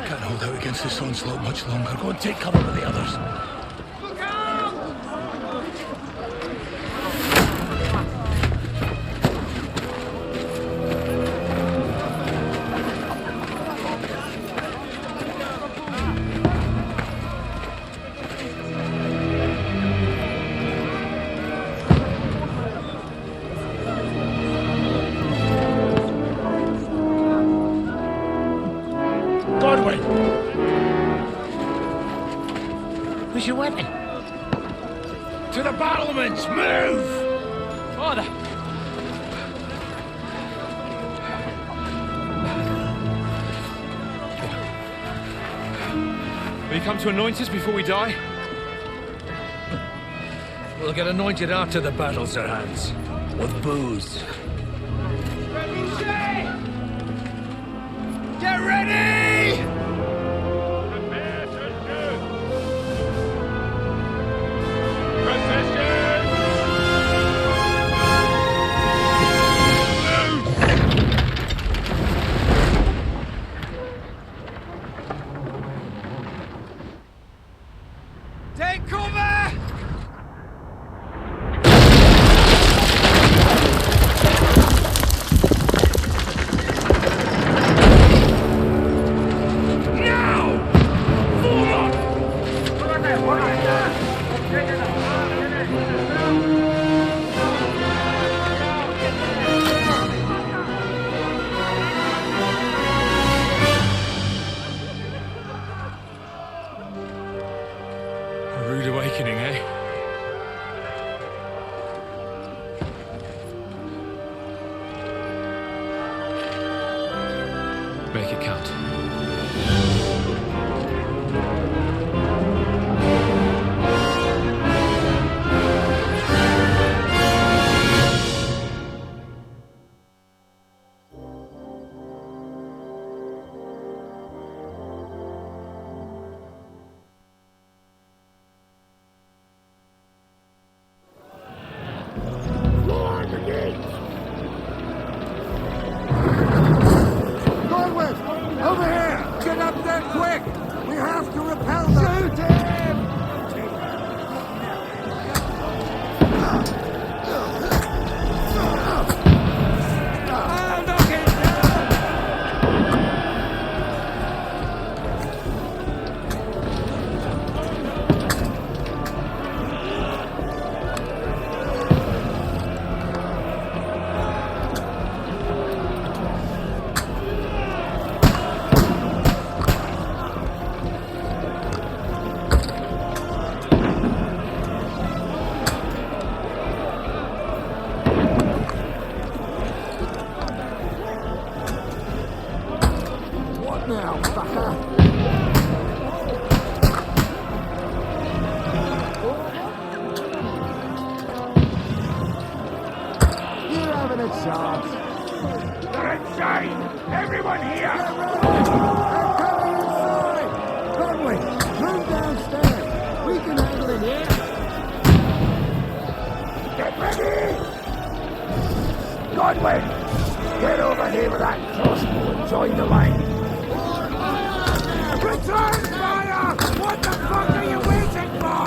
Can't hold out against this onslaught much longer. Go and take cover with the others. Where's your weapon? To the battlements! Move! Father! Will you come to anoint us before we die? We'll get anointed after the battles are hands. With booze. Get ready! Take cover! A rude awakening, eh? Make it count. Over here! Get up there quick! We have to repel them! Shoot him! I'll knock him down! What now, fucker? You're having a chance. You're insane! Everyone here! Get ready! I'm coming inside! Conway, move downstairs. We can handle it here. Get ready! Godwin! Get over here with that crossbow and join the line. Return fire! What the fuck are you waiting for?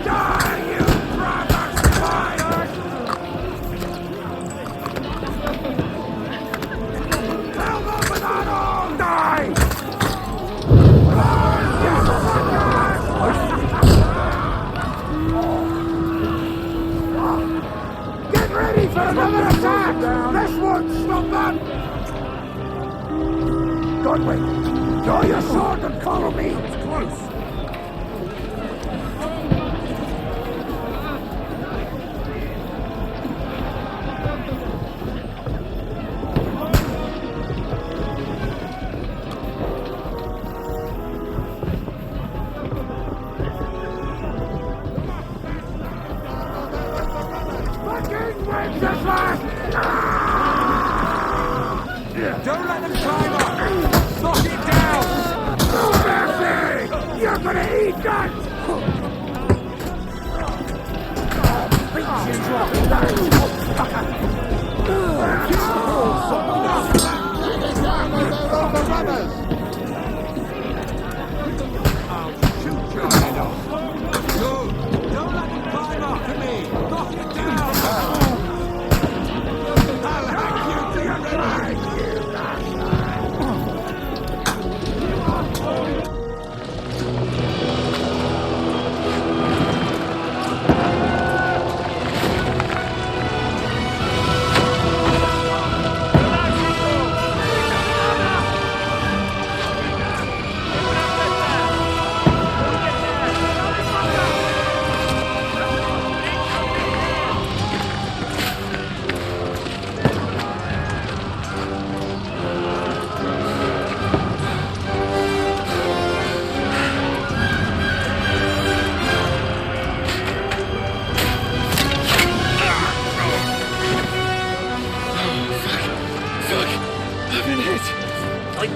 Die, you brothers! Fire! Tell them with that all! Die! Get ready for another attack! This won't stop them! Godwin, draw your sword and follow me. It's close. Fucking win this last! Don't let them climb up! Knock it down! No mercy! You're gonna eat that! Beat you, drop that!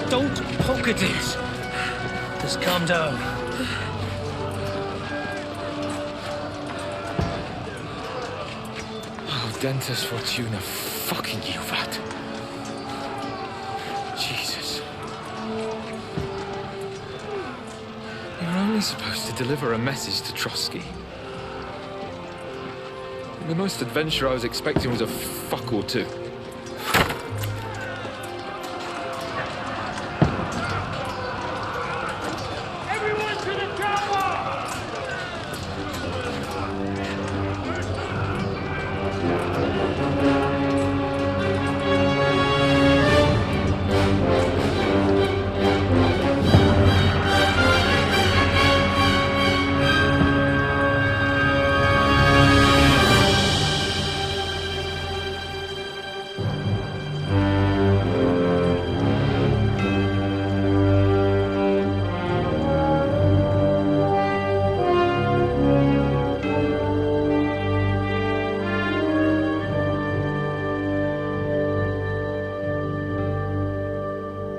Don't poke at it. Just calm down. Oh, Dentes Fortuna, fucking Juvat. Jesus. You're only supposed to deliver a message to Trotsky. The most adventure I was expecting was a fuck or two. Everyone to the chopper!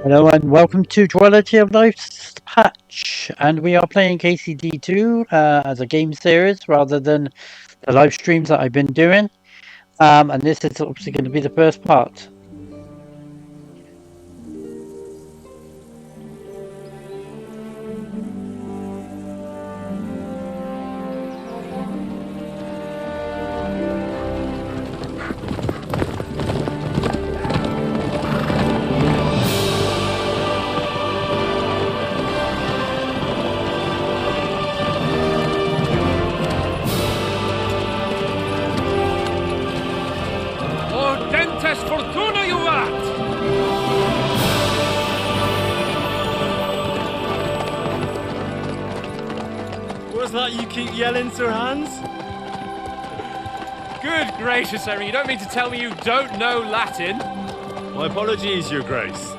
Hello and welcome to Duality of Life's patch, and we are playing KCD2 as a game series rather than the live streams that I've been doing, and this is obviously going to be the first part. Dentes Fortuna, Juvat! What's that you keep yelling, Sir Hans? Good gracious, Henry, you don't mean to tell me you don't know Latin? My apologies, Your Grace.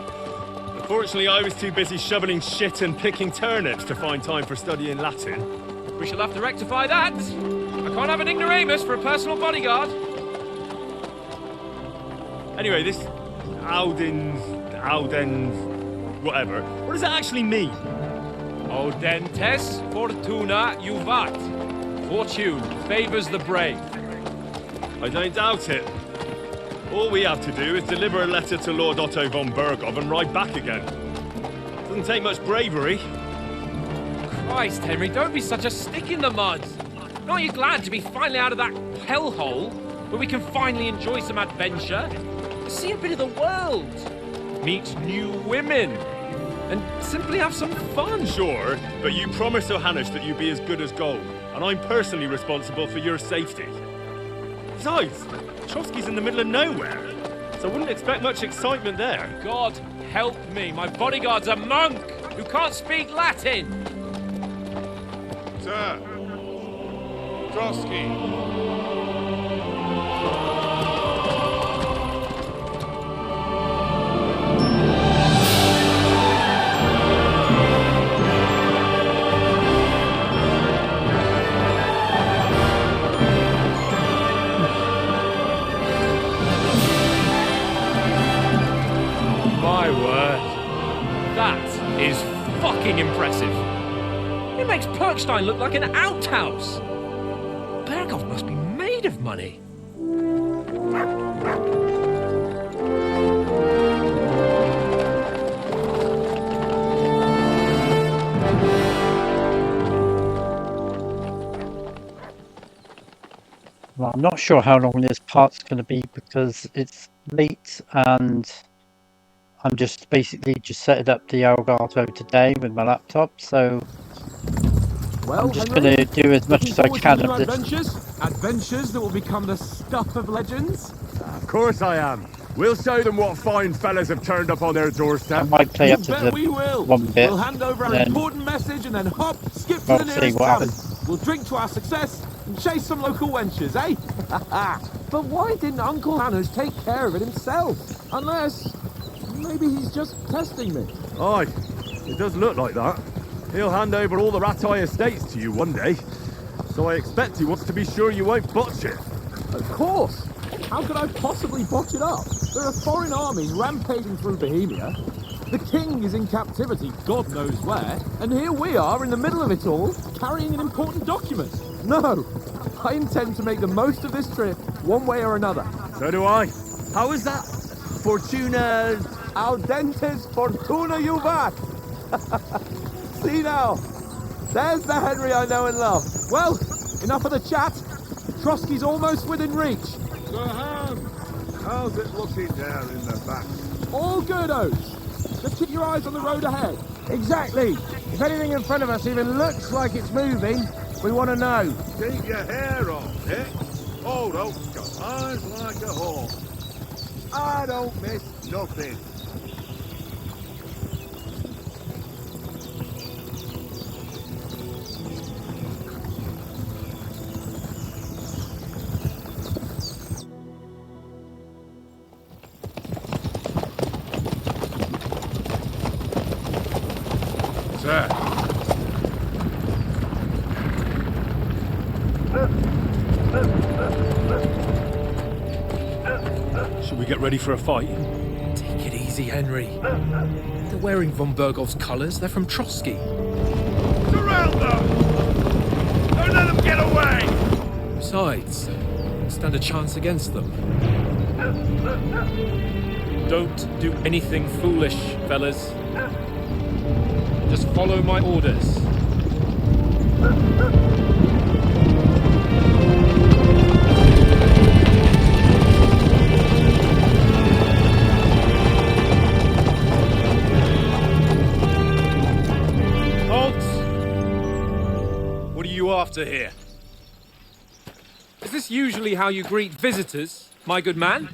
Unfortunately, I was too busy shoveling shit and picking turnips to find time for studying Latin. We shall have to rectify that. I can't have an ignoramus for a personal bodyguard. Anyway, this Auden, whatever. What does that actually mean? O Dentes Fortuna Juvat. Fortune favors the brave. I don't doubt it. All we have to do is deliver a letter to Lord Otto von Bergov and ride back again. Doesn't take much bravery. Christ, Henry, don't be such a stick in the mud. Aren't you glad to be finally out of that hellhole where we can finally enjoy some adventure? See a bit of the world, meet new women, and simply have some fun. Sure, but you promised Johannes that you'd be as good as gold, and I'm personally responsible for your safety. Besides, Trotsky's in the middle of nowhere, so I wouldn't expect much excitement there. God help me, my bodyguard's a monk who can't speak Latin. Sir, Trotsky. My word, that is fucking impressive. It makes Perkstein look like an outhouse. Bergov must be made of money. Well, I'm not sure how long this part's going to be because it's late and I'm just basically just setting up the Elgato today with my laptop, so I'm just going to do as much as I can of this. Adventures that will become the stuff of legends? Of course I am. We'll show them what fine fellas have turned up on their I doorstep. might play up to Bet we will. the one bit. We'll hand over an then important message and then hop, skip to we'll the see nearest what tavern. happens. We'll drink to our success and chase some local wenches, eh? But why didn't Uncle Hannes take care of it himself? Unless maybe he's just testing me. Aye, it does look like that. He'll hand over all the Ratai estates to you one day. So I expect he wants to be sure you won't botch it. Of course. How could I possibly botch it up? There are foreign armies rampaging through Bohemia. The king is in captivity, God knows where, and here we are in the middle of it all, carrying an important document. No, I intend to make the most of this trip, one way or another. So do I. How is that? Fortuna... Audentes fortuna juvat! See now, there's the Henry I know and love. Well, enough of the chat. Trotsky's almost within reach. So how's it looking there in the back? All good, Oates. Just keep your eyes on the road ahead. Exactly. If anything in front of us even looks like it's moving, we want to know. Keep your hair on, Dick. Old Oak's got eyes like a hawk. I don't miss nothing. Sir. Should we get ready for a fight? Take it easy, Henry. They're wearing von Bergov's colours. They're from Trotsky. Surround them! Don't let them get away! Besides, stand a chance against them. Don't do anything foolish, fellas. Just follow my orders. What are you after here? Is this usually how you greet visitors, my good man?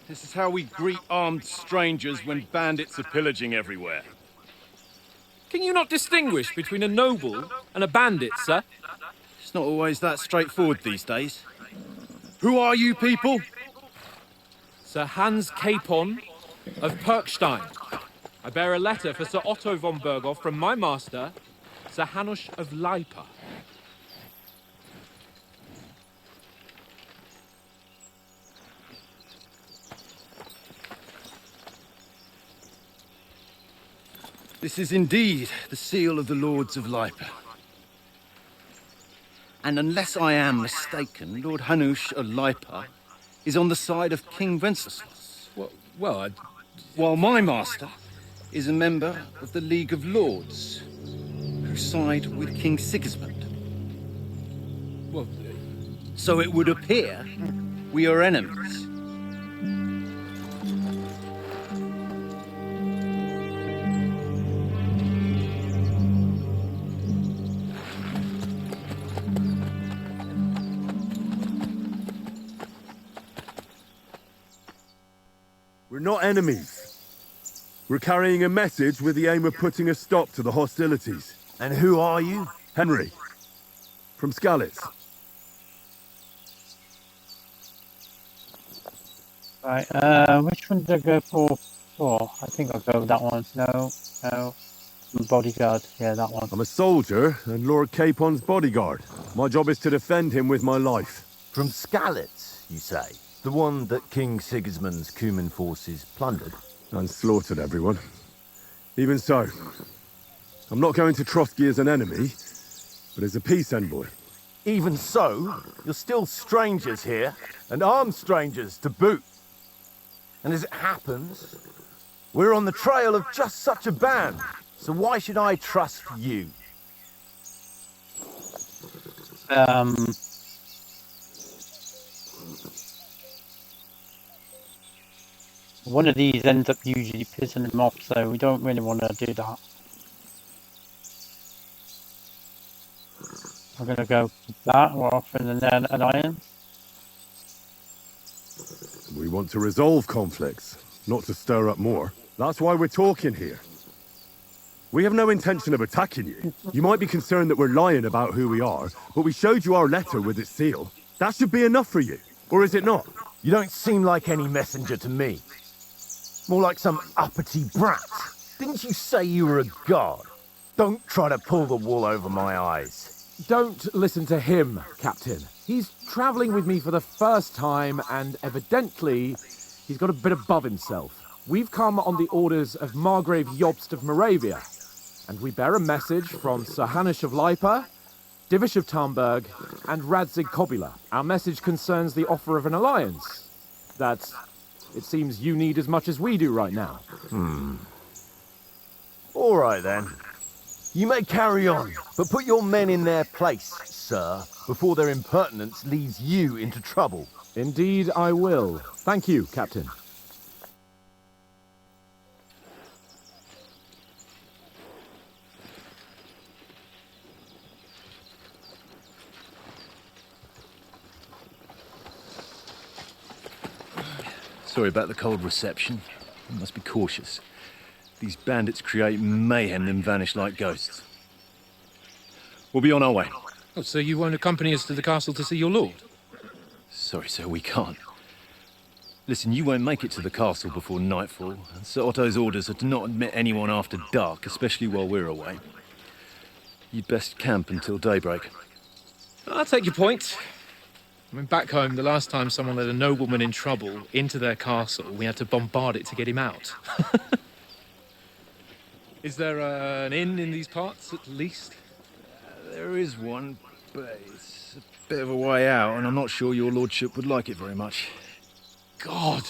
This is how we greet armed strangers when bandits are pillaging everywhere. Can you not distinguish between a noble and a bandit, sir? It's not always that straightforward these days. Who are you people? Sir Hans Capon of Perkstein. I bear a letter for Sir Otto von Berghoff from my master, Sir Hanush of Lipa. This is indeed the seal of the Lords of Lipa. And unless I am mistaken, Lord Hanush of Lipa is on the side of King Wenceslas. Well, While my master is a member of the League of Lords, who side with King Sigismund. well, So it would appear we are enemies. We're not enemies. We're carrying a message with the aim of putting a stop to the hostilities. And who are you? Henry. From Skalitz. Right, which one did I go for? I think I'll go with that one. No. Bodyguard. Yeah, that one. I'm a soldier and Lord Capon's bodyguard. My job is to defend him with my life. From Skalitz, you say? The one that King Sigismund's Cuman forces plundered? And slaughtered everyone. Even so, I'm not going to Trotsky as an enemy, but as a peace envoy. Even so, you're still strangers here, and armed strangers to boot. And as it happens, we're on the trail of just such a band, so why should I trust you? One of these ends up usually pissing him off, so we don't really want to do that. I'm going to go with that. We're offering an alliance. We want to resolve conflicts, not to stir up more. That's why we're talking here. We have no intention of attacking you. You might be concerned that we're lying about who we are, but we showed you our letter with its seal. That should be enough for you, or is it not? You don't seem like any messenger to me. More like some uppity brat. Didn't you say you were a god? Don't try to pull the wool over my eyes. Don't listen to him, Captain. He's travelling with me for the first time, and evidently, he's got a bit above himself. We've come on the orders of Margrave Jobst of Moravia, and we bear a message from Sir Hanush of Lipa, Divish of Tarnberg, and Radzig Kobula. Our message concerns the offer of an alliance that it seems you need as much as we do right now. All right then. You may carry on, but put your men in their place, sir, before their impertinence leads you into trouble. Indeed I will. Thank you, Captain. Sorry about the cold reception. I must be cautious. These bandits create mayhem then vanish like ghosts. We'll be on our way. Oh, so you won't accompany us to the castle to see your lord? Sorry, sir, we can't. Listen, you won't make it to the castle before nightfall. And Sir Otto's orders are to not admit anyone after dark, especially while we're away. You'd best camp until daybreak. I'll take your point. I mean, back home, the last time someone led a nobleman in trouble into their castle, we had to bombard it to get him out. Is there an inn in these parts, at least? There is one, but it's a bit of a way out, and I'm not sure your lordship would like it very much. God!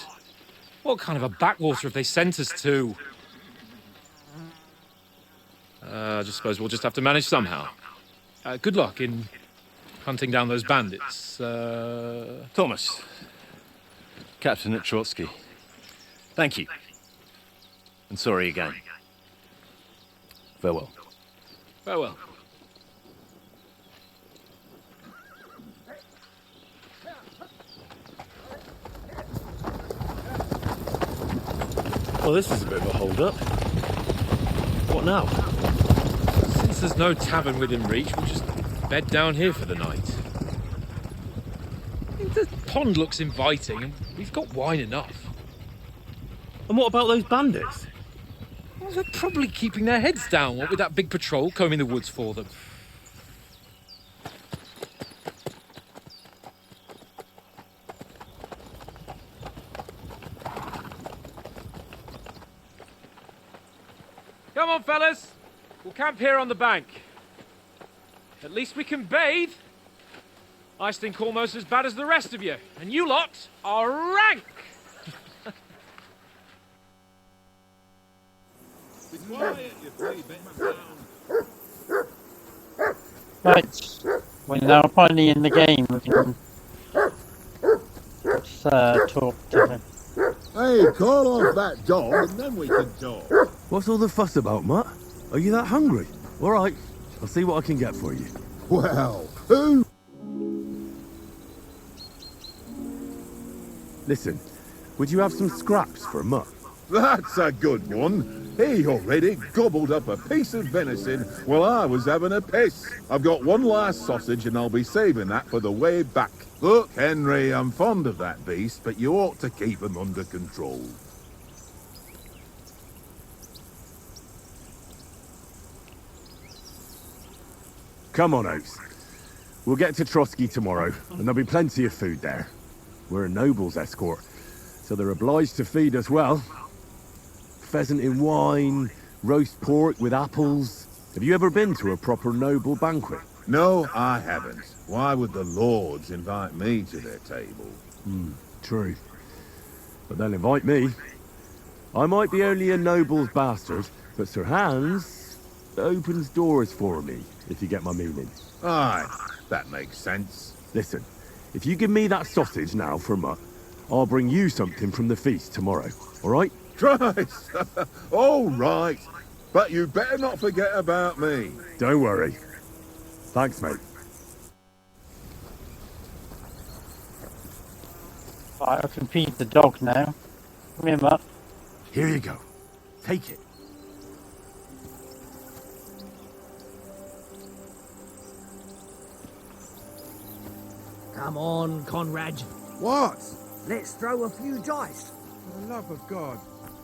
What kind of a backwater have they sent us to? I just suppose we'll just have to manage somehow. Good luck in hunting down those bandits. Thomas, Captain at Trotsky. Thank you. And sorry again. Farewell. Farewell. Well, this is a bit of a hold-up. What now? Since there's no tavern within reach, we'll just bed down here for the night. The pond looks inviting, and we've got wine enough. And what about those bandits? Well, they're probably keeping their heads down, what with that big patrol combing the woods for them. Come on, fellas. We'll camp here on the bank. At least we can bathe. I stink almost as bad as the rest of you, and you lot are rank! Be quiet, you three-bit sound. Right, we're now finally in the game. We can talk to him. Hey, call off that dog and then we can talk. What's all the fuss about, Mutt? Are you that hungry? All right, I'll see what I can get for you. Well, who? Listen, would you have some scraps for Mutt? That's a good one. He already gobbled up a piece of venison while I was having a piss. I've got one last sausage and I'll be saving that for the way back. Look, Henry, I'm fond of that beast, but you ought to keep him under control. Come on, Oates. We'll get to Trotsky tomorrow, and there'll be plenty of food there. We're a noble's escort, so they're obliged to feed us well. Pheasant in wine, roast pork with apples. Have you ever been to a proper noble banquet? No, I haven't. Why would the lords invite me to their table? True. But they'll invite me. I might be only a noble's bastard, but Sir Hans opens doors for me, if you get my meaning. Aye, that makes sense. Listen, if you give me that sausage now for Mutt, I'll bring you something from the feast tomorrow, all right? Christ! All right. But you better not forget about me. Don't worry. Thanks, mate. Right, I can feed the dog now. Come here, Mutt. Here you go. Take it. Come on, Conrad. What? Let's throw a few dice. For the love of God.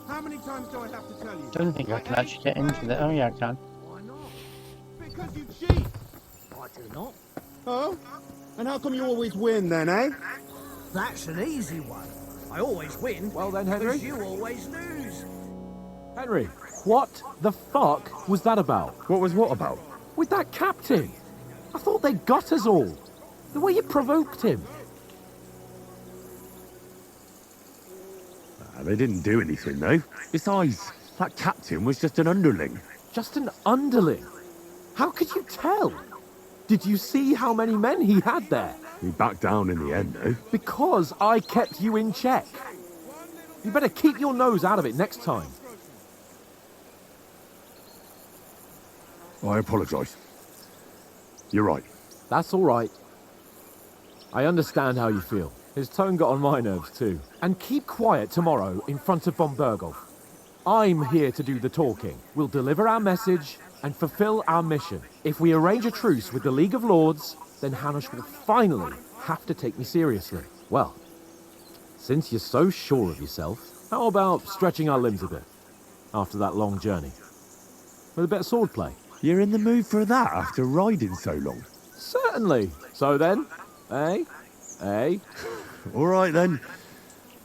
How many times do I have to tell you? Don't think I can actually get into that. Oh yeah, I can. Why not? Because you cheat. I do not. Oh? And how come you always win then, eh? That's an easy one. I always win. Well then, Henry. Because you always lose. Henry, what the fuck was that about? What was what about? With that captain? I thought they got us all. The way you provoked him. They didn't do anything, though. Besides, that captain was just an underling. Just an underling? How could you tell? Did you see how many men he had there? He backed down in the end, though. Because I kept you in check. You better keep your nose out of it next time. I apologise. You're right. That's all right. I understand how you feel. His tone got on my nerves too. And keep quiet tomorrow in front of von Burgel. I'm here to do the talking. We'll deliver our message and fulfill our mission. If we arrange a truce with the League of Lords, then Hanush will finally have to take me seriously. Well, since you're so sure of yourself, how about stretching our limbs a bit after that long journey? With a bit of swordplay. You're in the mood for that after riding so long? Certainly. So then, eh? Eh? All right, then.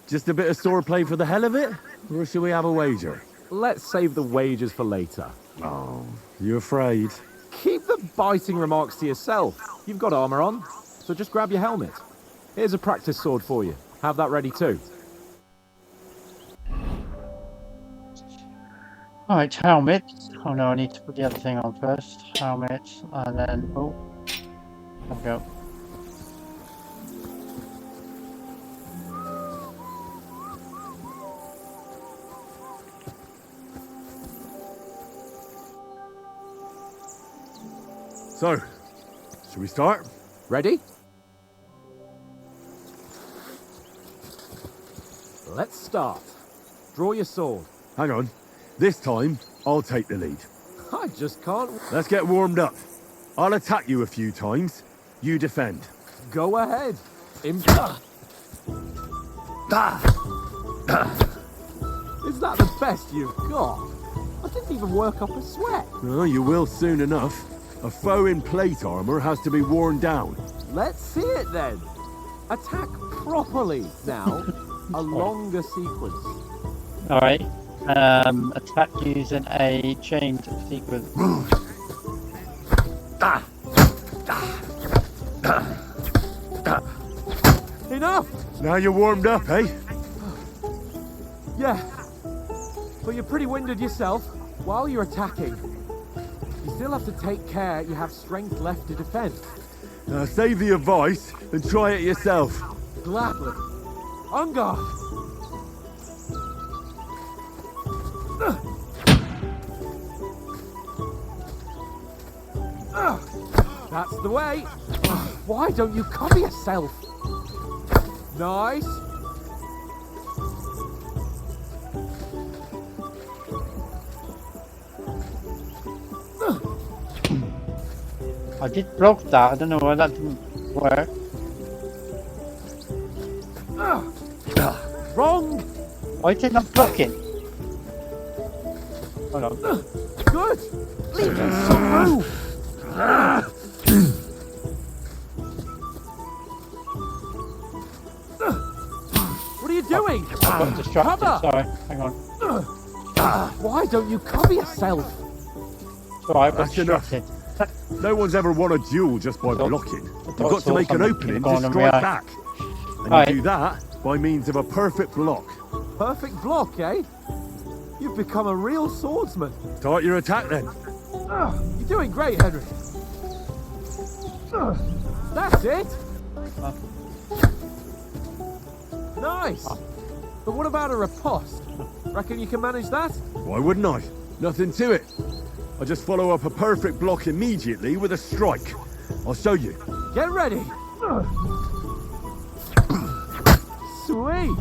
Just a bit of swordplay for the hell of it? Or shall we have a wager? Let's save the wagers for later. Oh, you afraid? Keep the biting remarks to yourself. You've got armor on, so just grab your helmet. Here's a practice sword for you. Have that ready too. Right, helmet. Oh no, I need to put the other thing on first. Helmet, and then, oh, there we go. So, should we start? Ready? Let's start. Draw your sword. Hang on. This time, I'll take the lead. I just can't... Let's get warmed up. I'll attack you a few times. You defend. Go ahead. Is that the best you've got? I didn't even work up a sweat. Oh, you will soon enough. A foe in plate armor has to be worn down. Let's see it then. Attack properly now. A longer sequence. Alright. Attack using a chained sequence. Enough! Now you're warmed up, eh? Yeah. But you're pretty winded yourself while you're attacking. You still have to take care you have strength left to defend. Now save the advice and try it yourself. Gladly. On guard. That's the way. Why don't you cover yourself? Nice. I did block that. I don't know why that didn't work. Wrong. Why didn't I block it? Hold on. Good. Leave us some room. What are you doing? I got distracted. Cover. Sorry. Hang on. Why don't you cover yourself? Sorry, I got That's enough. distracted. No one's ever won a duel just by Thought- blocking. I You've thought got to saw make an something opening go to on and strike react. back. And Right. you do that by means of a perfect block. Perfect block, eh? You've become a real swordsman. Start your attack then. You're doing great, Henry. That's it. Nice. But what about a riposte? Reckon you can manage that? Why wouldn't I? Nothing to it. I just follow up a perfect block immediately with a strike. I'll show you. Get ready. Sweet.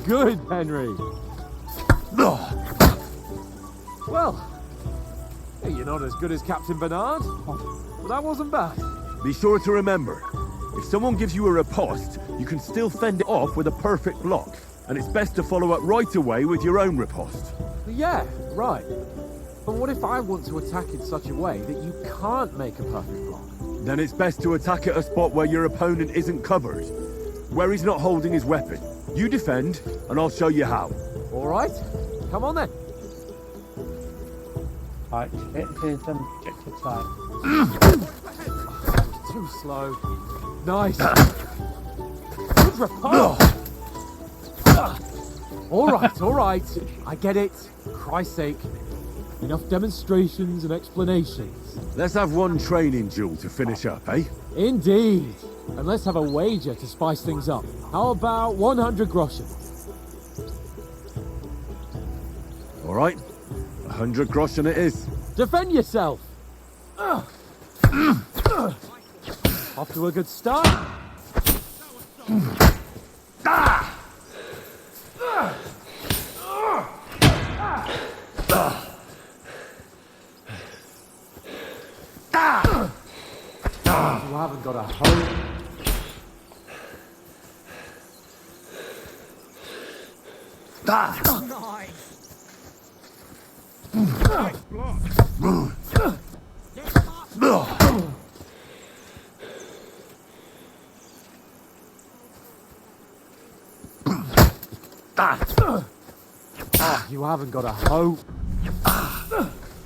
Good, Henry. Well, hey, you're not as good as Captain Bernard, but that wasn't bad. Be sure to remember, if someone gives you a riposte, you can still fend it off with a perfect block. And it's best to follow up right away with your own riposte. Yeah, right. But what if I want to attack in such a way that you can't make a perfect block? Then it's best to attack at a spot where your opponent isn't covered. where he's not holding his weapon. You defend, and I'll show you how. All right, come on then. Right, hit his objective side. Too slow. Nice. Good repulse. All right. I get it. Christ's sake. Enough demonstrations and explanations. Let's have one training duel to finish up, eh? Indeed. And let's have a wager to spice things up. How about 100 groschen? All right, 100 groschen it is. Defend yourself. Off to a good start. You haven't got a hope. You haven't got a hope.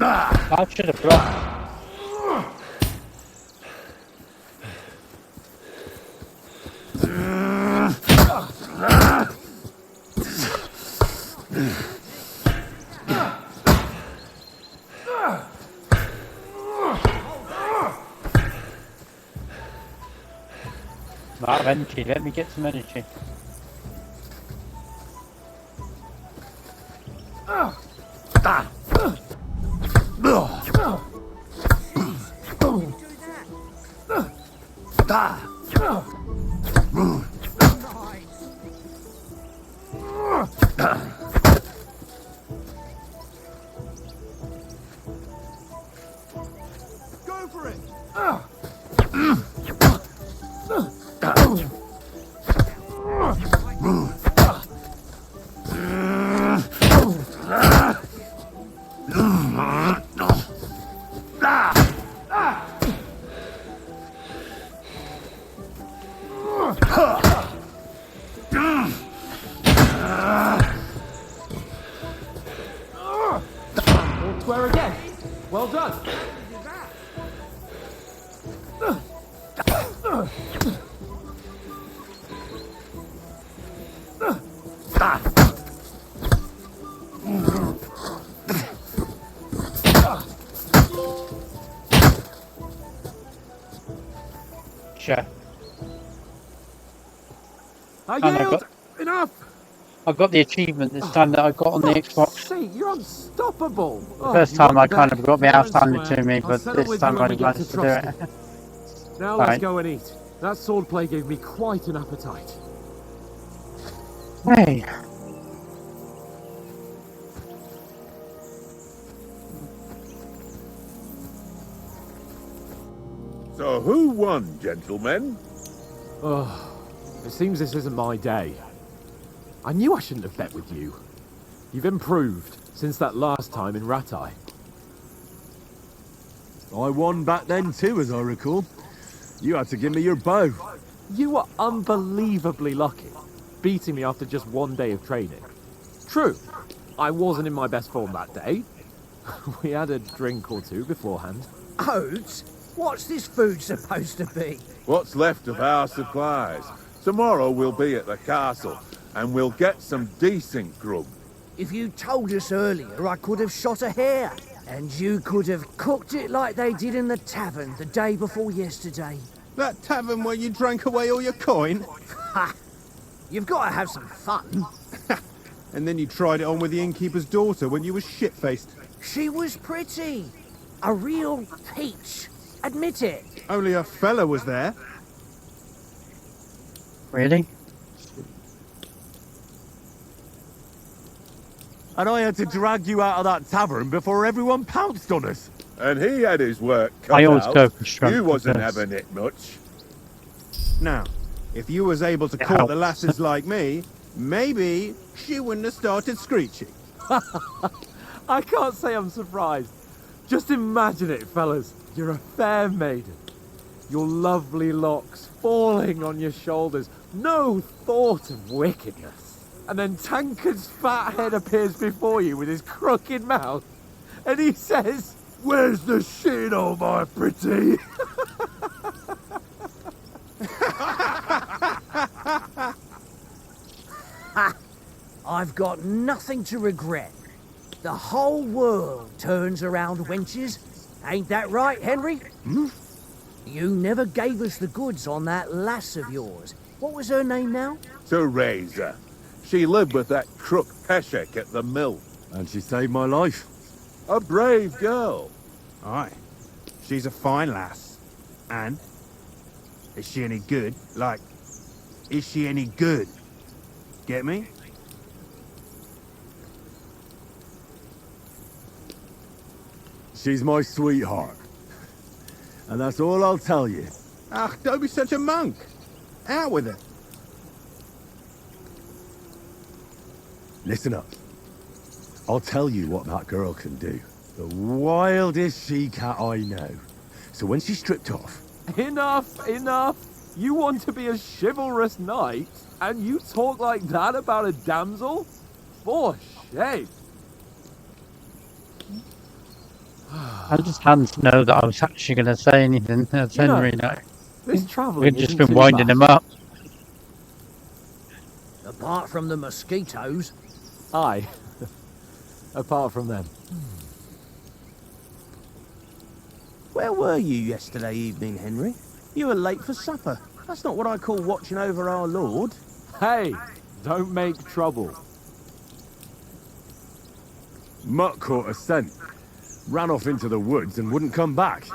I should have blocked. Out of energy, let me get some energy. Go for it! All square again. Well done. Sure. I no, yield. but- Enough. I got the achievement this time that I got on the Xbox. See, you're unstoppable. The first time I kind of got the house handed to me, but this time I managed to do it. Now let's Right. go and eat. That swordplay gave me quite an appetite. Hey, So who won, gentlemen? Oh, it seems this isn't my day. I knew I shouldn't have bet with you. You've improved since that last time in Ratai. I won back then too, as I recall. You had to give me your bow. You were unbelievably lucky, beating me after just one day of training. True, I wasn't in my best form that day. We had a drink or two beforehand. Oats? What's this food supposed to be? What's left of our supplies? Tomorrow we'll be at the castle, and we'll get some decent grub. If you told us earlier, I could have shot a hare. And you could have cooked it like they did in the tavern the day before yesterday. That tavern where you drank away all your coin? Ha! You've got to have some fun. And then you tried it on with the innkeeper's daughter when you were shit-faced. She was pretty. A real peach. Admit it. Only a fella was there. really? And I had to drag you out of that tavern before everyone pounced on us. And he had his work cut I always out. go for strength You wasn't first. having it much. Now, if you was able to It court the helps. lasses like me, maybe she wouldn't have started screeching. I can't say I'm surprised. Just imagine it, fellas. You're a fair maiden. your lovely locks falling on your shoulders, no thought of wickedness. And then Tankard's fat head appears before you with his crooked mouth, and he says, "Where's the shit, oh my pretty?" I've got nothing to regret. The whole world turns around wenches. Ain't that right, Henry? You never gave us the goods on that lass of yours. What was her name now? Teresa. She lived with that crook Peshek at the mill. And she saved my life. A brave girl. Aye. She's a fine lass. And? Is she any good? Like, is she any good? Get me? She's my sweetheart. And that's all I'll tell you. Ach, don't be such a monk. Out with it. Listen up. I'll tell you what that girl can do. The wildest she-cat I know. So when she's stripped off... Enough, enough. You want to be a chivalrous knight, and you talk like that about a damsel? For shame. I just hadn't know that I was actually going to say anything. That's You know, Henry now. This travelling We've just isn't been too winding bad. him up. Apart from the mosquitoes. Aye. Apart from them. Where were you yesterday evening, Henry? You were late for supper. That's not what I call watching over our Lord. Hey, don't make trouble. Mutt caught a scent. Ran off into the woods and wouldn't come back.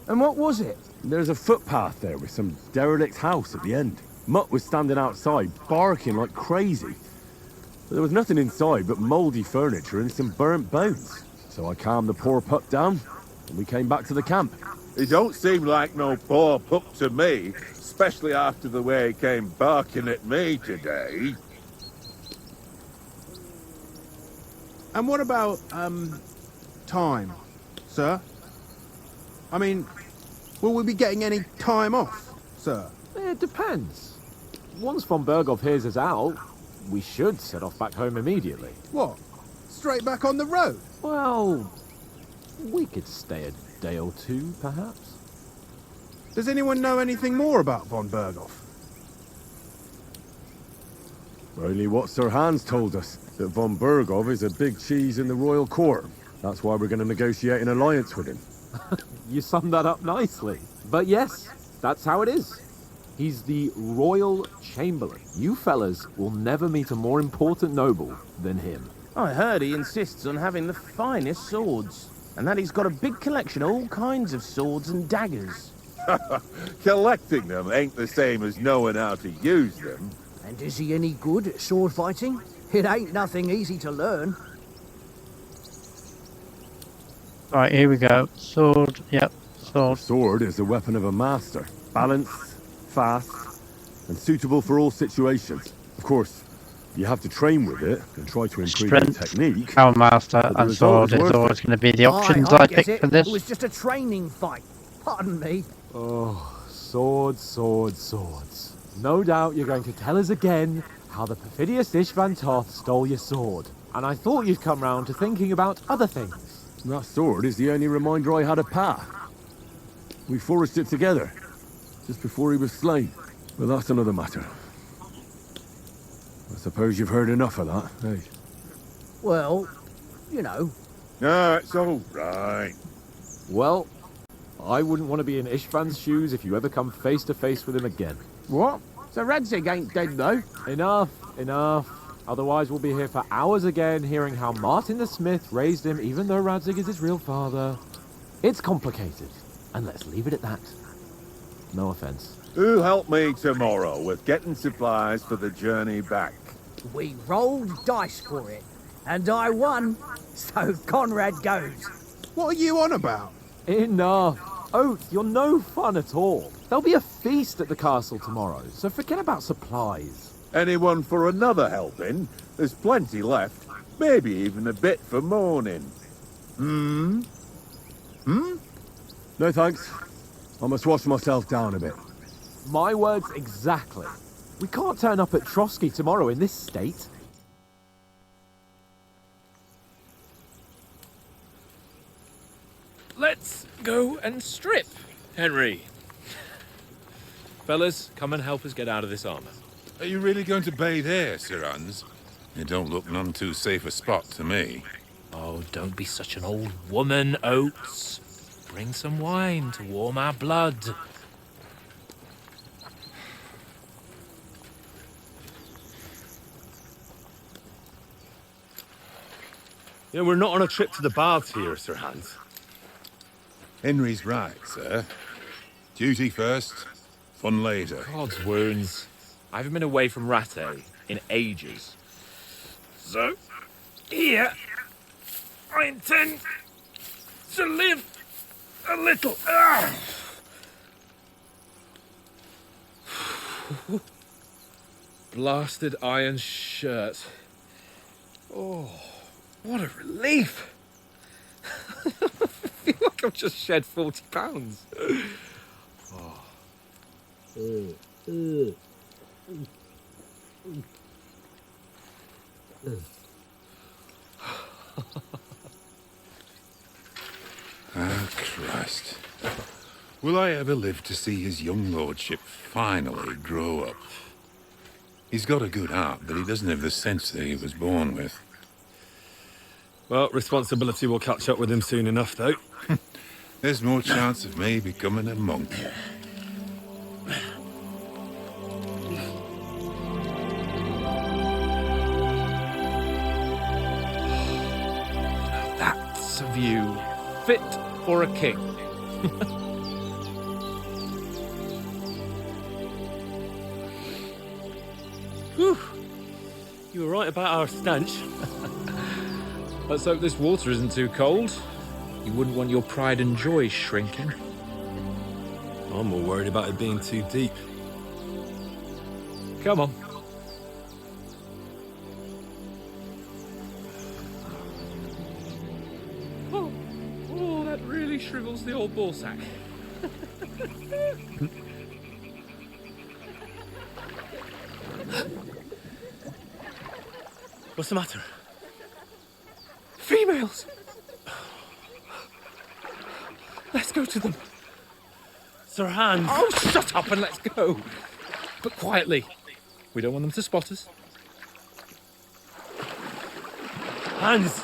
And what was it? There's a footpath there with some derelict house at the end. Mutt was standing outside, barking like crazy. But there was nothing inside but mouldy furniture and some burnt bones. So I calmed the poor pup down, and we came back to the camp. He don't seem like no poor pup to me, especially after the way he came barking at me today. And what about, time, sir? I mean, will we be getting any time off, sir? It depends. Once von Berghoff hears us out, we should set off back home immediately. What? Straight back on the road? Well, we could stay a day or two, perhaps. Does anyone know anything more about von Berghoff? Only what Sir Hans told us, that von Berghoff is a big cheese in the royal court. That's why we're going to negotiate an alliance with him. You summed that up nicely. But yes, that's how it is. He's the royal chamberlain. You fellas will never meet a more important noble than him. I heard he insists on having the finest swords. And that he's got a big collection of all kinds of swords and daggers. Collecting them ain't the same as knowing how to use them. And is he any good at sword fighting? It ain't nothing easy to learn. Right, here we go. Sword, yep, A sword. sword is the weapon of a master. Balanced, fast, and suitable for all situations. Of course, you have to train with it and try to improve your Strength, technique. Power Master, But the and result sword is is worth always it. going to be the options I get pick it. for this. It was just a training fight. Pardon me. Oh, swords, swords, swords. No doubt you're going to tell us again how the perfidious Ishvan Toth stole your sword. And I thought you'd come round to thinking about other things. That sword is the only reminder I had of Pa. We forged it together, just before he was slain. But that's another matter. I suppose you've heard enough of that, eh? Well, you know. No, it's all right. Well, I wouldn't want to be in Ishvan's shoes if you ever come face to face with him again. What? So Radzig ain't dead, though? Enough, enough. Otherwise we'll be here for hours again hearing how Martin the Smith raised him even though Radzig is his real father. It's complicated, and let's leave it at that. No offense. Who'll help me tomorrow with getting supplies for the journey back? We rolled dice for it, and I won, so Conrad goes. What are you on about? Enough. Oath, you're no fun at all. There'll be a feast at the castle tomorrow, so forget about supplies. Anyone for another helping? There's plenty left. Maybe even a bit for morning. No thanks. I must wash myself down a bit. My words exactly. We can't turn up at Trotsky tomorrow in this state. Let's go and strip, Henry. Fellas, come and help us get out of this armor. Are you really going to bathe here, Sir Hans? It don't look none too safe a spot to me. Oh, don't be such an old woman, Oates. Bring some wine to warm our blood. You know, we're not on a trip to the baths here, Sir Hans. Henry's right, sir. Duty first, fun later. God's wounds. I haven't been away from Rattay in ages. So, here, I intend to live a little. Blasted iron shirt. Oh, what a relief. I feel like I've just shed 40 pounds. Ah, Christ. Will I ever live to see his young lordship finally grow up? He's got a good heart, but he doesn't have the sense that he was born with. Well, responsibility will catch up with him soon enough, though. There's more chance of me becoming a monk. That's a view fit for a king. Whew. You were right about our stench. Let's hope this water isn't too cold. You wouldn't want your pride and joy shrinking. I'm more worried about it being too deep. Come on. Oh, that really shrivels the old ball sack. What's the matter? Females! Let's go to them. Sir Hans! Oh, shut up and let's go. But quietly. We don't want them to spot us. Hans!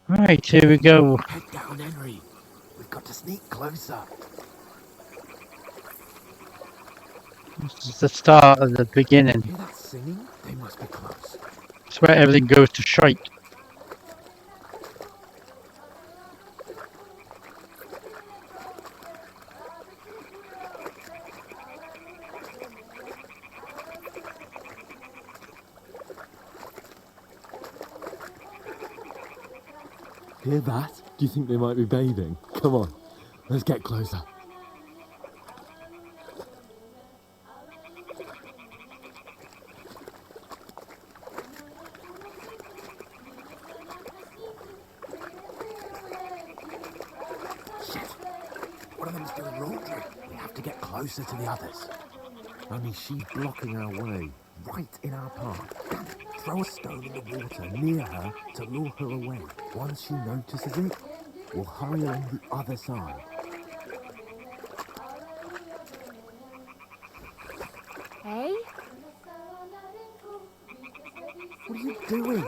Right, here we go. Head down, Henry. We've got to sneak closer. This is the start of the beginning. Hear that singing? They must be close. It's where everything goes to shite. Hear that? Do you think they might be bathing? Come on, let's get closer. One of them's doing laundry. We have to get closer to the others. Only she's blocking our way, right in our path. Damn it. Throw a stone in the water near her to lure her away. Once she notices it, we'll hurry along the other side. Hey? What are you doing?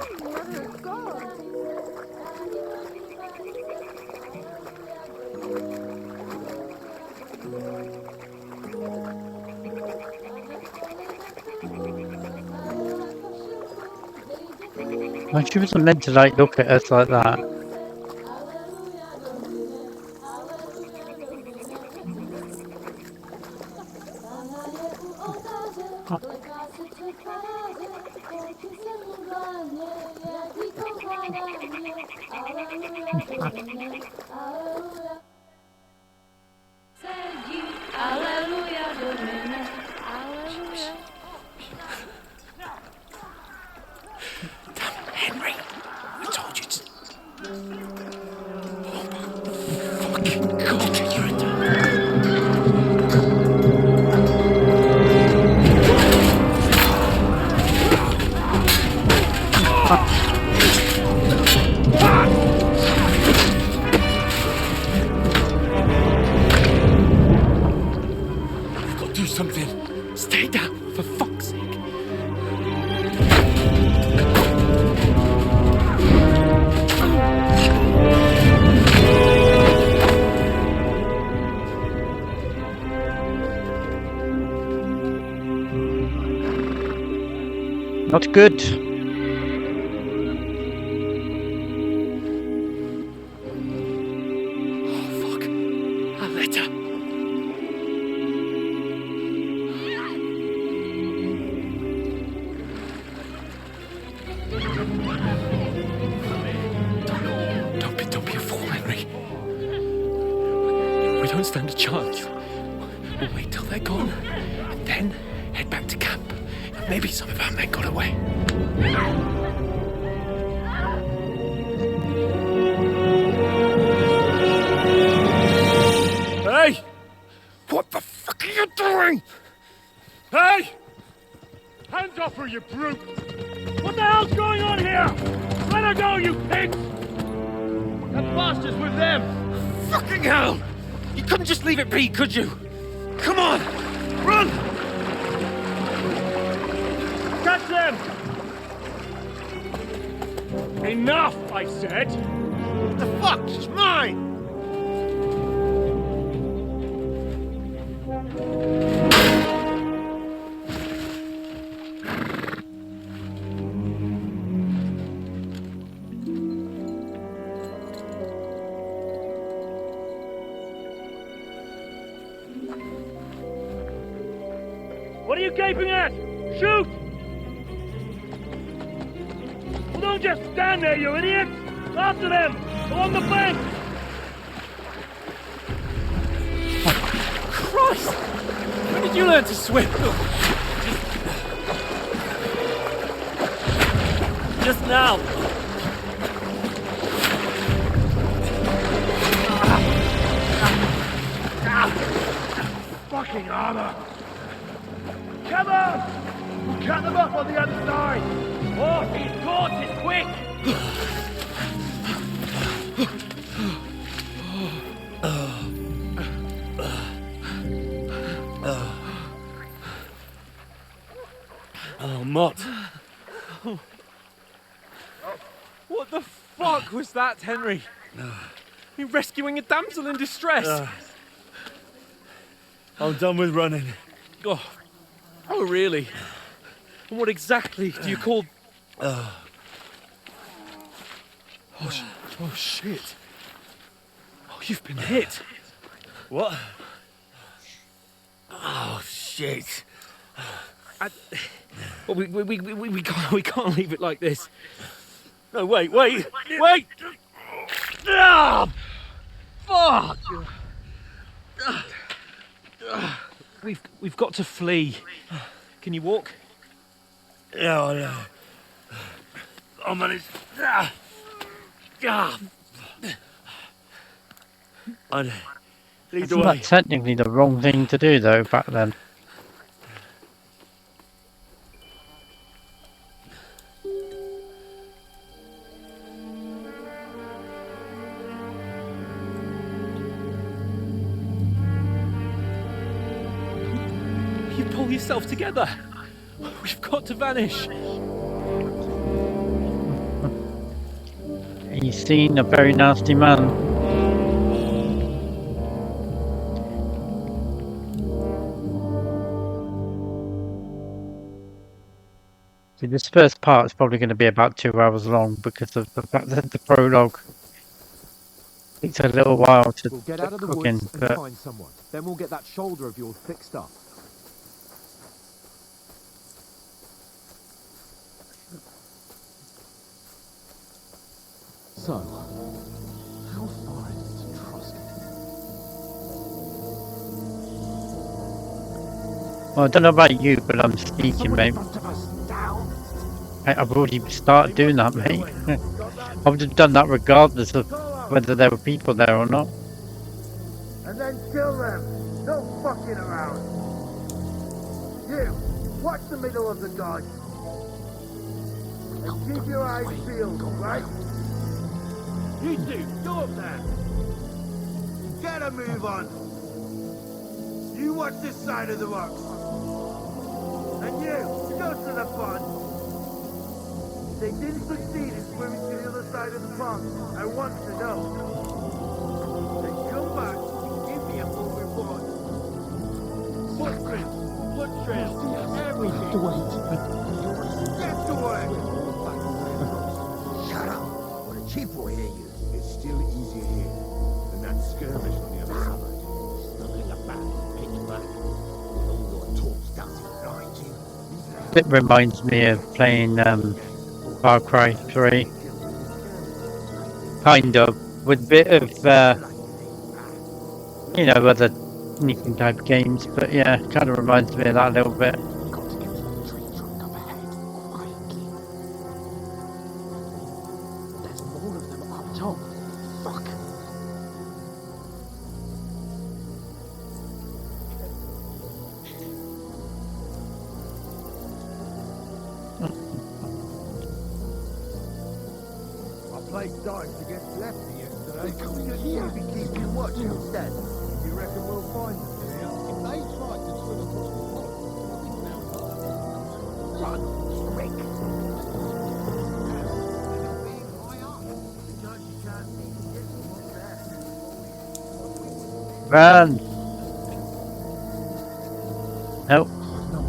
Well, she wasn't meant to like look at us like that. We've got to do something. Stay down, for fuck's sake. Not good. Oh, fuck. A letter. Don't be a fool, Henry. We don't stand a chance. We'll wait till they're gone, and then head back to camp. Maybe some of our men got away. Hey! What the fuck are you doing? Hey! Hands off her, you brute! What the hell's going on here? Let her go, you pigs! That bastard's with them! Fucking hell! You couldn't just leave it be, could you? Come on! Run! Catch them! Enough, I said! What the fuck? She's mine! What are you gaping at? Shoot! Well, don't just stand there, you idiots! After them! Along the bank! Christ! When did you learn to swim? Just now! Fucking armor! Come on! We'll cut them up on the other side! Oh, he's caught it quick! Oh, Mott. What the fuck was that, Henry? You rescuing a damsel in distress? I'm done with running. Oh, really? And what exactly do you call... Oh, shit. Oh, you've been hit. What? Oh, shit. Well, we can't leave it like this. No, wait! Ah! Fuck! We've got to flee. Can you walk? Yeah, I know. I'll manage. Ah! I'd lead the Isn't way. that technically the wrong thing to do, though, back then? You pull yourself together. We've got to vanish. He's seen a very nasty man. See, this first part is probably going to be about 2 hours long because of the fact that the prologue takes a little while to We'll get out of the cook in, woods and but find someone. Then we'll get that shoulder of yours fixed up. So, how far is it to Trusky? well, I don't know about you, but I'm sneaking, mate. I've already started doing that, mate. I would have done that regardless of whether there were people there or not. And then kill them. No fucking around. You, watch the middle of the guard. Keep your eyes peeled, right? You two, go up there. Get a move on. You watch this side of the rocks. And you, go to the pond. If they didn't succeed in swimming to the other side of the pond, I want to know. Then come back and give me a full report. Footprints, blood trails, everything. Get to work. Shut up, or the chief will hear you. It's still easier here than that skirmish on the other side. Nothing about pitch black. With all your talk starting writing. It reminds me of playing Far Cry 3. Kind of, with a bit of, you know, other sneaking type games, but yeah, kind of reminds me of that a little bit. Got to get to the tree trunk up ahead. Quietly. There's more of them up top. Fuck. I played dice against Lefty yesterday. They're coming here. You'll be keeping watch instead. You reckon we'll find them here? If they try to swim across the pond, run, Rick. Being high up. The judge can't even get them up there. Run! Nope. No,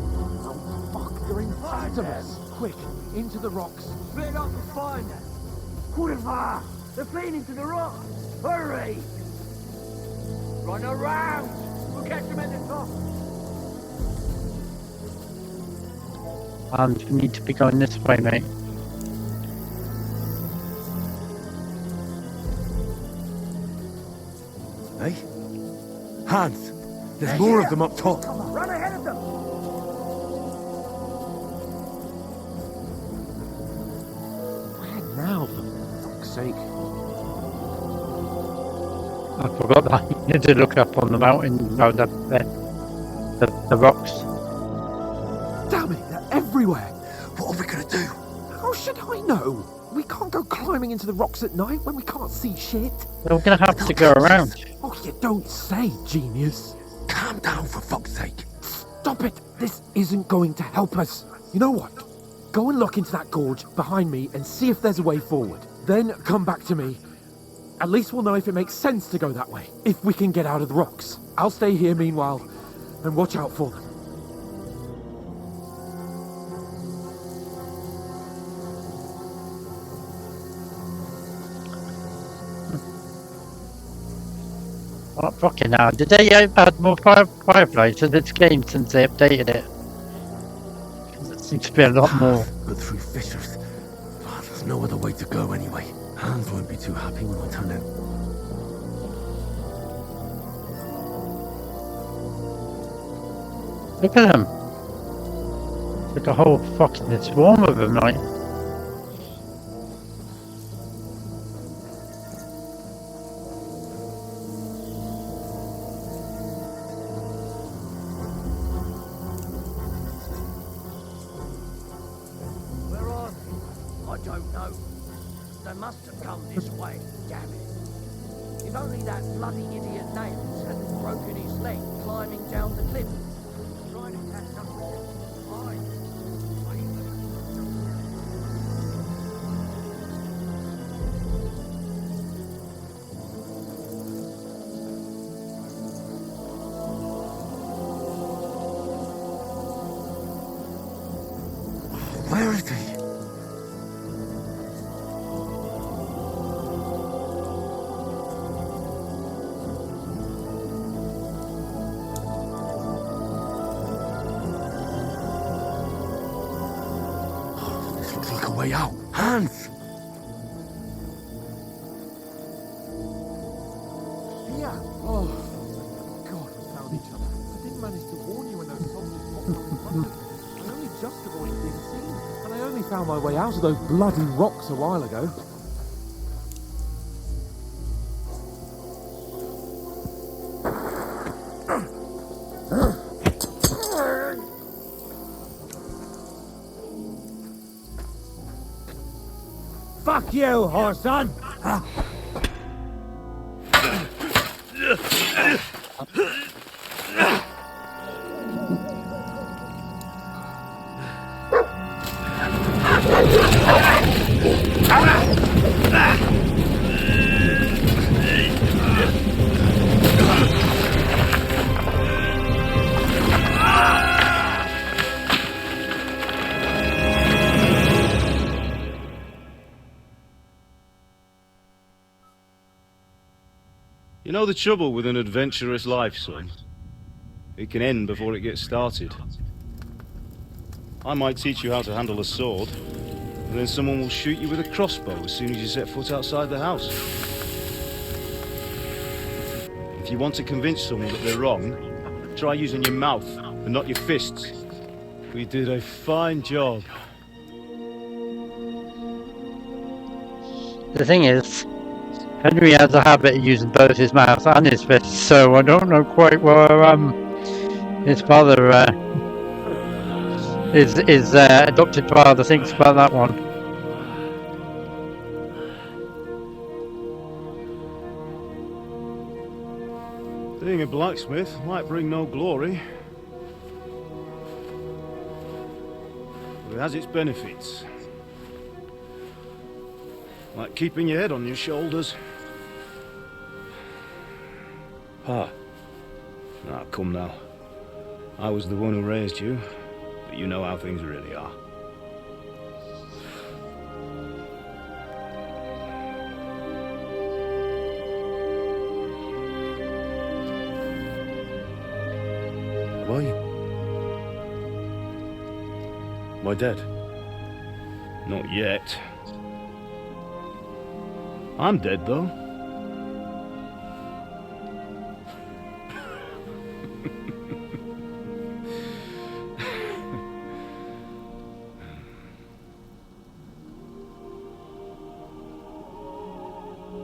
fuck, they're in front of us. Quick, into the rocks. Split up and find them. Kurva! They're fleeing into the rock. Hurry! Run around! We'll catch them at the top. And we need to be going this way, mate. Hey? Hans! There's more of them up top. Run ahead of them! Where now, for fuck's sake? I forgot that. You need to look up on the mountain, no, the rocks. Damn it, they're everywhere! What are we gonna do? How should I know? We can't go climbing into the rocks at night when we can't see shit. We're gonna have to go around. Oh, you don't say, genius. Calm down, for fuck's sake. Stop it! This isn't going to help us. You know what? Go and look into that gorge behind me and see if there's a way forward. Then come back to me. At least we'll know if it makes sense to go that way, if we can get out of the rocks. I'll stay here meanwhile and watch out for them. Oh, fucking hell. Did they add more fireflies to this game since they updated it? 'Cause it seems to be a lot more. But through fissures. Oh, there's no other way to go anyway. Hans won't be too happy when I turn out. Look at them. Like a whole fucking swarm of them, like. Where are they? I don't know. They must have come this way, damn it. If only that bloody idiot Nails hadn't broken his leg climbing down the cliff. Trying to catch up with him. Where is he? Oh, this looks like a way out. Hans! Yeah. Oh, God, we found each other. I didn't manage to warn you when those soldiers popped up in front of me. I only just avoided being seen. And I only found my way out of those bloody rocks a while ago. Fuck you, whoreson! You know the trouble with an adventurous life, son? It can end before it gets started. I might teach you how to handle a sword, and then someone will shoot you with a crossbow as soon as you set foot outside the house. If you want to convince someone that they're wrong, try using your mouth and not your fists. We did a fine job. The thing is, Henry has a habit of using both his mouth and his fists, so I don't know quite where his father, his adopted father thinks about that one. Being a blacksmith might bring no glory, but it has its benefits. Like keeping your head on your shoulders. Pa. Ah, come now. I was the one who raised you, but you know how things really are. Why? Am I dead? Not yet. I'm dead, though.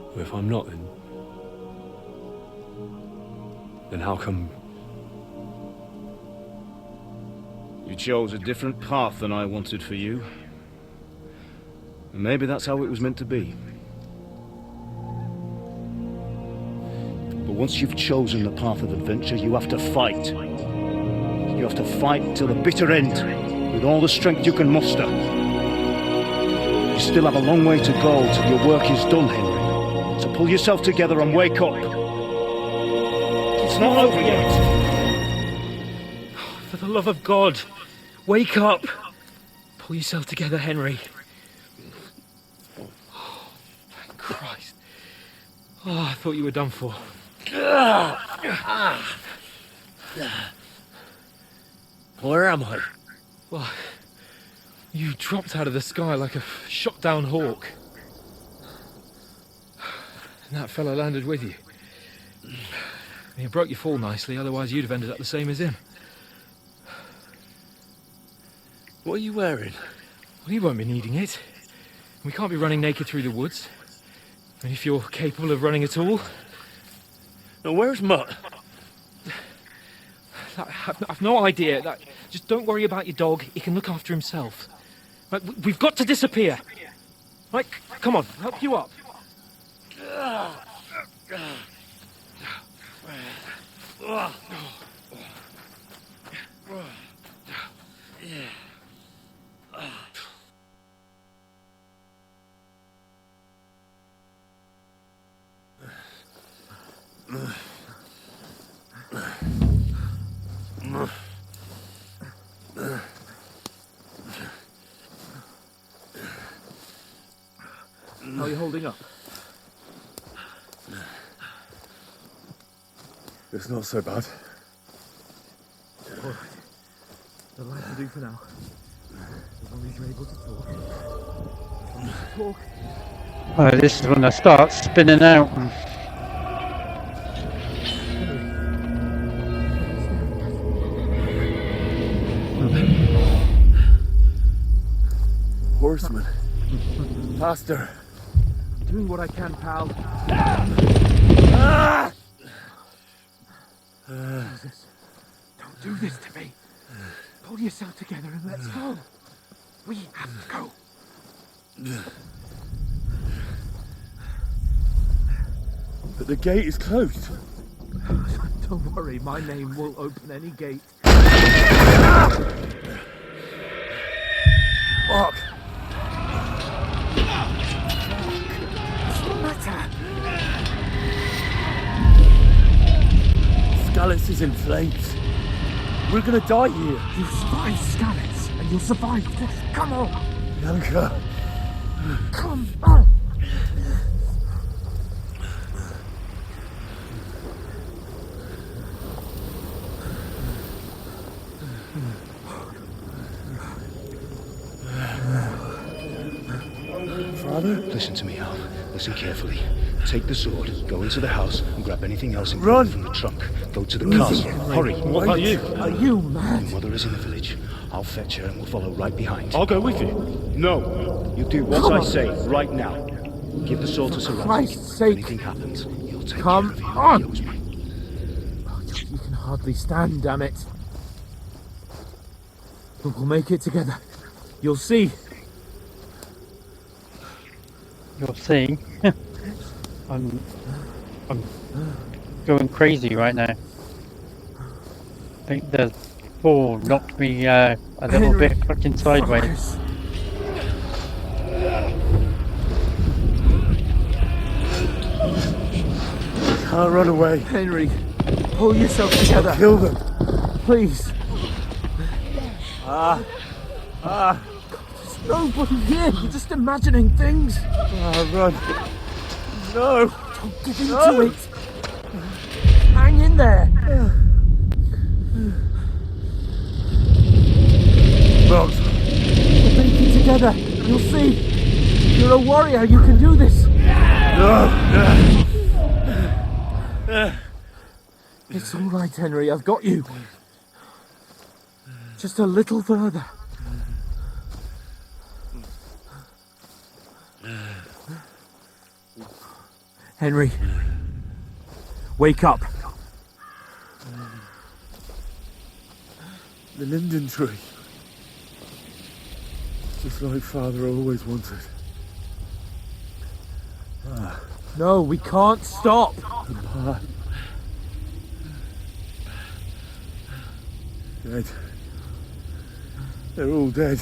Well, if I'm not, then how come... You chose a different path than I wanted for you. And maybe that's how it was meant to be. But once you've chosen the path of adventure, you have to fight. You have to fight till the bitter end, with all the strength you can muster. You still have a long way to go till your work is done, Henry. So pull yourself together and wake up. It's not over yet. For the love of God, wake up! Pull yourself together, Henry. Oh, thank Christ. Oh, I thought you were done for. Where am I? Well, you dropped out of the sky like a shot-down hawk. And that fella landed with you. You broke your fall nicely, otherwise you'd have ended up the same as him. What are you wearing? Well, you won't be needing it. We can't be running naked through the woods. And if you're capable of running at all... Now, where's Mutt? I've no idea. Just don't worry about your dog. He can look after himself. Right, we've got to disappear. Right, come on, I'll help you up. How are you holding up? It's not so bad. All right. That'll have to do for now. As long as you're able to talk. As long as you talk. Oh, this is when I start spinning out. Horseman. Faster. Doing what I can, pal. Jesus, don't do this to me. Pull yourself together and let's go. We have to go. But the gate is closed. Don't worry, my name will open any gate. Fuck! What's the matter? Scallis is in flames. We're gonna die here. You survived Scalets, and you'll survive this. Come on! Bianca. Come on! Father? Listen to me, Al. Listen carefully. Take the sword, go into the house, and grab anything else important from the trunk. Go to the castle. Hurry. What about you? Are you mad? Your mother is in the village. I'll fetch her and we'll follow right behind. I'll go with you. No. You do what I say right now. Give the sword to Sir Christ's If sake. anything happens, you'll take Come care of him. on. He owes me. You can hardly stand, damn it. But we'll make it together. You'll see. You'll see. I'm going crazy right now. I think the fall knocked me a little Henry, bit fucking sideways. Can't run away. Henry, pull yourself together. Kill them. Please. There's nobody here. You're just imagining things. Run. No. Don't give into it. Hang in there. Run. We'll make it together. You'll see. You're a warrior. You can do this. No. It's all right, Henry. I've got you. Just a little further. Henry, wake up. The linden tree. Just like Father always wanted. No, we can't stop. Dead. They're all dead.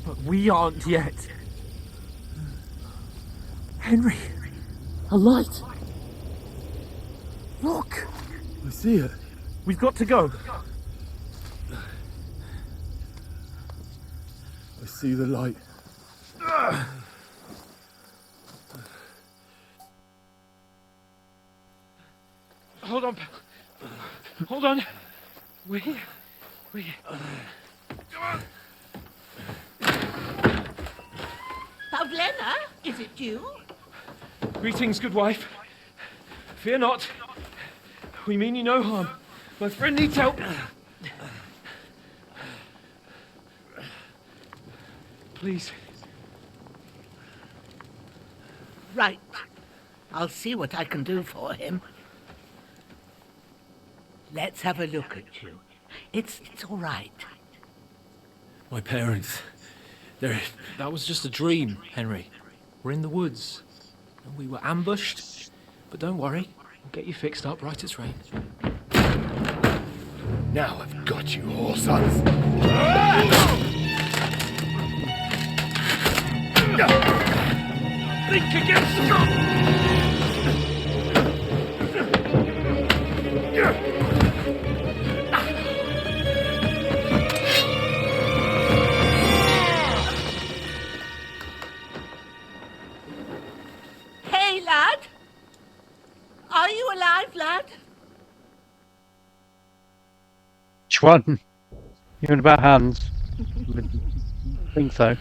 But we aren't yet. Henry, a light. Look, I see it. we've got to go. I see the light. Hold on. Hold on. We. Pavlena, is it you? Greetings, good wife. Fear not. We mean you no harm. My friend needs help. Please. Right. I'll see what I can do for him. Let's have a look at you. It's all right. My parents. That was just a dream, Henry. We're in the woods. And we were ambushed. But don't worry. We'll get you fixed up right as rain. Now I've got you, whoresons. Think against Scott! Hey, lad! Are you alive, lad? Which one? You in about hands? I think so.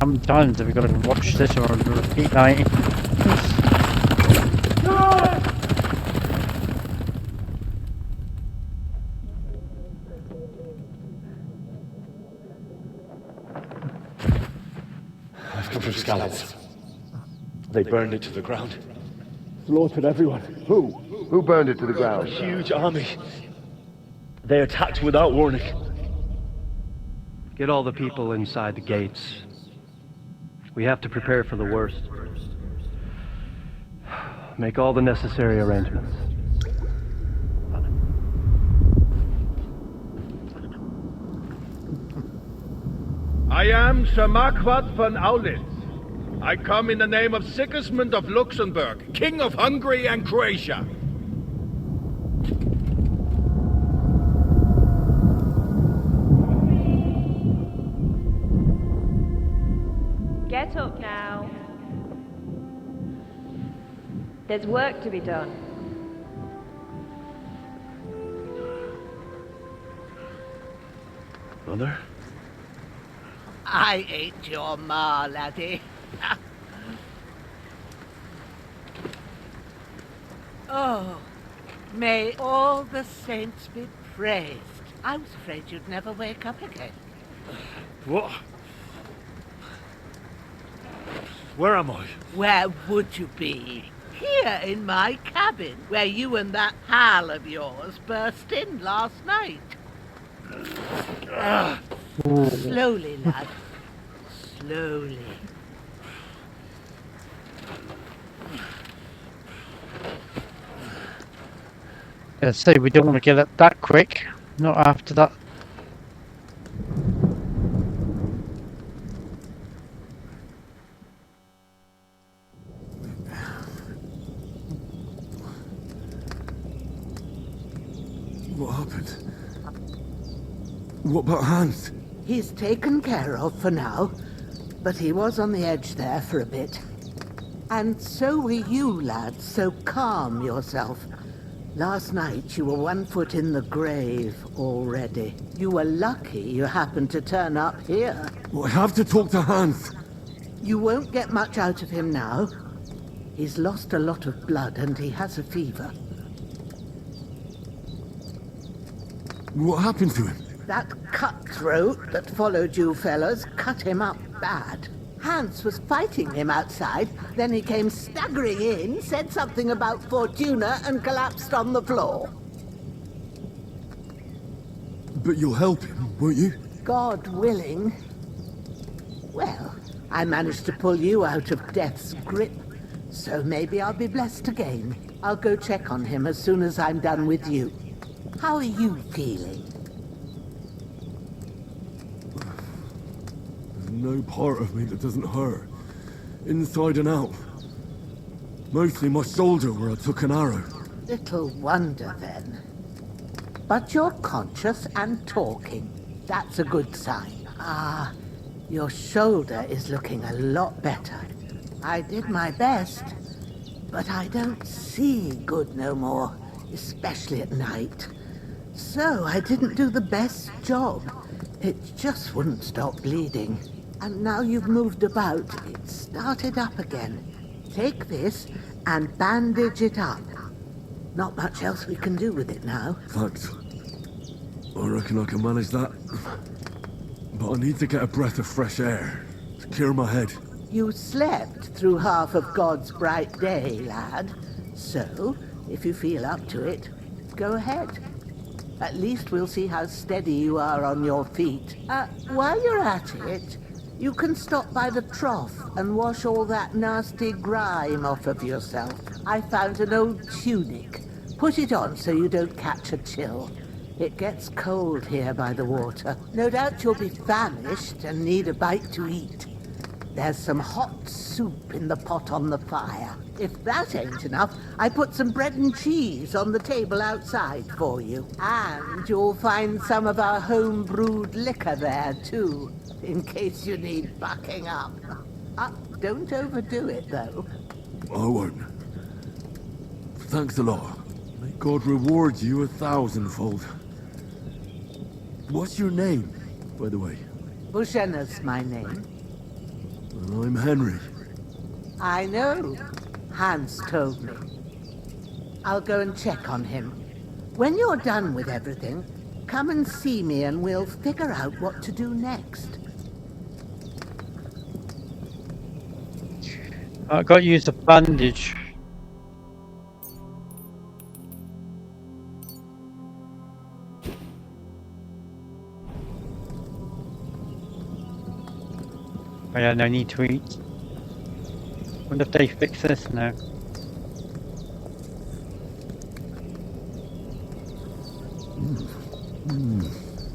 How many times have we got to watch this or repeat night? I've come from Scallops. They burned it to the ground. Slaughtered everyone. Who? Who burned it to the ground? A huge army. They attacked without warning. Get all the people inside the gates. We have to prepare for the worst. Make all the necessary arrangements. I am Sir Marquardt von Aulitz. I come in the name of Sigismund of Luxembourg, King of Hungary and Croatia. Get up now. There's work to be done. Mother? I ain't your ma, laddie. Oh, may all the saints be praised. I was afraid you'd never wake up again. What? Where am I? Where would you be? Here in my cabin, where you and that pal of yours burst in last night. Slowly, lad. Slowly. I say we don't want to get up that quick. Not after that. What happened? What about Hans? He's taken care of for now, but he was on the edge there for a bit. And so were you, lad, so calm yourself. Last night you were 1 foot in the grave already. You were lucky you happened to turn up here. Well, I have to talk to Hans. You won't get much out of him now. He's lost a lot of blood and he has a fever. What happened to him? That cutthroat that followed you fellas cut him up bad. Hans was fighting him outside, then he came staggering in, said something about Fortuna and collapsed on the floor. But you'll help him, won't you? God willing. Well, I managed to pull you out of death's grip, so maybe I'll be blessed again. I'll go check on him as soon as I'm done with you. How are you feeling? There's no part of me that doesn't hurt. Inside and out. Mostly my shoulder where I took an arrow. Little wonder then. But you're conscious and talking. That's a good sign. Ah, your shoulder is looking a lot better. I did my best, but I don't see good no more, especially at night. So I didn't do the best job. It just wouldn't stop bleeding. And now you've moved about, it started up again. Take this and bandage it up. Not much else we can do with it now. Thanks. I reckon I can manage that. But I need to get a breath of fresh air to clear my head. You slept through half of God's bright day, lad. So, if you feel up to it, go ahead. At least we'll see how steady you are on your feet. While you're at it, you can stop by the trough and wash all that nasty grime off of yourself. I found an old tunic. Put it on so you don't catch a chill. It gets cold here by the water. No doubt you'll be famished and need a bite to eat. There's some hot soup in the pot on the fire. If that ain't enough, I put some bread and cheese on the table outside for you. And you'll find some of our home-brewed liquor there, too, in case you need bucking up. Don't overdo it, though. I won't. Thanks a lot. May God reward you 1,000-fold. What's your name, by the way? Bushenna's my name. And I'm Henry. I know. Hans told me. I'll go and check on him. When you're done with everything, come and see me and we'll figure out what to do next. I got to use a bandage. Oh yeah, no need to eat. Wonder if they fix this now.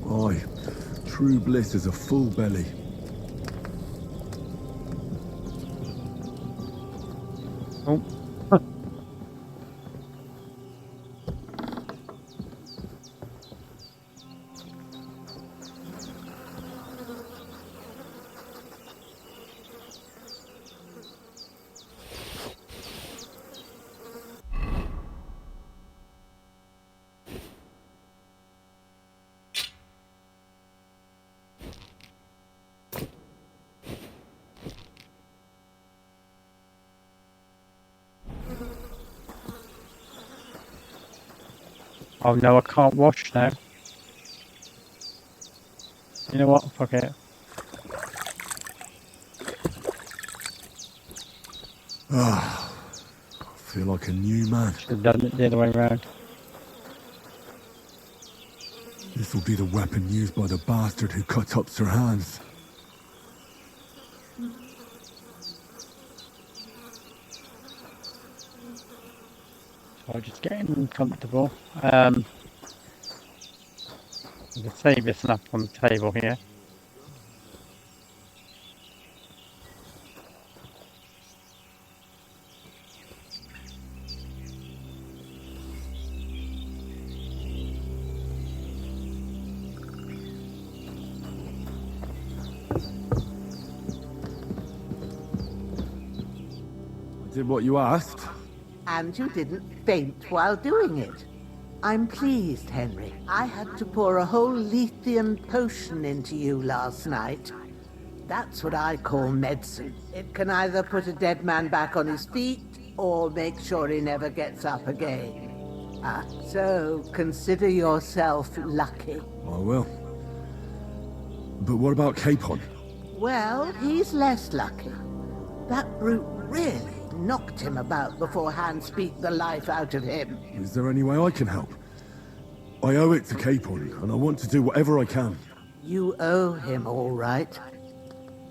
Aye, true bliss is a full belly. Oh. Oh no, I can't wash now. You know what? Fuck it. Ah, I feel like a new man. Should have done it the other way around. This will be the weapon used by the bastard who cut up Sir Hans. So I'm just getting uncomfortable. The save this up on the table here. I did what you asked. And you didn't faint while doing it. I'm pleased, Henry. I had to pour a whole Lethean potion into you last night. That's what I call medicine. It can either put a dead man back on his feet, or make sure he never gets up again. So consider yourself lucky. I will. But what about Capon? Well, he's less lucky. That brute really knocked him about before Hans beat the life out of him. Is there any way I can help? I owe it to Capon, and I want to do whatever I can. You owe him, all right.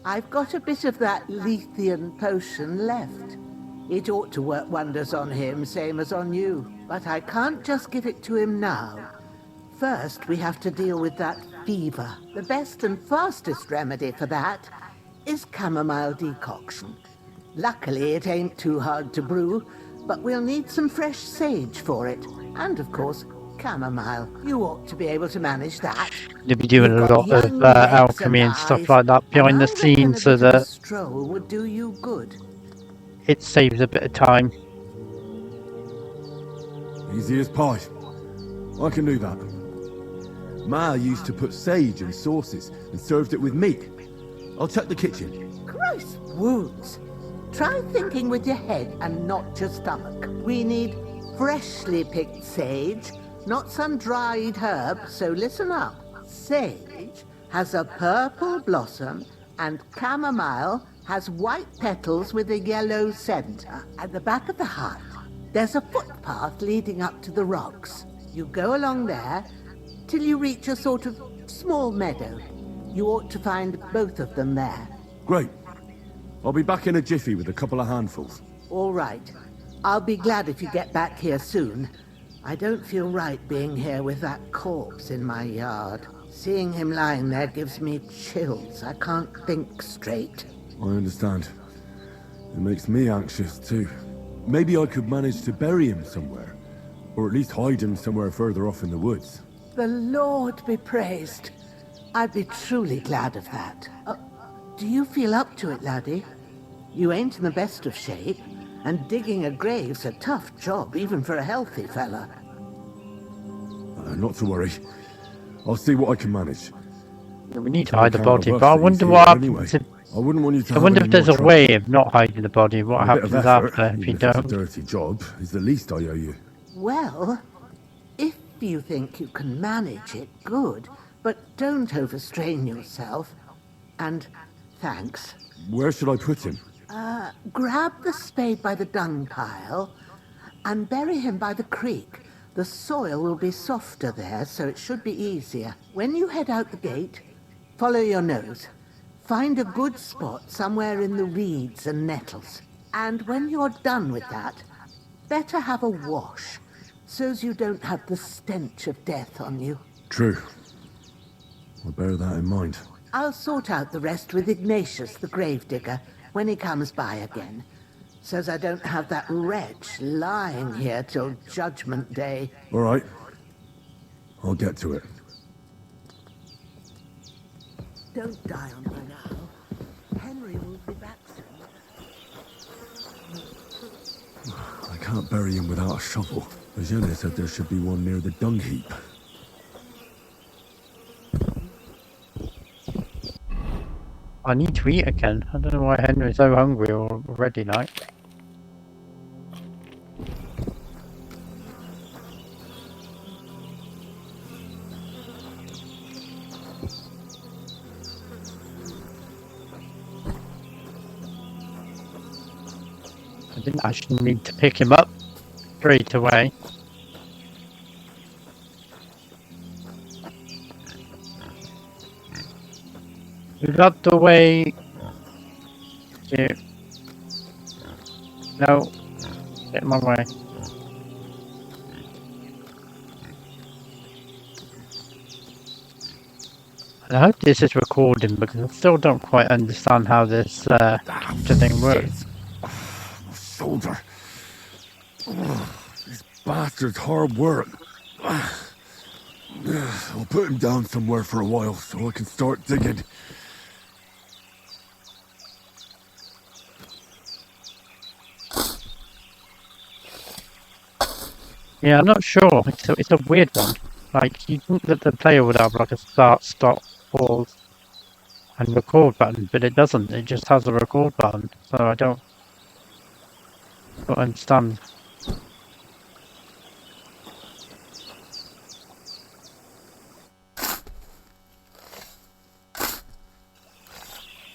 I've got a bit of that Lethean potion left. It ought to work wonders on him, same as on you. But I can't just give it to him now. First, we have to deal with that fever. The best and fastest remedy for that is chamomile decoction. Luckily, it ain't too hard to brew, but we'll need some fresh sage for it. And, of course, chamomile. You ought to be able to manage that. You'll be doing a lot of alchemy and stuff like that behind the scenes so that stroll would do you good. it saves a bit of time. Easy as pie. I can do that. Ma used to put sage in sauces and served it with meat. I'll check the kitchen. Christ wounds! Try thinking with your head and not your stomach. We need freshly picked sage, not some dried herb, so listen up. Sage has a purple blossom and chamomile has white petals with a yellow center. At the back of the hut, there's a footpath leading up to the rocks. You go along there till you reach a sort of small meadow. You ought to find both of them there. Great. I'll be back in a jiffy with a couple of handfuls. All right. I'll be glad if you get back here soon. I don't feel right being here with that corpse in my yard. Seeing him lying there gives me chills. I can't think straight. I understand. It makes me anxious too. Maybe I could manage to bury him somewhere. Or at least hide him somewhere further off in the woods. The Lord be praised. I'd be truly glad of that. Do you feel up to it, laddie? You ain't in the best of shape, and digging a grave's a tough job, even for a healthy fella. Not to worry. I'll see what I can manage. We need to hide the body, but I wonder what happens if I wouldn't want you to I have wonder any if there's more a trouble. way of not hiding the body. What A bit of happens effort, after if even you if it's a don't? dirty job, is the least I owe you. Well, if you think you can manage it, good. But don't overstrain yourself. And thanks. Where should I put him? Grab the spade by the dung pile and bury him by the creek. The soil will be softer there, so it should be easier. When you head out the gate, follow your nose. Find a good spot somewhere in the reeds and nettles. And when you're done with that, better have a wash, so's you don't have the stench of death on you. True. I'll bear that in mind. I'll sort out the rest with Ignatius, the gravedigger, when he comes by again, so's I don't have that wretch lying here till Judgment Day. All right. I'll get to it. Don't die on me now. Henry will be back soon. I can't bury him without a shovel. Eugenia said there should be one near the dung heap. I need to eat again. I don't know why Henry's so hungry already, like. I didn't actually need to pick him up straight away. We got the way to... No, get in my way. And I hope this is recording because I still don't quite understand how this capture thing works. Shoulder. This bastard's hard work. I'll put him down somewhere for a while so I can start digging. Yeah, I'm not sure. It's a weird one. Like, you think that the player would have like a start, stop, pause, and record button, but it doesn't. It just has a record button. So I don't understand.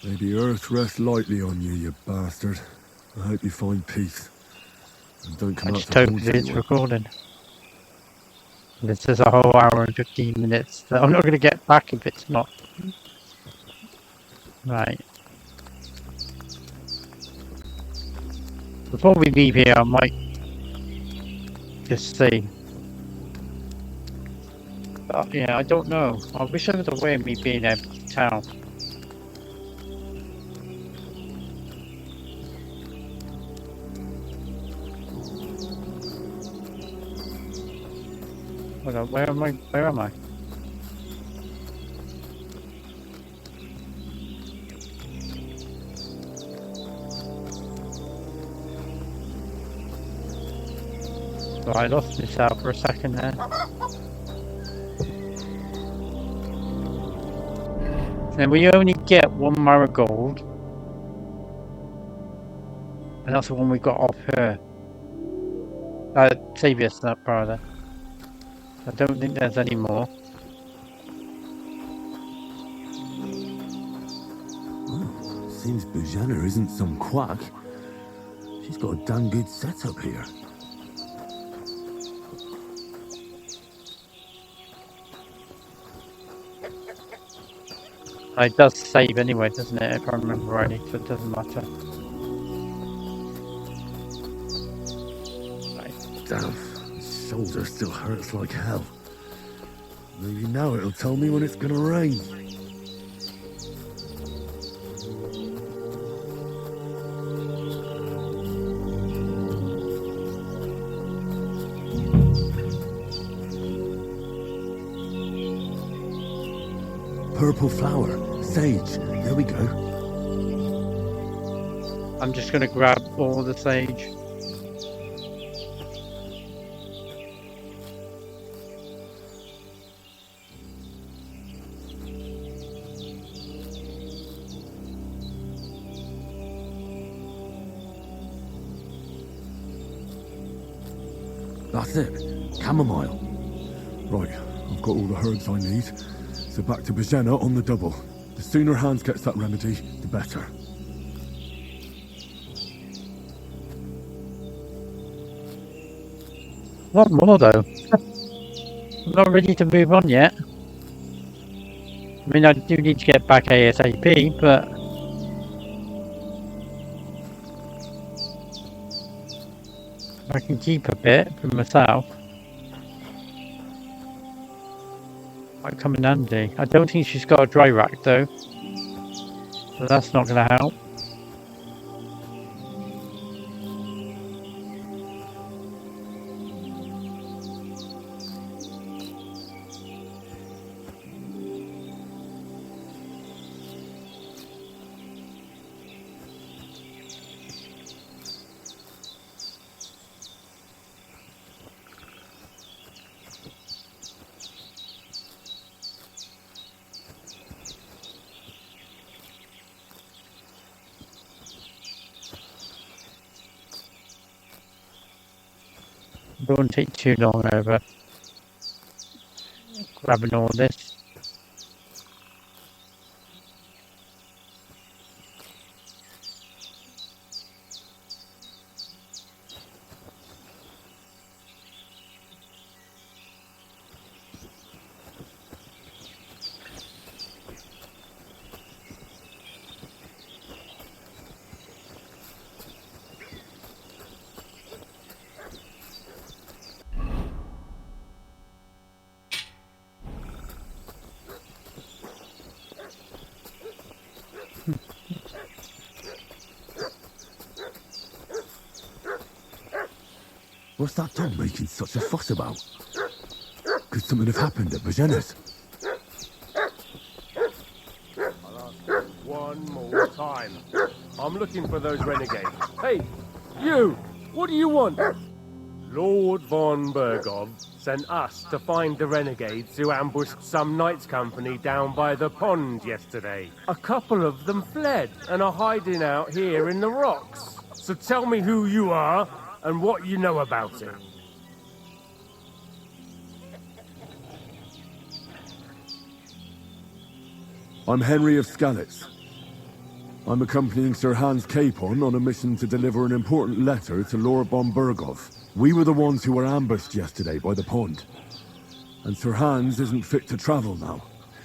May the earth rest lightly on you, you bastard. I hope you find peace. And don't come I out just to hope haunt it's anyone. recording. This is a whole hour and 15 minutes that I'm not going to get back if it's not. Right. Before we leave here, I might just see. But yeah, I don't know. I wish there was a way of me being able to tell. Hold on, where am I? Where am I? So I lost myself for a second there. And we only get one marigold. And that's the one we got off her. Savius, that brother. I don't think there's any more. Seems Bujana isn't some quack. She's got a damn good setup here. It does save anyway, doesn't it? If I remember rightly, so it doesn't matter. Damn, his shoulder still hurts like hell. Maybe now it'll tell me when it's gonna rain. Purple flower, sage, there we go. I'm just gonna grab all the sage. That's it. Chamomile. Right, I've got all the herbs I need. So back to Bajena on the double. The sooner Hans gets that remedy, the better. What more though? I'm not ready to move on yet. I mean, I do need to get back ASAP, but I can keep a bit for myself. Might come in handy. I don't think she's got a dry rack though, so that's not going to help. It won't take too long over grabbing all this. What's that dog making such a fuss about? Could something have happened at Bajena's? I'll ask one more time. I'm looking for those renegades. Hey, you! What do you want? Lord von Bergov sent us to find the renegades who ambushed some knights' company down by the pond yesterday. A couple of them fled and are hiding out here in the rocks. So tell me who you are and what you know about it. I'm Henry of Skalitz. I'm accompanying Sir Hans Capon on a mission to deliver an important letter to Lord von Bergov. We were the ones who were ambushed yesterday by the pond. And Sir Hans isn't fit to travel now.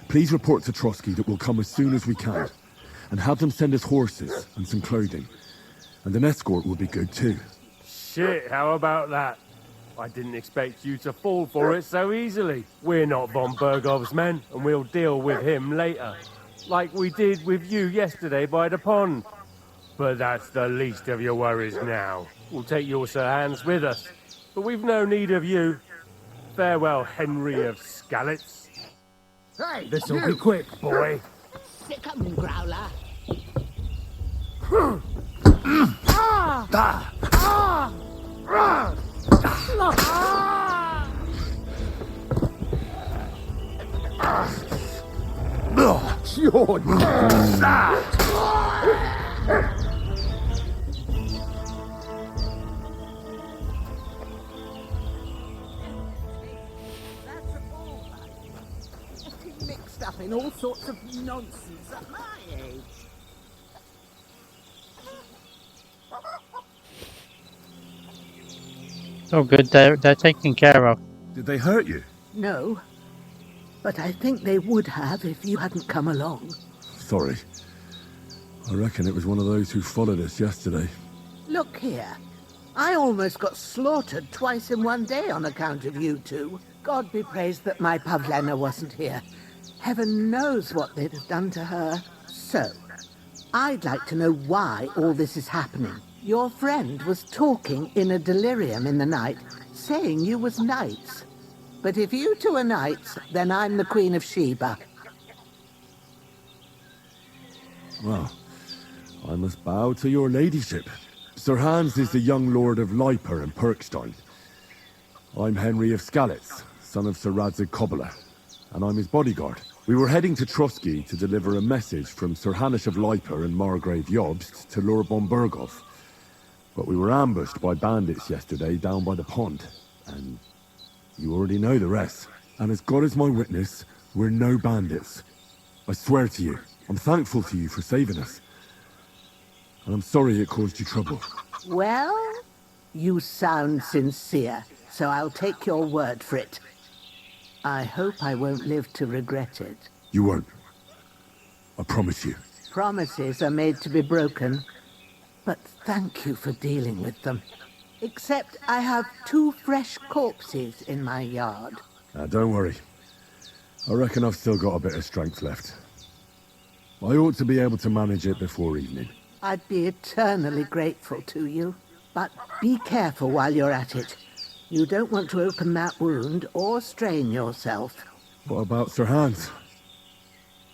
Please report to Trotsky that we'll come as soon as we can. And have them send us horses and some clothing. And an escort will be good too. Shit, how about that? I didn't expect you to fall for it so easily. We're not von Bergov's men, and we'll deal with him later. Like we did with you yesterday by the pond. But that's the least of your worries now. We'll take your Sir Hans with us. But we've no need of you. Farewell, Henry of Skalitz. Hey, This'll be quick, boy. Sick 'em, Growler. Getting mixed up in all sorts of nonsense at my age. Oh good, they're taken care of. Did they hurt you? No, but I think they would have if you hadn't come along. Sorry. I reckon it was one of those who followed us yesterday. Look here. I almost got slaughtered twice in one day on account of you two. God be praised that my Pavlena wasn't here. Heaven knows what they'd have done to her. So, I'd like to know why all this is happening. Your friend was talking in a delirium in the night, saying you was knights. But if you two are knights, then I'm the Queen of Sheba. Well, I must bow to your ladyship. Sir Hans is the young lord of Leiper and Perkstein. I'm Henry of Skalitz, son of Sir Radzig Kobyla, and I'm his bodyguard. We were heading to Trotsky to deliver a message from Sir Hanish of Leiper and Margrave Jobst to Lord von Bergov. But we were ambushed by bandits yesterday down by the pond. And you already know the rest. And as God is my witness, we're no bandits. I swear to you, I'm thankful to you for saving us. And I'm sorry it caused you trouble. Well, you sound sincere, so I'll take your word for it. I hope I won't live to regret it. You won't. I promise you. Promises are made to be broken, but thank you for dealing with them. Except I have 2 fresh corpses in my yard. Don't worry. I reckon I've still got a bit of strength left. I ought to be able to manage it before evening. I'd be eternally grateful to you. But be careful while you're at it. You don't want to open that wound or strain yourself. What about Sir Hans?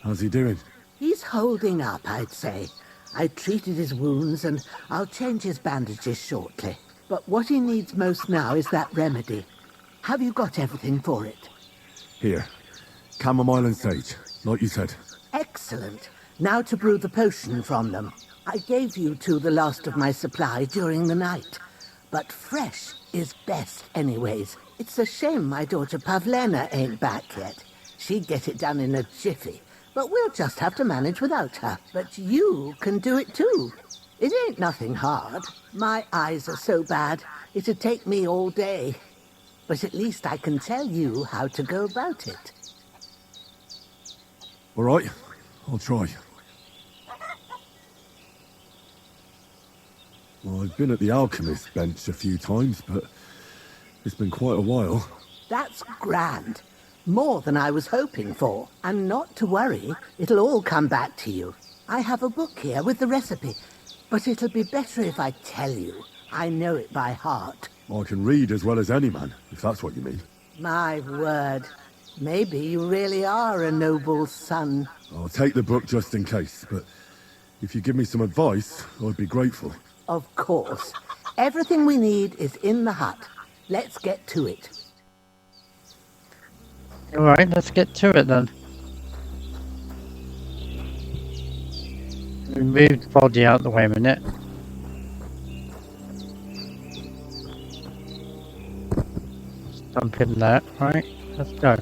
How's he doing? He's holding up, I'd say. I treated his wounds and I'll change his bandages shortly. But what he needs most now is that remedy. Have you got everything for it? Here. Chamomile and sage, like you said. Excellent. Now to brew the potion from them. I gave you 2 the last of my supply during the night. But fresh is best anyways. It's a shame my daughter Pavlena ain't back yet. She'd get it done in a jiffy. But we'll just have to manage without her. But you can do it too. It ain't nothing hard. My eyes are so bad, it'd take me all day. But at least I can tell you how to go about it. All right, I'll try. Well, I've been at the alchemist's bench a few times, but it's been quite a while. That's grand. More than I was hoping for. And not to worry, it'll all come back to you. I have a book here with the recipe, but it'll be better if I tell you. I know it by heart. I can read as well as any man, if that's what you mean. My word. Maybe you really are a noble son. I'll take the book just in case, but if you give me some advice, I'd be grateful. Of course. Everything we need is in the hut. Let's get to it. Alright, let's get to it then. Move the body out of the way a minute. Dump in there. Right, let's go.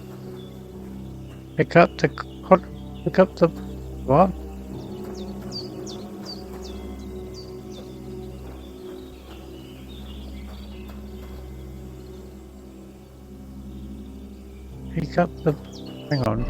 Pick up the... What? Pick up the... Hang on.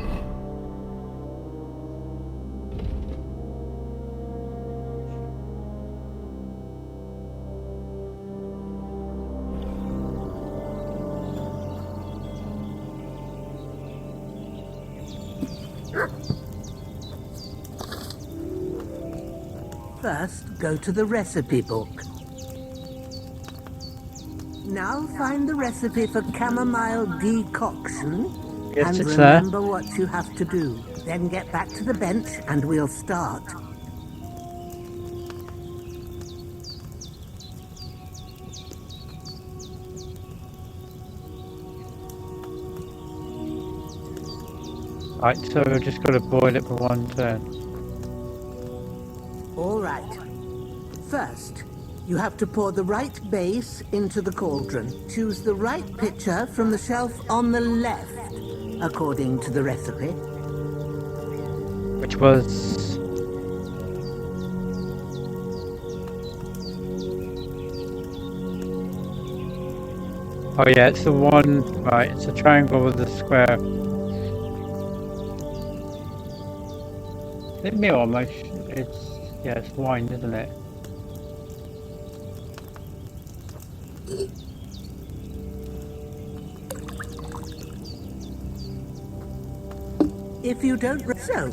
First, go to the recipe book. Now find the recipe for chamomile decoction. Yes, and it's there. remember what you have to do. Then get back to the bench and we'll start. Right, so we've just got to boil it for 1 turn. All right. First, you have to pour the right base into the cauldron. Choose the right pitcher from the shelf on the left, according to the recipe. Which was... Oh yeah, it's the one... Right, it's a triangle with a square. Is it meal almost? It's... Yeah, it's wine, isn't it? If you don't... So,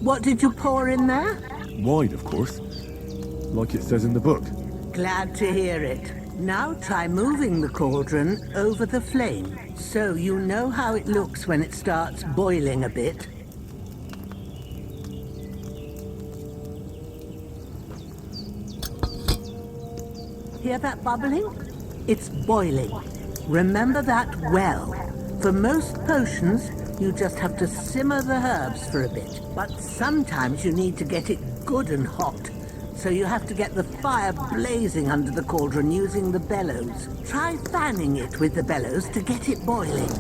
what did you pour in there? Wine, of course. Like it says in the book. Glad to hear it. Now try moving the cauldron over the flame, so you know how it looks when it starts boiling a bit. Hear that bubbling? It's boiling. Remember that well. For most potions, you just have to simmer the herbs for a bit. But sometimes you need to get it good and hot. So you have to get the fire blazing under the cauldron using the bellows. Try fanning it with the bellows to get it boiling.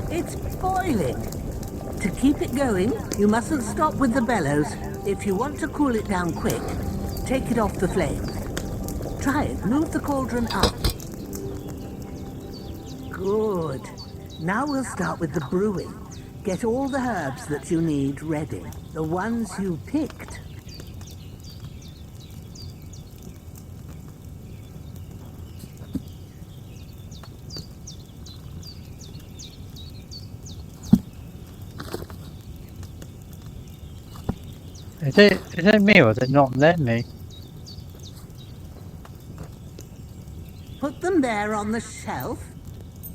It's boiling. To keep it going, you mustn't stop with the bellows. If you want to cool it down quick, take it off the flames. Try it. Move the cauldron up. Good. Now we'll start with the brewing. Get all the herbs that you need ready. The ones you picked. Is it me or is it not letting me? Put them there on the shelf,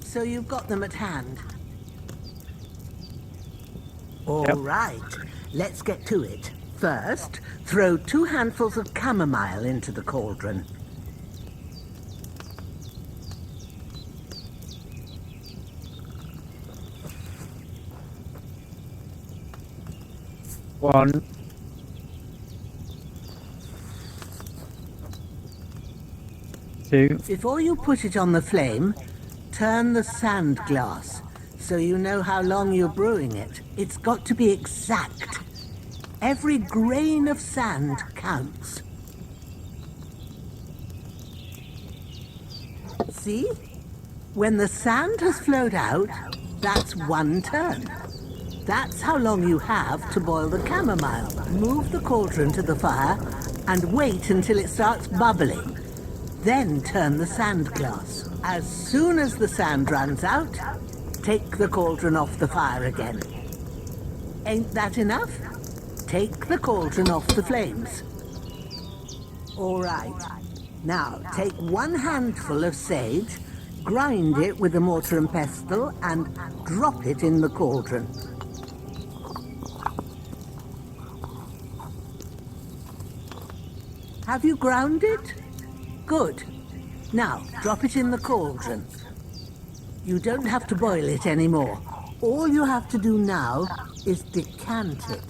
so you've got them at hand. All right, let's get to it. First, throw 2 handfuls of chamomile into the cauldron. One. Two. Before you put it on the flame, turn the sand glass so you know how long you're brewing it. It's got to be exact. Every grain of sand counts. See? When the sand has flowed out, that's 1 turn. That's how long you have to boil the chamomile. Move the cauldron to the fire and wait until it starts bubbling. Then turn the sand glass. As soon as the sand runs out, take the cauldron off the fire again. Ain't that enough? Take the cauldron off the flames. All right. Now, take 1 handful of sage, grind it with a mortar and pestle, and drop it in the cauldron. Have you ground it? Good. Now, drop it in the cauldron. You don't have to boil it anymore. All you have to do now is decant it.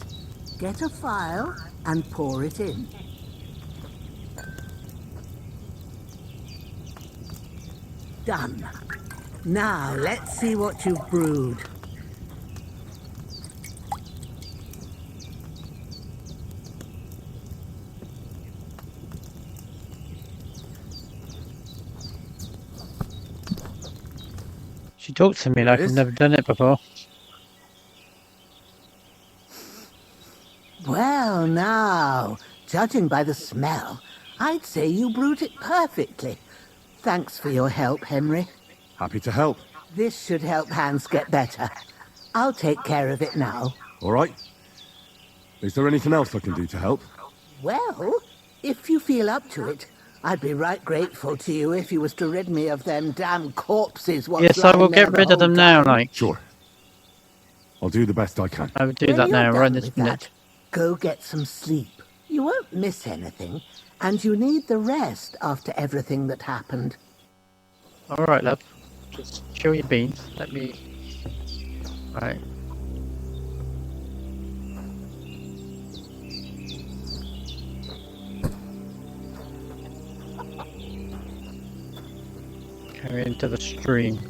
Get a phial and pour it in. Done. Now, let's see what you've brewed. She talks to me like I've never done it before. Well, now, judging by the smell, I'd say you brewed it perfectly. Thanks for your help, Henry. Happy to help. This should help Hans get better. I'll take care of it now. All right. Is there anything else I can do to help? Well, if you feel up to it, I'd be right grateful to you if you was to rid me of them damn corpses. Yes, I will get rid of them now, like. Sure. I'll do the best I can. I will do that now, right this minute. Go get some sleep. You won't miss anything, and you need the rest after everything that happened. Alright, love. Just chill your beans. Let me... Right. Carry into the stream.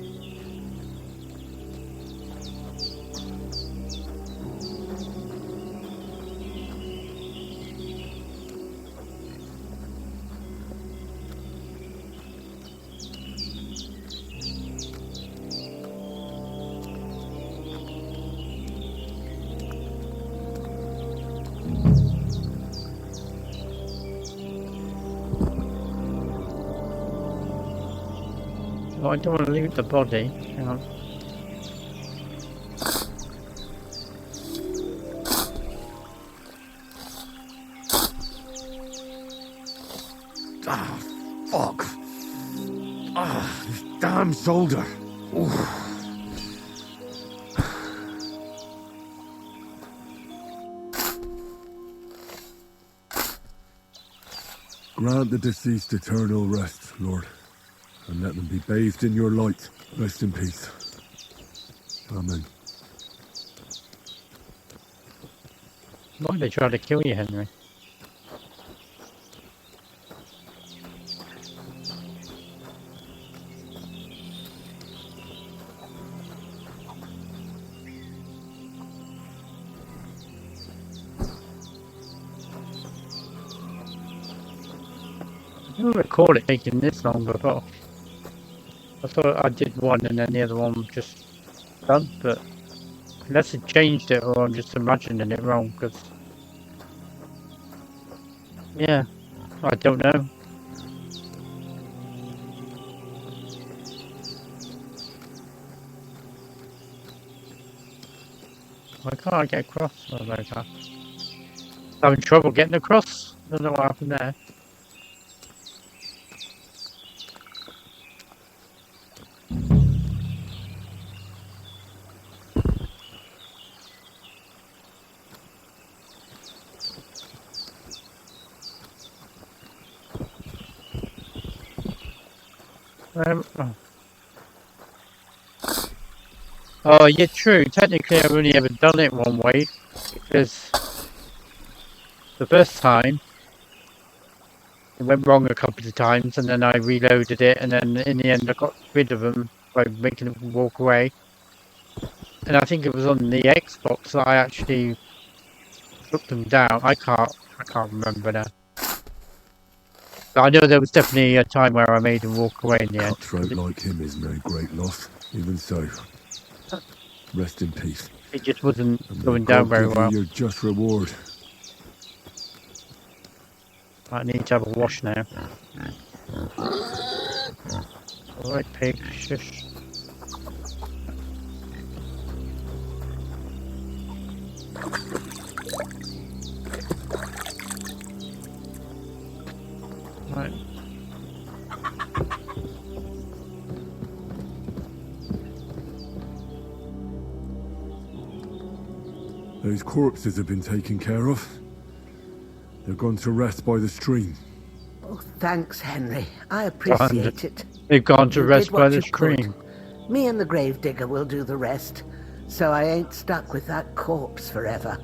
Oh, I don't want to leave the body. Hang on. Ah, fuck. Ah, this damn shoulder. Oof. Grant the deceased eternal rest, Lord, and let them be bathed in your light. Rest in peace. Amen. Why they try to kill you, Henry? don't recall it taking this long before. I thought I did one and then the other one was just done, but unless it changed it or I'm just imagining it wrong, because yeah, I don't know. Why can't I get across? Oh, there we go. Having trouble getting across. I don't know what happened there. Oh, yeah, true. Technically, I've only ever done it one way because the first time it went wrong a couple of times, and then I reloaded it, and then in the end, I got rid of them by making them walk away. And I think it was on the Xbox that I actually took them down. I can't remember now. But I know there was definitely a time where I made them walk away in the end. Cutthroat like him is no great loss. Even so, rest in peace. It just wasn't And may going down God very give well. you your just reward. I need to have a wash now. Alright, pig, shush. Right. Those corpses have been taken care of. They're gone to rest by the stream. Oh, thanks, Henry. I appreciate it. They've gone to You rest did by what the you could. stream. Me and the gravedigger will do the rest, so I ain't stuck with that corpse forever.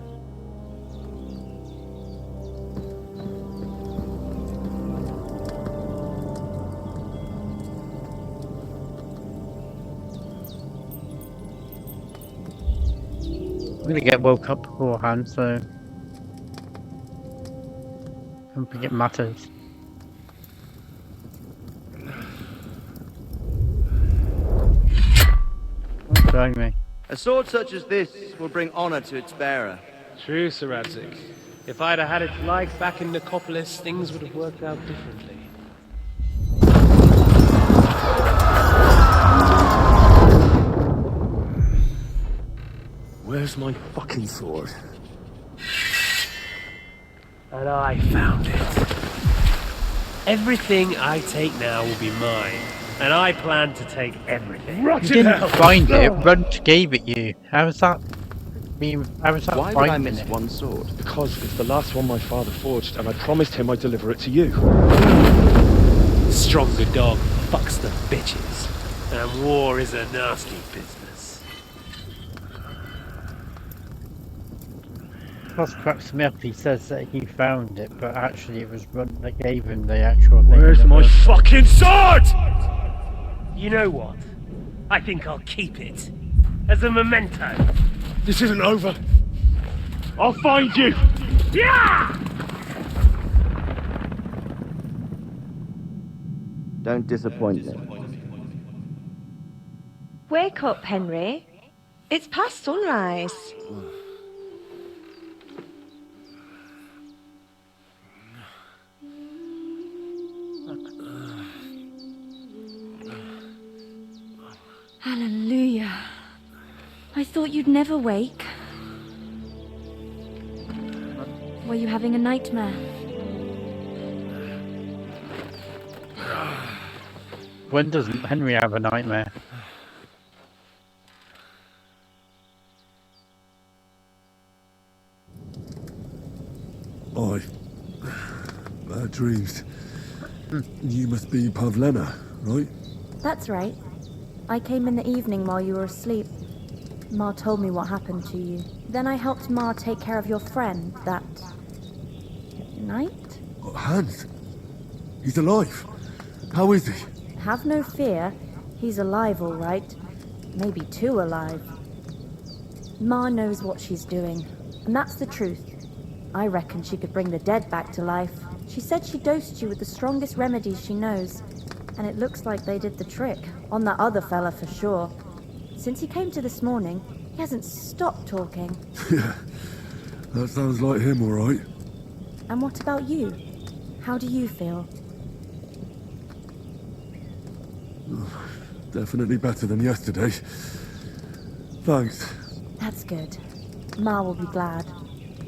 I'm gonna get woke up beforehand, so I don't think it matters. Don't drag me. A sword such as this will bring honor to its bearer. True, Sir Radzik. If I'd have had its like back in Nicopolis, things would have worked out differently. Where's my fucking sword? And I found it. Everything I take now will be mine, and I plan to take everything. You didn't find it, Runt gave it you. How was that? How was that Why would I finding miss it? one sword? Because it's the last one my father forged, and I promised him I'd deliver it to you. Stronger dog fucks the bitches, and war is a nasty business. Plus, cracks me up. He says that he found it, but actually it was Runt that gave him the actual thing. Where's my fucking sword? You know what? I think I'll keep it. As a memento. This isn't over. I'll find you! Yeah! Don't disappoint me. Wake up, Henry. It's past sunrise. Hallelujah. I thought you'd never wake. Were you having a nightmare? When doesn't Henry have a nightmare? Bad dreams. You must be Pavlena, right? That's right. I came in the evening while you were asleep. Ma told me what happened to you. Then I helped Ma take care of your friend that night? Hans? He's alive. How is he? Have no fear. He's alive, all right. Maybe too alive. Ma knows what she's doing, and that's the truth. I reckon she could bring the dead back to life. She said she dosed you with the strongest remedies she knows, and it looks like they did the trick. On that other fella for sure. Since he came to this morning, he hasn't stopped talking. Yeah, that sounds like him, all right. And what about you? How do you feel? Definitely better than yesterday. Thanks. That's good. Ma will be glad.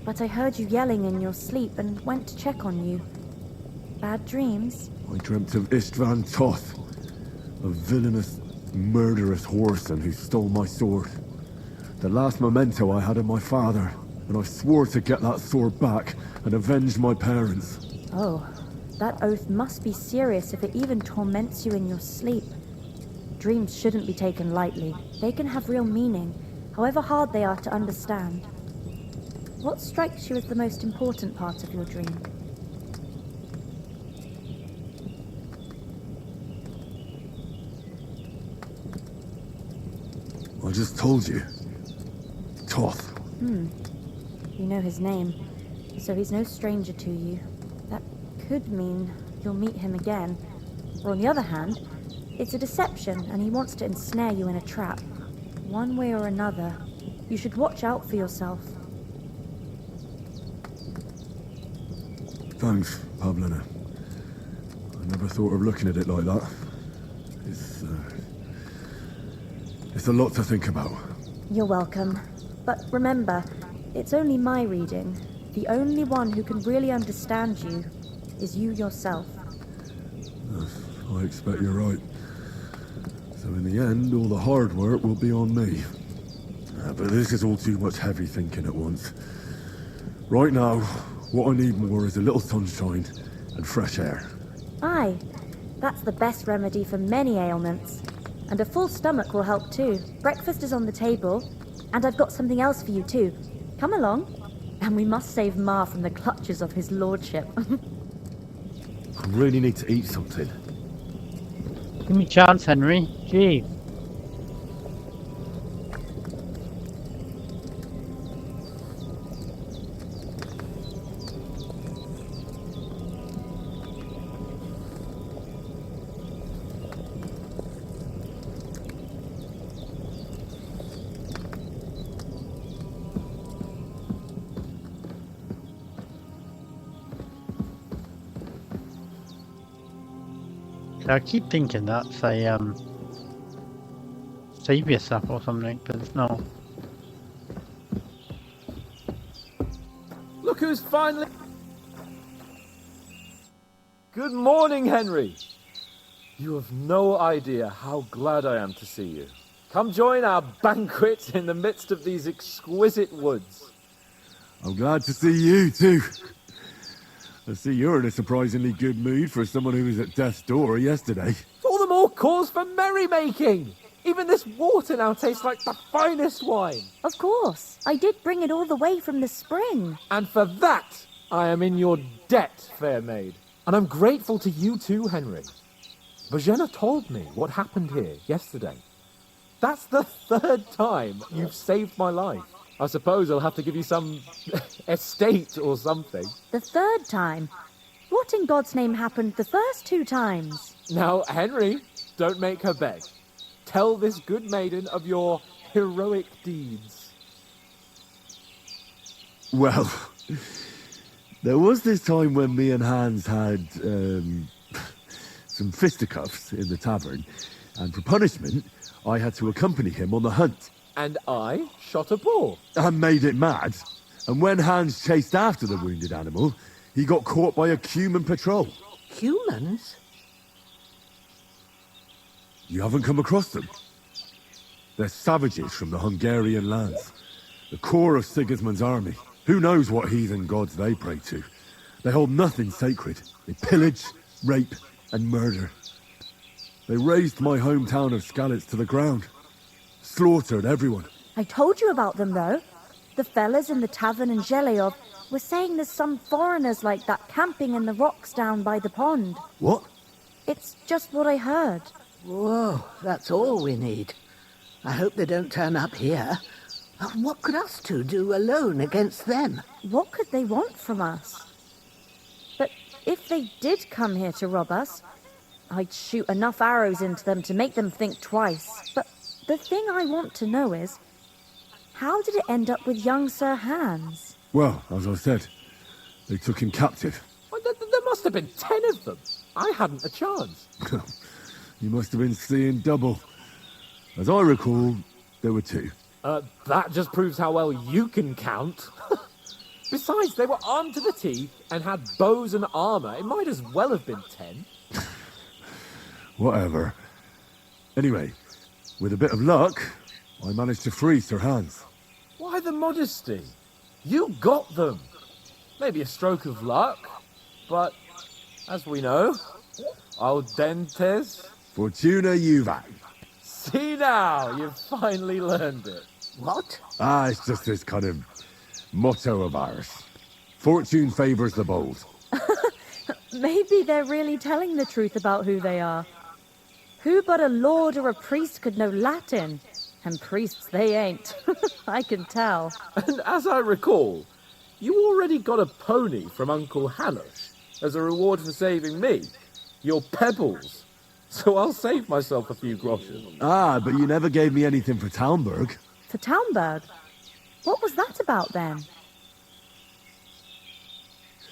But I heard you yelling in your sleep and went to check on you. Bad dreams? I dreamt of Istvan Toth, a villainous, murderous whoreson who stole my sword. The last memento I had of my father, and I swore to get that sword back and avenge my parents. Oh, that oath must be serious if it even torments you in your sleep. Dreams shouldn't be taken lightly. They can have real meaning, however hard they are to understand. What strikes you as the most important part of your dream? I just told you. Toth. You know his name, so he's no stranger to you. That could mean you'll meet him again. Or on the other hand, it's a deception and he wants to ensnare you in a trap. One way or another, you should watch out for yourself. Thanks, Pavlina. I never thought of looking at it like that. It's a lot to think about. You're welcome. But remember, it's only my reading. The only one who can really understand you is you yourself. I expect you're right. So in the end, all the hard work will be on me. But this is all too much heavy thinking at once. Right now, what I need more is a little sunshine and fresh air. Aye, that's the best remedy for many ailments. And a full stomach will help too. Breakfast is on the table, and I've got something else for you too. Come along, and we must save Ma from the clutches of his lordship. I really need to eat something. Give me a chance, Henry. Gee. I keep thinking that's a savior stuff or something, but it's not. Look who's finally... Good morning, Henry. You have no idea how glad I am to see you. Come join our banquet in the midst of these exquisite woods. I'm glad to see you too. I see you're in a surprisingly good mood for someone who was at death's door yesterday. All the more cause for merrymaking. Even this water now tastes like the finest wine. Of course. I did bring it all the way from the spring. And for that, I am in your debt, fair maid. And I'm grateful to you too, Henry. Bojena told me what happened here yesterday. That's the third time you've saved my life. I suppose I'll have to give you some estate or something. The third time? What in God's name happened the first two times? Now, Henry, don't make her beg. Tell this good maiden of your heroic deeds. Well, there was this time when me and Hans had some fisticuffs in the tavern, and for punishment, I had to accompany him on the hunt. And I shot a boar. And made it mad. And when Hans chased after the wounded animal, he got caught by a human patrol. Humans? You haven't come across them? They're savages from the Hungarian lands. The core of Sigismund's army. Who knows what heathen gods they pray to? They hold nothing sacred. They pillage, rape, and murder. They razed my hometown of Skalitz to the ground. Slaughtered everyone. I told you about them, though. The fellas in the tavern in Zheleov were saying there's some foreigners like that camping in the rocks down by the pond. What? It's just what I heard. Whoa, that's all we need. I hope they don't turn up here. What could us two do alone against them? What could they want from us? But if they did come here to rob us, I'd shoot enough arrows into them to make them think twice. But the thing I want to know is, how did it end up with young Sir Hans? Well, as I said, they took him captive. Well, there must have been 10 of them. I hadn't a chance. You must have been seeing double. As I recall, there were 2. That just proves how well you can count. Besides, they were armed to the teeth and had bows and armor. It might as well have been 10. Whatever. Anyway, with a bit of luck, I managed to free Sir Hans. Why the modesty? You got them. Maybe a stroke of luck, but as we know, al dentes. Fortuna juvat. See now, you've finally learned it. What? It's just this kind of motto of ours. Fortune favours the bold. Maybe they're really telling the truth about who they are. Who but a lord or a priest could know Latin? And priests they ain't. I can tell. And as I recall, you already got a pony from Uncle Hanush as a reward for saving me. Your pebbles. So I'll save myself a few groschen. But you never gave me anything for Talmberg. For Talmberg? What was that about then?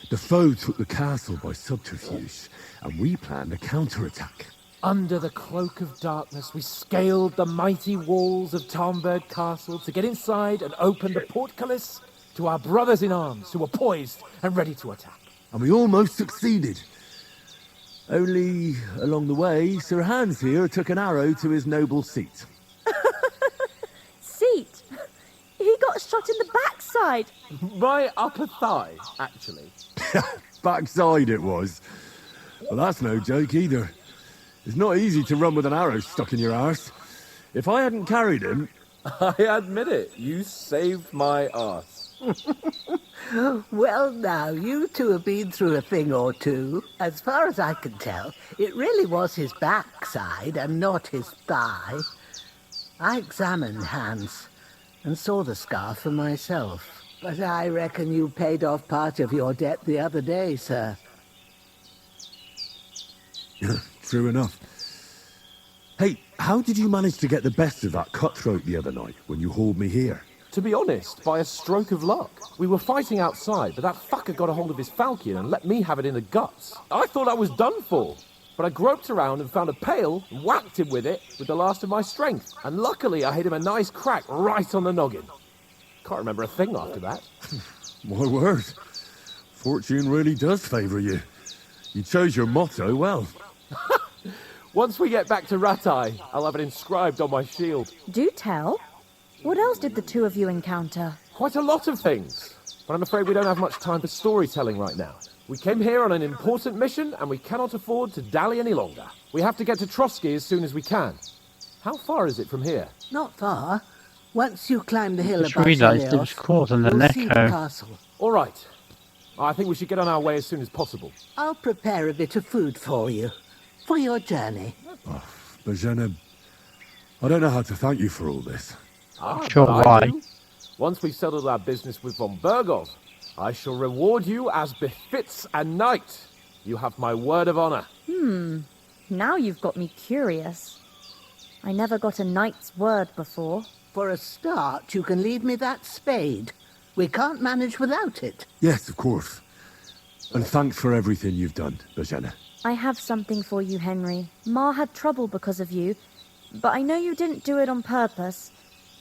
The foe took the castle by subterfuge, and we planned a counterattack. Under the cloak of darkness, we scaled the mighty walls of Talmberg Castle to get inside and open the portcullis to our brothers in arms who were poised and ready to attack. And we almost succeeded. Only, along the way, Sir Hans here took an arrow to his noble seat. Seat? He got shot in the backside. My upper thigh, actually. Backside it was. Well, that's no joke either. It's not easy to run with an arrow stuck in your arse. If I hadn't carried him... I admit it, you saved my arse. Well, now, you two have been through a thing or two. As far as I can tell, it really was his backside and not his thigh. I examined Hans and saw the scar for myself. But I reckon you paid off part of your debt the other day, sir. True enough. Hey, how did you manage to get the best of that cutthroat the other night when you hauled me here? To be honest, by a stroke of luck. We were fighting outside, but that fucker got a hold of his falchion and let me have it in the guts. I thought I was done for, but I groped around and found a pail and whacked him with it with the last of my strength. And luckily, I hit him a nice crack right on the noggin. Can't remember a thing after that. My word. Fortune really does favour you. You chose your motto well. Once we get back to Ratai, I'll have it inscribed on my shield. Do tell. What else did the two of you encounter? Quite a lot of things. But I'm afraid we don't have much time for storytelling right now. We came here on an important mission, and we cannot afford to dally any longer. We have to get to Trotsky as soon as we can. How far is it from here? Not far. Once you climb the hill Just above realised it Chelios, was caught in an you'll see the echo. castle. All right. I think we should get on our way as soon as possible. I'll prepare a bit of food for you, for your journey. Bozhena, I don't know how to thank you for all this. Sure, but I why? do. Once we've settled our business with von Burgov, I shall reward you as befits a knight. You have my word of honor. Now you've got me curious. I never got a knight's word before. For a start, you can leave me that spade. We can't manage without it. Yes, of course. And thanks for everything you've done, Bozhena. I have something for you, Henry. Ma had trouble because of you, but I know you didn't do it on purpose,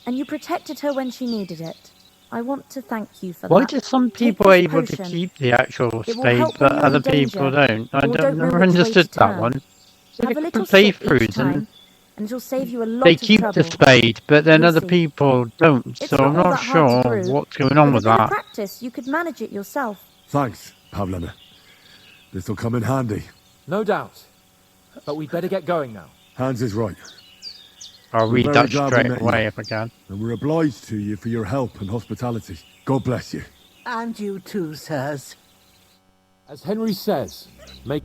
and you protected her when she needed it. I want to thank you for Why that. do some Take people this able to potion. keep the actual It will spade, help but when you're other in people danger, don't? I or don't know never which way to understood that turn. one. Have They a can little play sip each throughs time, and and it'll save you a lot they of keep trouble. the spade, but then You'll other see. people don't, It's so not I'm all not that hard to sure brew. what's going on With with a bit of that. practice, you could manage it yourself. Thanks, Pavlena. This'll come in handy. No doubt. But we'd better get going now. Hans is right. I'll We're read very that glad we straight met away you. if I can. And we're obliged to you for your help and hospitality. God bless you. And you too, sirs. As Henry says, make...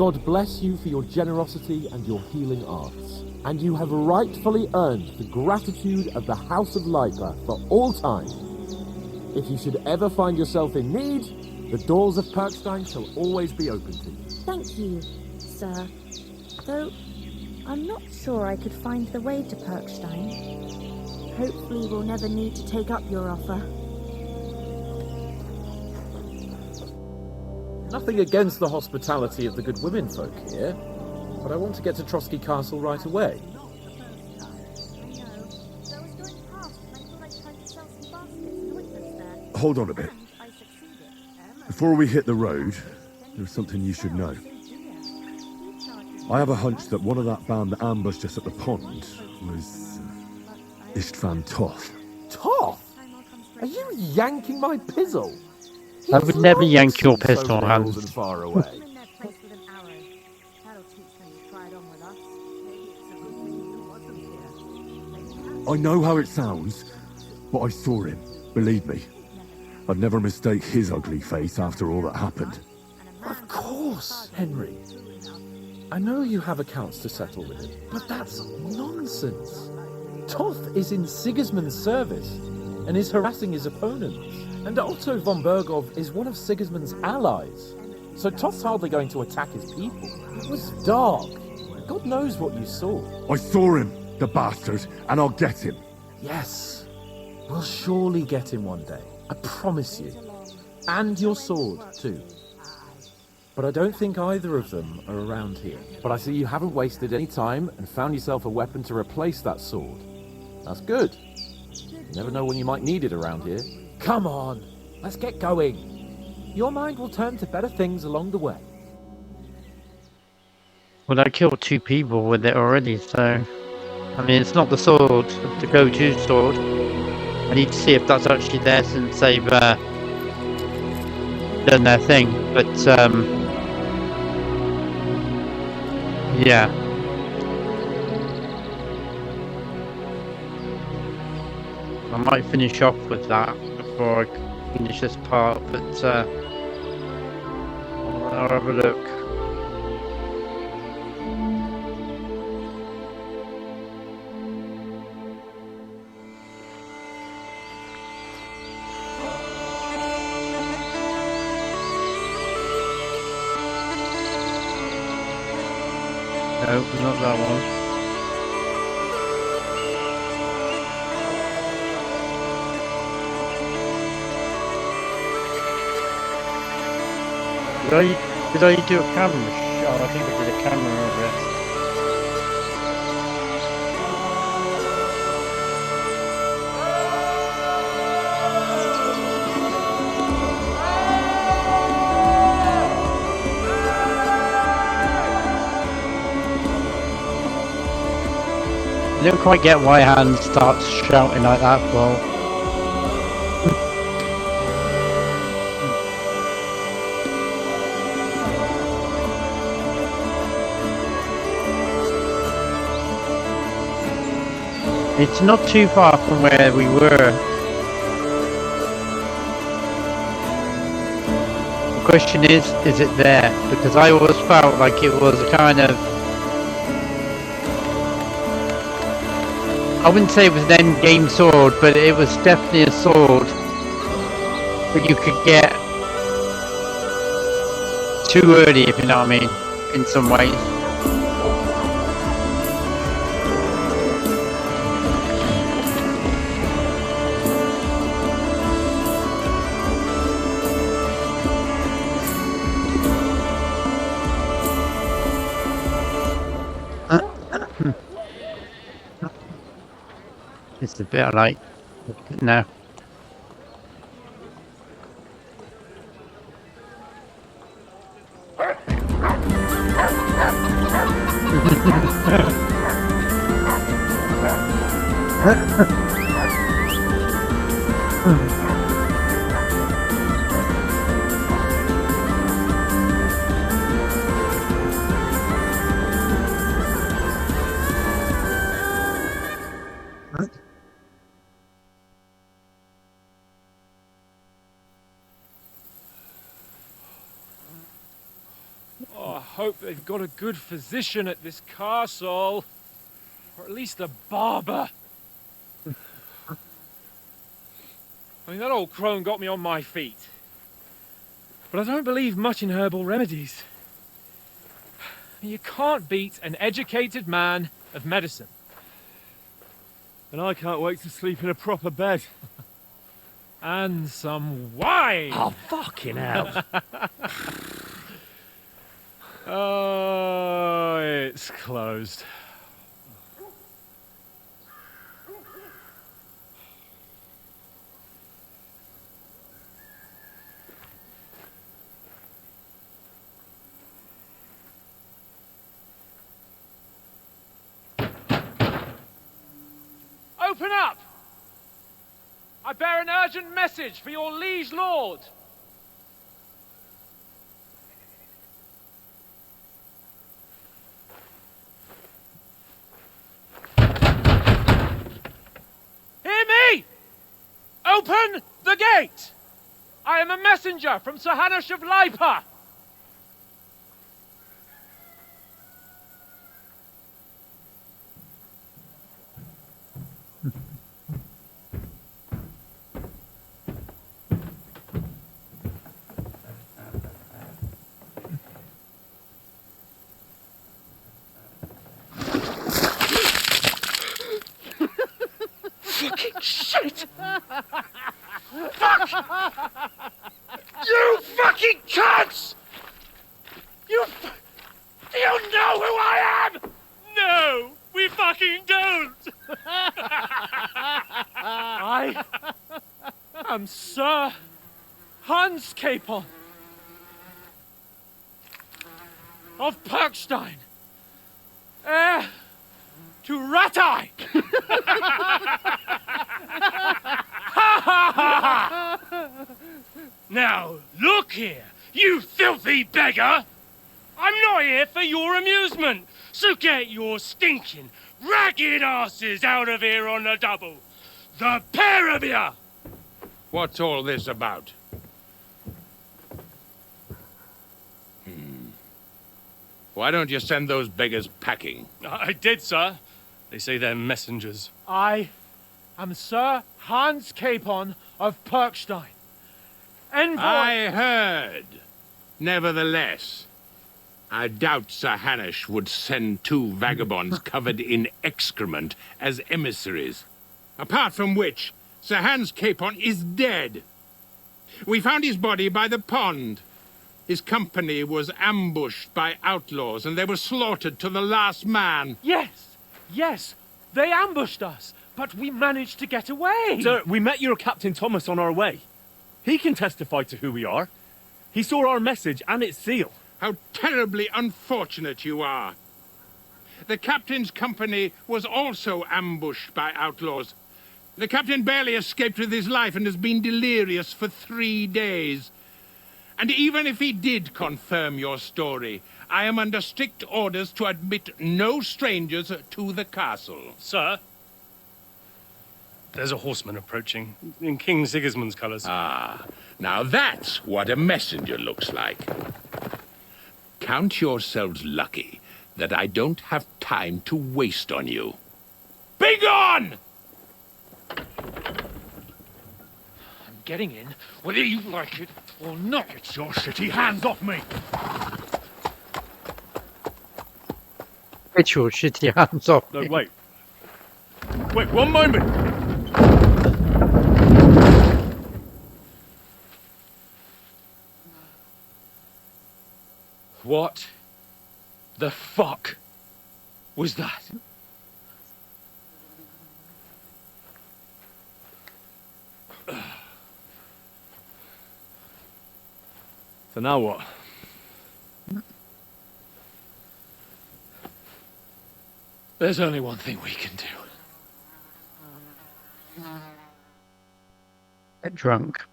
God bless you for your generosity and your healing arts. And you have rightfully earned the gratitude of the House of Lipa for all time. If you should ever find yourself in need, the doors of Perkstein shall always be open to you. Thank you, sir. Though I'm not sure I could find the way to Perkstein. Hopefully we'll never need to take up your offer. Nothing against the hospitality of the good women folk here, but I want to get to Trotsky Castle right away. Hold on a bit. Before we hit the road, there's something you should know. I have a hunch that one of that band that ambushed us at the pond was Istvan Toth. Toth? Are you yanking my pizzle? I would never yank your pistol, And Hans. far away. I know how it sounds, but I saw him. Believe me. I'd never mistake his ugly face after all that happened. Of course, Henry. I know you have accounts to settle with him, but that's nonsense. Toth is in Sigismund's service and is harassing his opponents. And Otto von Bergov is one of Sigismund's allies. So Toth's hardly going to attack his people. It was dark. God knows what you saw. I saw him, the bastard, and I'll get him. Yes. We'll surely get him one day. I promise you. And your sword, too. But I don't think either of them are around here. But I see you haven't wasted any time and found yourself a weapon to replace that sword. That's good. You never know when you might need it around here. Come on, let's get going. Your mind will turn to better things along the way. Well, I killed 2 people with it already, so... I mean, it's not the sword, the go-to sword. I need to see if that's actually there since they've done their thing, but yeah. I might finish off with that before I finish this part, but I'll have a look. No, not that one. Did I do a camera shot? I think I did a camera of it. I don't quite get why Hans starts shouting like that for. It's not too far from where we were. The question is it there? Because I always felt like it was a kind of... I wouldn't say it was an end game sword, but it was definitely a sword that you could get too early, if you know what I mean, in some ways. It's a bit like no. hope they've got a good physician at this castle. Or at least a barber. I mean, that old crone got me on my feet. But I don't believe much in herbal remedies. You can't beat an educated man of medicine. And I can't wait to sleep in a proper bed. And some wine! Oh, fucking hell. Oh, it's closed. Open up! I bear an urgent message for your liege lord. Hear me! Open the gate! I am a messenger from Sir Hanush of Lipa. Fucking shit! Fuck! You fucking cunts! Do you know who I am? No, we fucking don't! I am Sir Hans Capon of Perkstein, heir to Ratai! Now, look here, you filthy beggar! I'm not here for your amusement, so get your stinking, ragged asses out of here on the double! The pair of you! What's all this about? Why don't you send those beggars packing? I did, sir. They say they're messengers. I am Sir Hans Capon of Perkstein. Envoy... I heard. Nevertheless, I doubt Sir Hanush would send two vagabonds covered in excrement as emissaries. Apart from which, Sir Hans Capon is dead. We found his body by the pond. His company was ambushed by outlaws and they were slaughtered to the last man. Yes, yes, they ambushed us, but we managed to get away. Sir, we met your Captain Thomas on our way. He can testify to who we are. He saw our message and its seal. How terribly unfortunate you are. The captain's company was also ambushed by outlaws. The captain barely escaped with his life and has been delirious for 3 days. And even if he did confirm your story, I am under strict orders to admit no strangers to the castle. Sir, there's a horseman approaching, in King Sigismund's colours. Ah, now that's what a messenger looks like. Count yourselves lucky that I don't have time to waste on you. Be gone! I'm getting in, whether you like it or not. Get your shitty hands off me! Get your shitty hands off me. No, wait. Wait, one moment! What the fuck was that? So now what? There's only one thing we can do. Get drunk.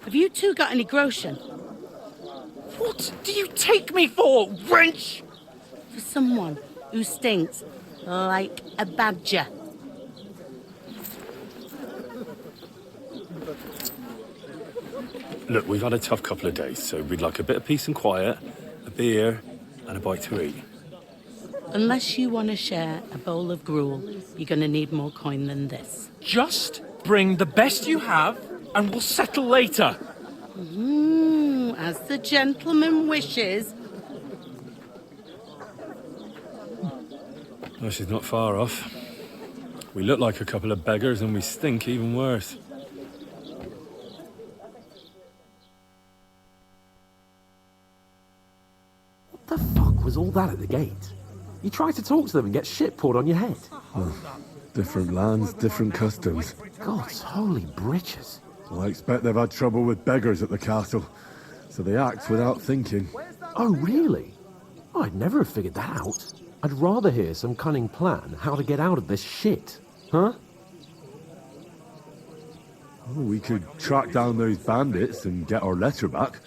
Have Have you two got any groschen? What do you take me for, wench? For someone who stinks like a badger. Look, we've had a tough couple of days, so we'd like a bit of peace and quiet, a beer, and a bite to eat. Unless you want to share a bowl of gruel, you're going to need more coin than this. Just bring the best you have, and we'll settle later. As the gentleman wishes. Well, she's not far off. We look like a couple of beggars, and we stink even worse. What the fuck was all that at the gate? You try to talk to them and get shit poured on your head. Different lands, different customs. God's holy britches. Well, I expect they've had trouble with beggars at the castle, so they act without thinking. Oh, really? I'd never have figured that out. I'd rather hear some cunning plan how to get out of this shit. Huh? Oh, we could track down those bandits and get our letter back.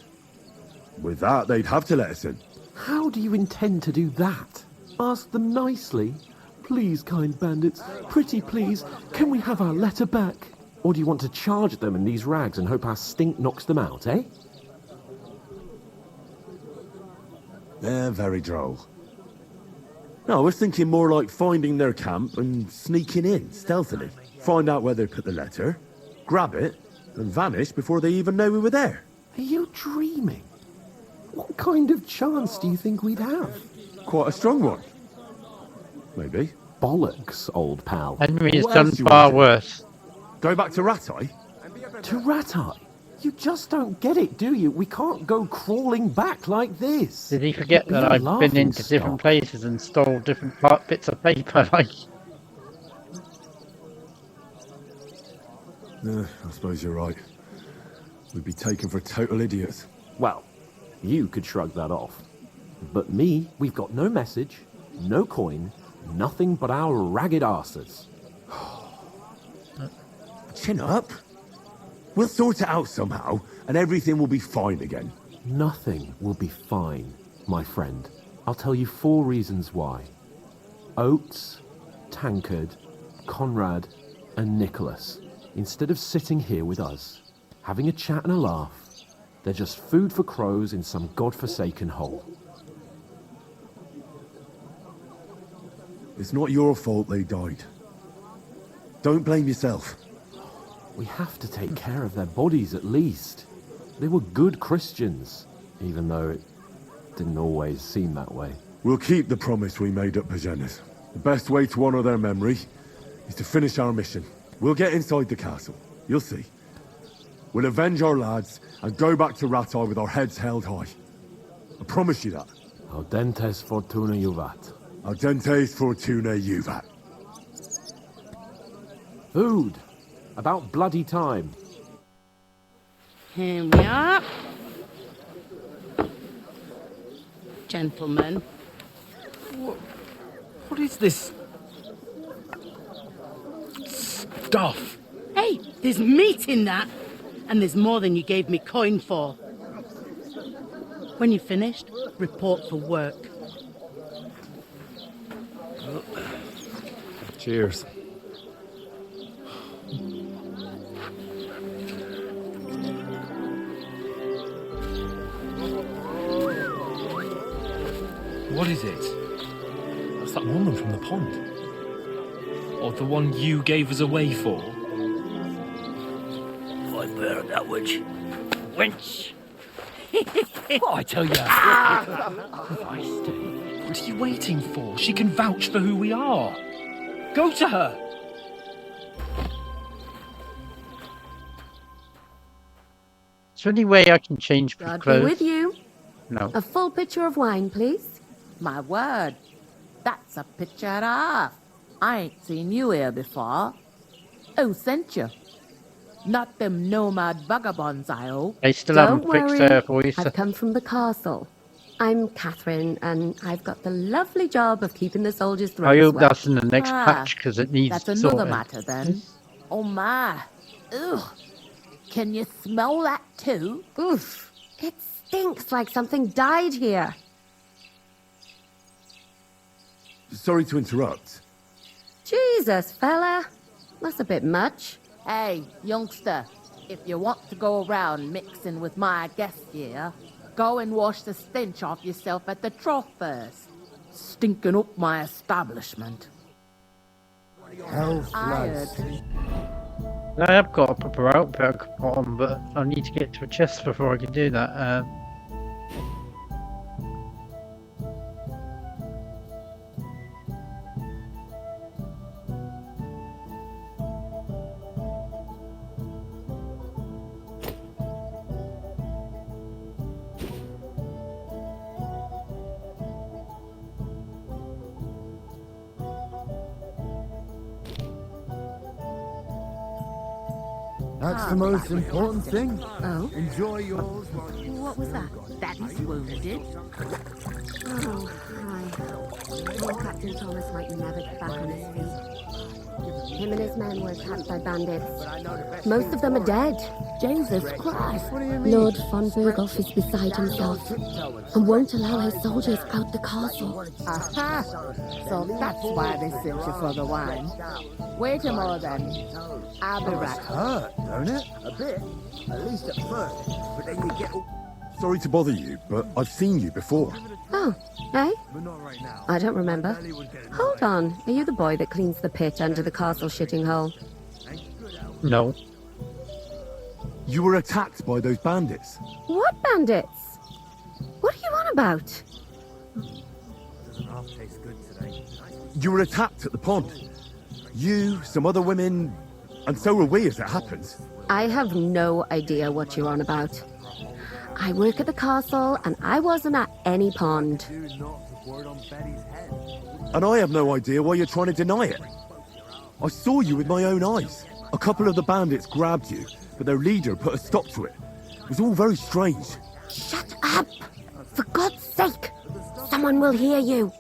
With that, they'd have to let us in. How do you intend to do that? Ask them nicely. Please, kind bandits, pretty please, can we have our letter back? Or do you want to charge them in these rags and hope our stink knocks them out, eh? They're very droll. No, I was thinking more like finding their camp and sneaking in, stealthily. Find out where they put the letter, grab it, and vanish before they even know we were there. Are you dreaming? What kind of chance do you think we'd have? Quite a strong one. Maybe. Bollocks, old pal. Henry has What done else do you far want to do? worse. Go back to Ratai? To Ratai? You just don't get it, do you? We can't go crawling back like this. Did he forget that You're I've been into different places and stole different bits of paper? Like, I suppose you're right. We'd be taken for total idiots. Well, you could shrug that off. But me, we've got no message, no coin, nothing but our ragged arses. Chin up. We'll sort it out somehow, and everything will be fine again. Nothing will be fine, my friend. I'll tell you 4 reasons why. Oates, Tankard, Conrad, and Nicholas, instead of sitting here with us, having a chat and a laugh, they're just food for crows in some godforsaken hole. It's not your fault they died. Don't blame yourself. We have to take care of their bodies at least. They were good Christians, even though it didn't always seem that way. We'll keep the promise we made at Pagenis. The best way to honor their memory is to finish our mission. We'll get inside the castle. You'll see. We'll avenge our lads and go back to Ratai with our heads held high. I promise you that. Audentes fortuna juvat. Audentes fortuna juvat. Food. About bloody time. Here we are. Gentlemen. What is this stuff? Hey, there's meat in that. And there's more than you gave me coin for. When you're finished, report for work. Cheers. What is it? That's that woman from the pond. Or the one you gave us away for? I bear that witch. Wench! Oh, I tell you. What are you waiting for? She can vouch for who we are. Go to her. is there any way I can change my God be clothes? with you. No. A full pitcher of wine, please. My word, that's a picture and a half. I ain't seen you here before. Who sent you? Not them nomad vagabonds, I hope. They still Don't haven't fixed worry, her voice. I've come from the castle. I'm Catherine, and I've got the lovely job of keeping the soldiers' throats I hope wet. that's in the next patch because it needs That's another sorting. matter then. Oh my. Ugh. Can you smell that too? Oof. It stinks like something died here. Sorry to interrupt. Jesus, fella. That's a bit much. Hey, youngster, if you want to go around mixing with my guests here, go and wash the stench off yourself at the trough first. Stinking up my establishment. I heard. I have got a proper outfit I could put on, but I need to get to a chest before I can do that. That's the most important thing. Oh? Enjoy yours. What was that? Daddy's wounded. Oh, hi. Poor Captain Thomas might never get back on his feet. Him and his men were attacked by bandits. Most of them are dead. Jesus Christ. Lord von Berghoff is beside himself and won't allow his soldiers out the castle. Aha! So that's why they sent you for the wine. Wait a moment then. I'll be right. Hurt, don't it? A bit. At least at first. But then you get... Sorry to bother you, but I've seen you before. Oh, eh? I don't remember. Hold on. Are you the boy that cleans the pit under the castle shitting hole? No. You were attacked by those bandits. What bandits? What are you on about? You were attacked at the pond. You, some other women, and so were we as it happens. I have no idea what you're on about. I work at the castle, and I wasn't at any pond. And I have no idea why you're trying to deny it. I saw you with my own eyes. A couple of the bandits grabbed you, but their leader put a stop to it. It was all very strange. Shut up! For God's sake! Someone will hear you.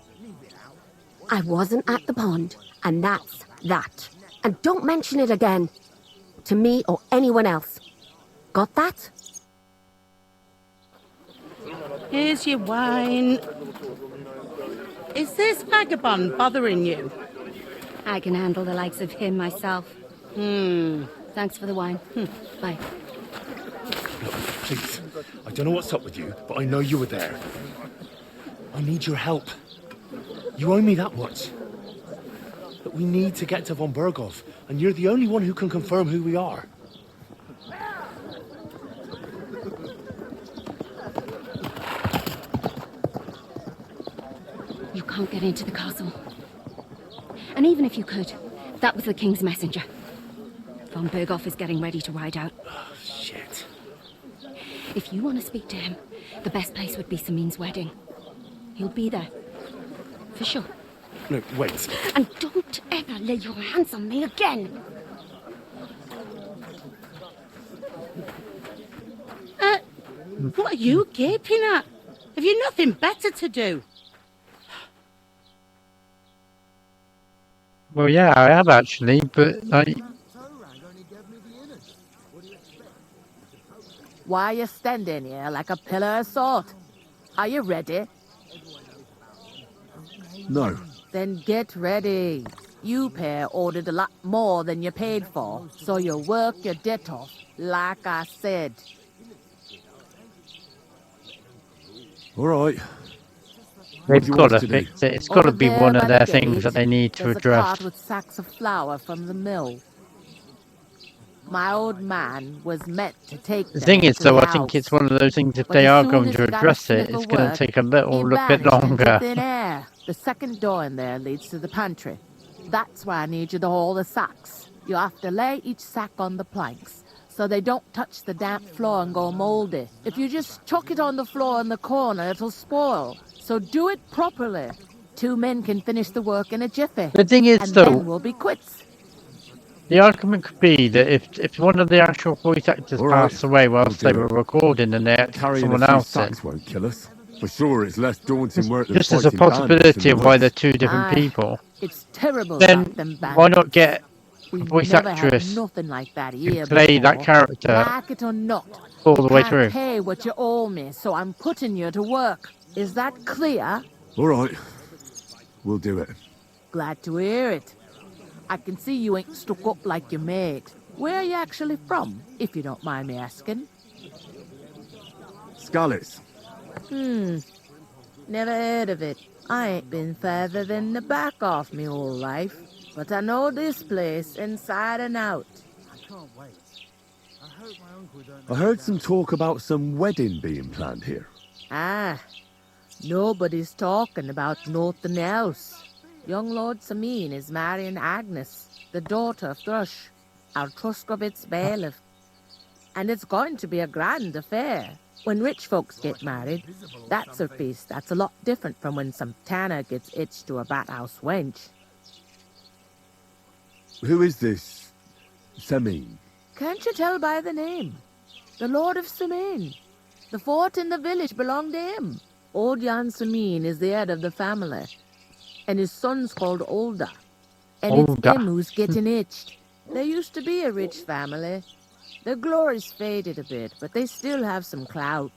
I wasn't at the pond, and that's that. And don't mention it again. To me or anyone else. Got that? Here's your wine. Is this vagabond bothering you? I can handle the likes of him myself. Thanks for the wine. Bye. Please, I don't know what's up with you, but I know you were there. I need your help. You owe me that much. But we need to get to von Berghoff, and you're the only one who can confirm who we are. You can't get into the castle. And even if you could, that was the king's messenger. Von Berghoff is getting ready to ride out. Oh, shit. If you want to speak to him, the best place would be Samin's wedding. He'll be there. For sure. No, wait. And don't ever lay your hands on me again! What are you gaping at? Have you nothing better to do? Well, yeah, I have actually, but Why are you standing here like a pillar of salt? Are you ready? No. Then get ready. You pair ordered a lot more than you paid for, so you work your debt off, like I said. All right. they've got to fix it. It's got to be one of their things that they need to There's a address. cart with sacks of flour from the mill. My old man was meant to take The them thing is, to though, the I think house. it's one of those things, if But they as are soon going as to he got a address Oh, sniff it, it's of going to work, take a little he bit vanished into longer. thin air. The second door in there leads to the pantry. That's why I need you to hold the sacks. You have to lay each sack on the planks, so they don't touch the damp floor and go moldy. If you just chuck it on the floor in the corner, it'll spoil. So do it properly. 2 men can finish the work in a jiffy. The thing is, and though, then we'll be quits. the argument could be that if one of the actual voice actors passed away whilst they were recording and they had Carrying someone a few else in, sacks won't kill us. For sure, it's less daunting work than just as a fighting bandits in possibility the of why woods. they're two different people, It's terrible then about them why not bandits. get We voice never actress had nothing like that who here played that before. character Like it or not, all the way can't through. pay what you owe me, so I'm putting you to work. Is that clear? All right. We'll do it. Glad to hear it. I can see you ain't stuck up like your mate. Where are you actually from, if you don't mind me asking? Skalitz. Never heard of it. I ain't been further than the back off me whole life. But I know this place inside and out. I heard some talk about some wedding being planned here. Ah, nobody's talking about nothing else. Young Lord Samin is marrying Agnes, the daughter of Thrush, our Truskovitz bailiff. And it's going to be a grand affair. When rich folks get married, that's a feast that's a lot different from when some tanner gets hitched to a bathouse wench. Who is this Semin? Can't you tell by the name? The Lord of Samin. The fort in the village belonged to him. Old Jan Samin is the head of the family. And his son's called Olda. And it's Olda. him who's getting itched. They used to be a rich family. Their glory's faded a bit, but they still have some clout.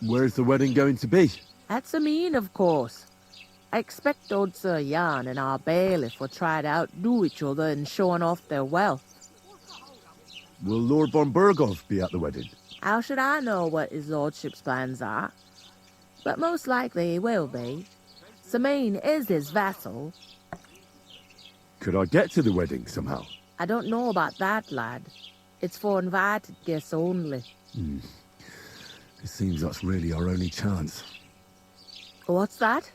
Where's the wedding going to be? At Samin, of course. I expect old Sir Jan and our bailiff will try to outdo each other in showing off their wealth. Will Lord von Burgov be at the wedding? How should I know what his lordship's plans are? But most likely he will be. Samin is his vassal. Could I get to the wedding somehow? I don't know about that, lad. It's for invited guests only. It seems that's really our only chance. What's that?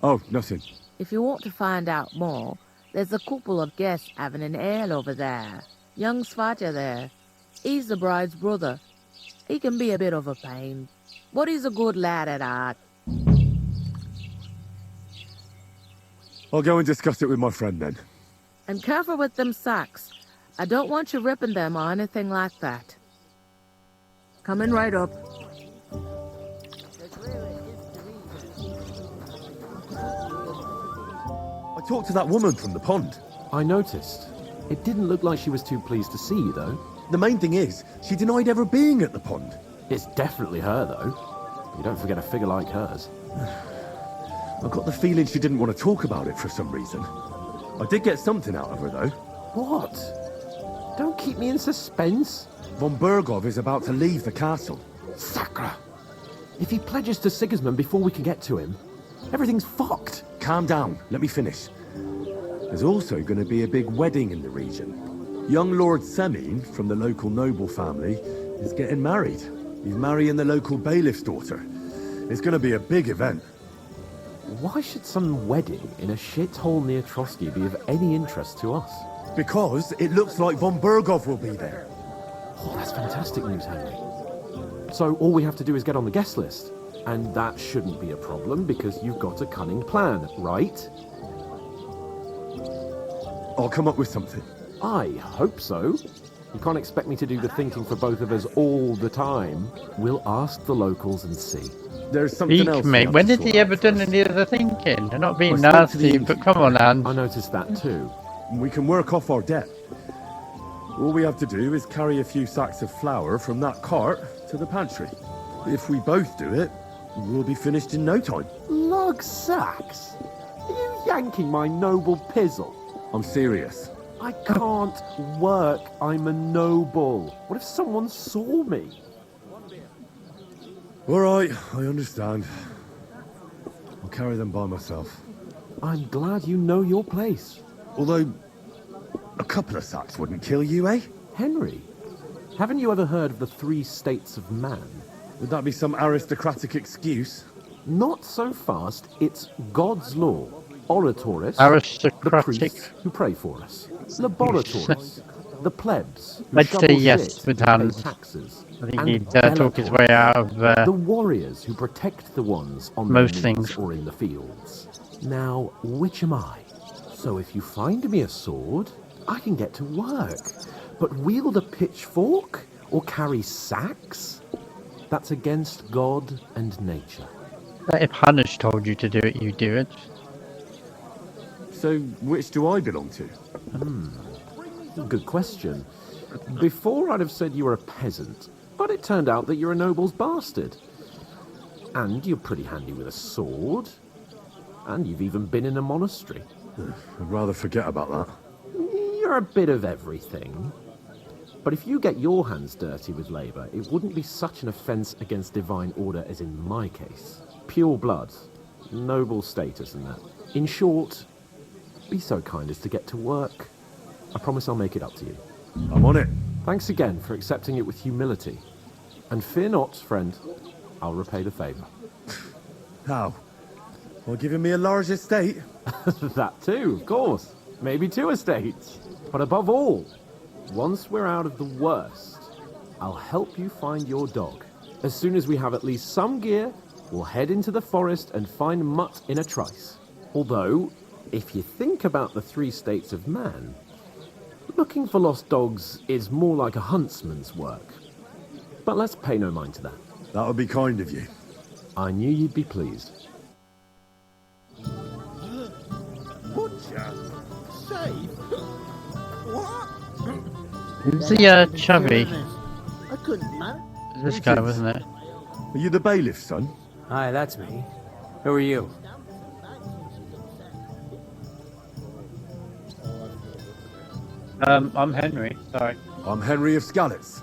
Oh, nothing. If you want to find out more, there's a couple of guests having an ale over there. Young Svatja there. He's the bride's brother. He can be a bit of a pain, but he's a good lad at heart. I'll go and discuss it with my friend then. And careful with them sacks. I don't want you ripping them or anything like that. Coming right up. I talked to that woman from the pond. I noticed. It didn't look like she was too pleased to see you, though. The main thing is, she denied ever being at the pond. It's definitely her, though. You don't forget a figure like hers. I got the feeling she didn't want to talk about it for some reason. I did get something out of her, though. What? Don't keep me in suspense. Von Burgov is about to leave the castle. Sakra! If he pledges to Sigismund before we can get to him, everything's fucked. Calm down, let me finish. There's also going to be a big wedding in the region. Young Lord Semin, from the local noble family, is getting married. He's marrying the local bailiff's daughter. It's going to be a big event. Why should some wedding in a shithole near Trotsky be of any interest to us? Because it looks like von Burgov will be there. Oh, that's fantastic news, Henry. So all we have to do is get on the guest list. And that shouldn't be a problem because you've got a cunning plan, right? I'll come up with something. I hope so. You can't expect me to do the thinking for both of us all the time. We'll ask the locals and see. There's something else. Mate, when did he ever done any of the thinking? They're not being nasty, but come on, Anne. I noticed that too. We can work off our debt. All we have to do is carry a few sacks of flour from that cart to the pantry. If we both do it, we'll be finished in no time. Lug sacks? Are you yanking my noble pizzle? I'm serious. I can't work. I'm a noble. What if someone saw me? All right, I understand. I'll carry them by myself. I'm glad you know your place. Although, a couple of sacks wouldn't kill you, eh? Henry, haven't you ever heard of the 3 states of man? Would that be some aristocratic excuse? Not so fast. It's God's law. Oratoris, Aristocratic. the priests who pray for us. Laboratoris, the plebs who Let's say shovel yes shit with and pay hands. taxes. I think And he'd talk his way out of the warriors who protect the ones on most their knees things. or in the fields. Now, which am I? So if you find me a sword, I can get to work. But wield a pitchfork or carry sacks? That's against God and nature. If Hanish told you to do it, you do it. So, which do I belong to? Good question. Before I'd have said you were a peasant, but it turned out that you're a noble's bastard. And you're pretty handy with a sword. And you've even been in a monastery. I'd rather forget about that. You're a bit of everything. But if you get your hands dirty with labour, it wouldn't be such an offence against divine order as in my case. Pure blood, noble status and that. In short, be so kind as to get to work. I promise I'll make it up to you. I'm on it. Thanks again for accepting it with humility. And fear not, friend, I'll repay the favour. How? By giving me a large estate? That too, of course. Maybe 2 estates. But above all, once we're out of the worst, I'll help you find your dog. As soon as we have at least some gear, we'll head into the forest and find Mutt in a trice. Although, if you think about the 3 states of man, looking for lost dogs is more like a huntsman's work. But let's pay no mind to that. That would be kind of you. I knew you'd be pleased. Butcher? Save? What? Who's the chubby? I couldn't, man. This guy, wasn't it? Are you the bailiff, son? Hi, that's me. Who are you? I'm Henry, sorry. I'm Henry of Skalitz,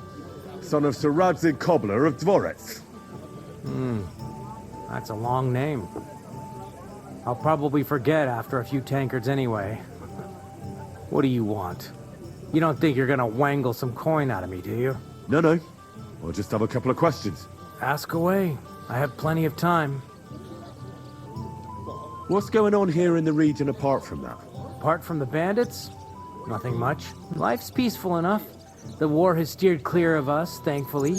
son of Sir Radzig Cobbler of Dvorets. That's a long name. I'll probably forget after a few tankards anyway. What do you want? You don't think you're gonna wangle some coin out of me, do you? No. I'll just have a couple of questions. Ask away. I have plenty of time. What's going on here in the region apart from that? Apart from the bandits? Nothing much. Life's peaceful enough. The war has steered clear of us, thankfully.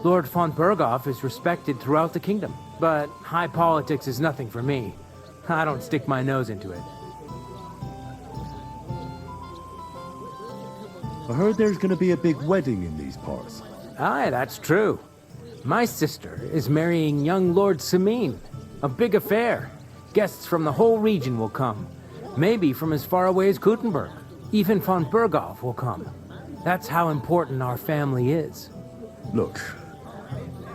Lord von Berghoff is respected throughout the kingdom. But high politics is nothing for me. I don't stick my nose into it. I heard there's going to be a big wedding in these parts. Aye, that's true. My sister is marrying young Lord Sameen. A big affair. Guests from the whole region will come. Maybe from as far away as Kuttenberg. Even von Berghoff will come. That's how important our family is. Look,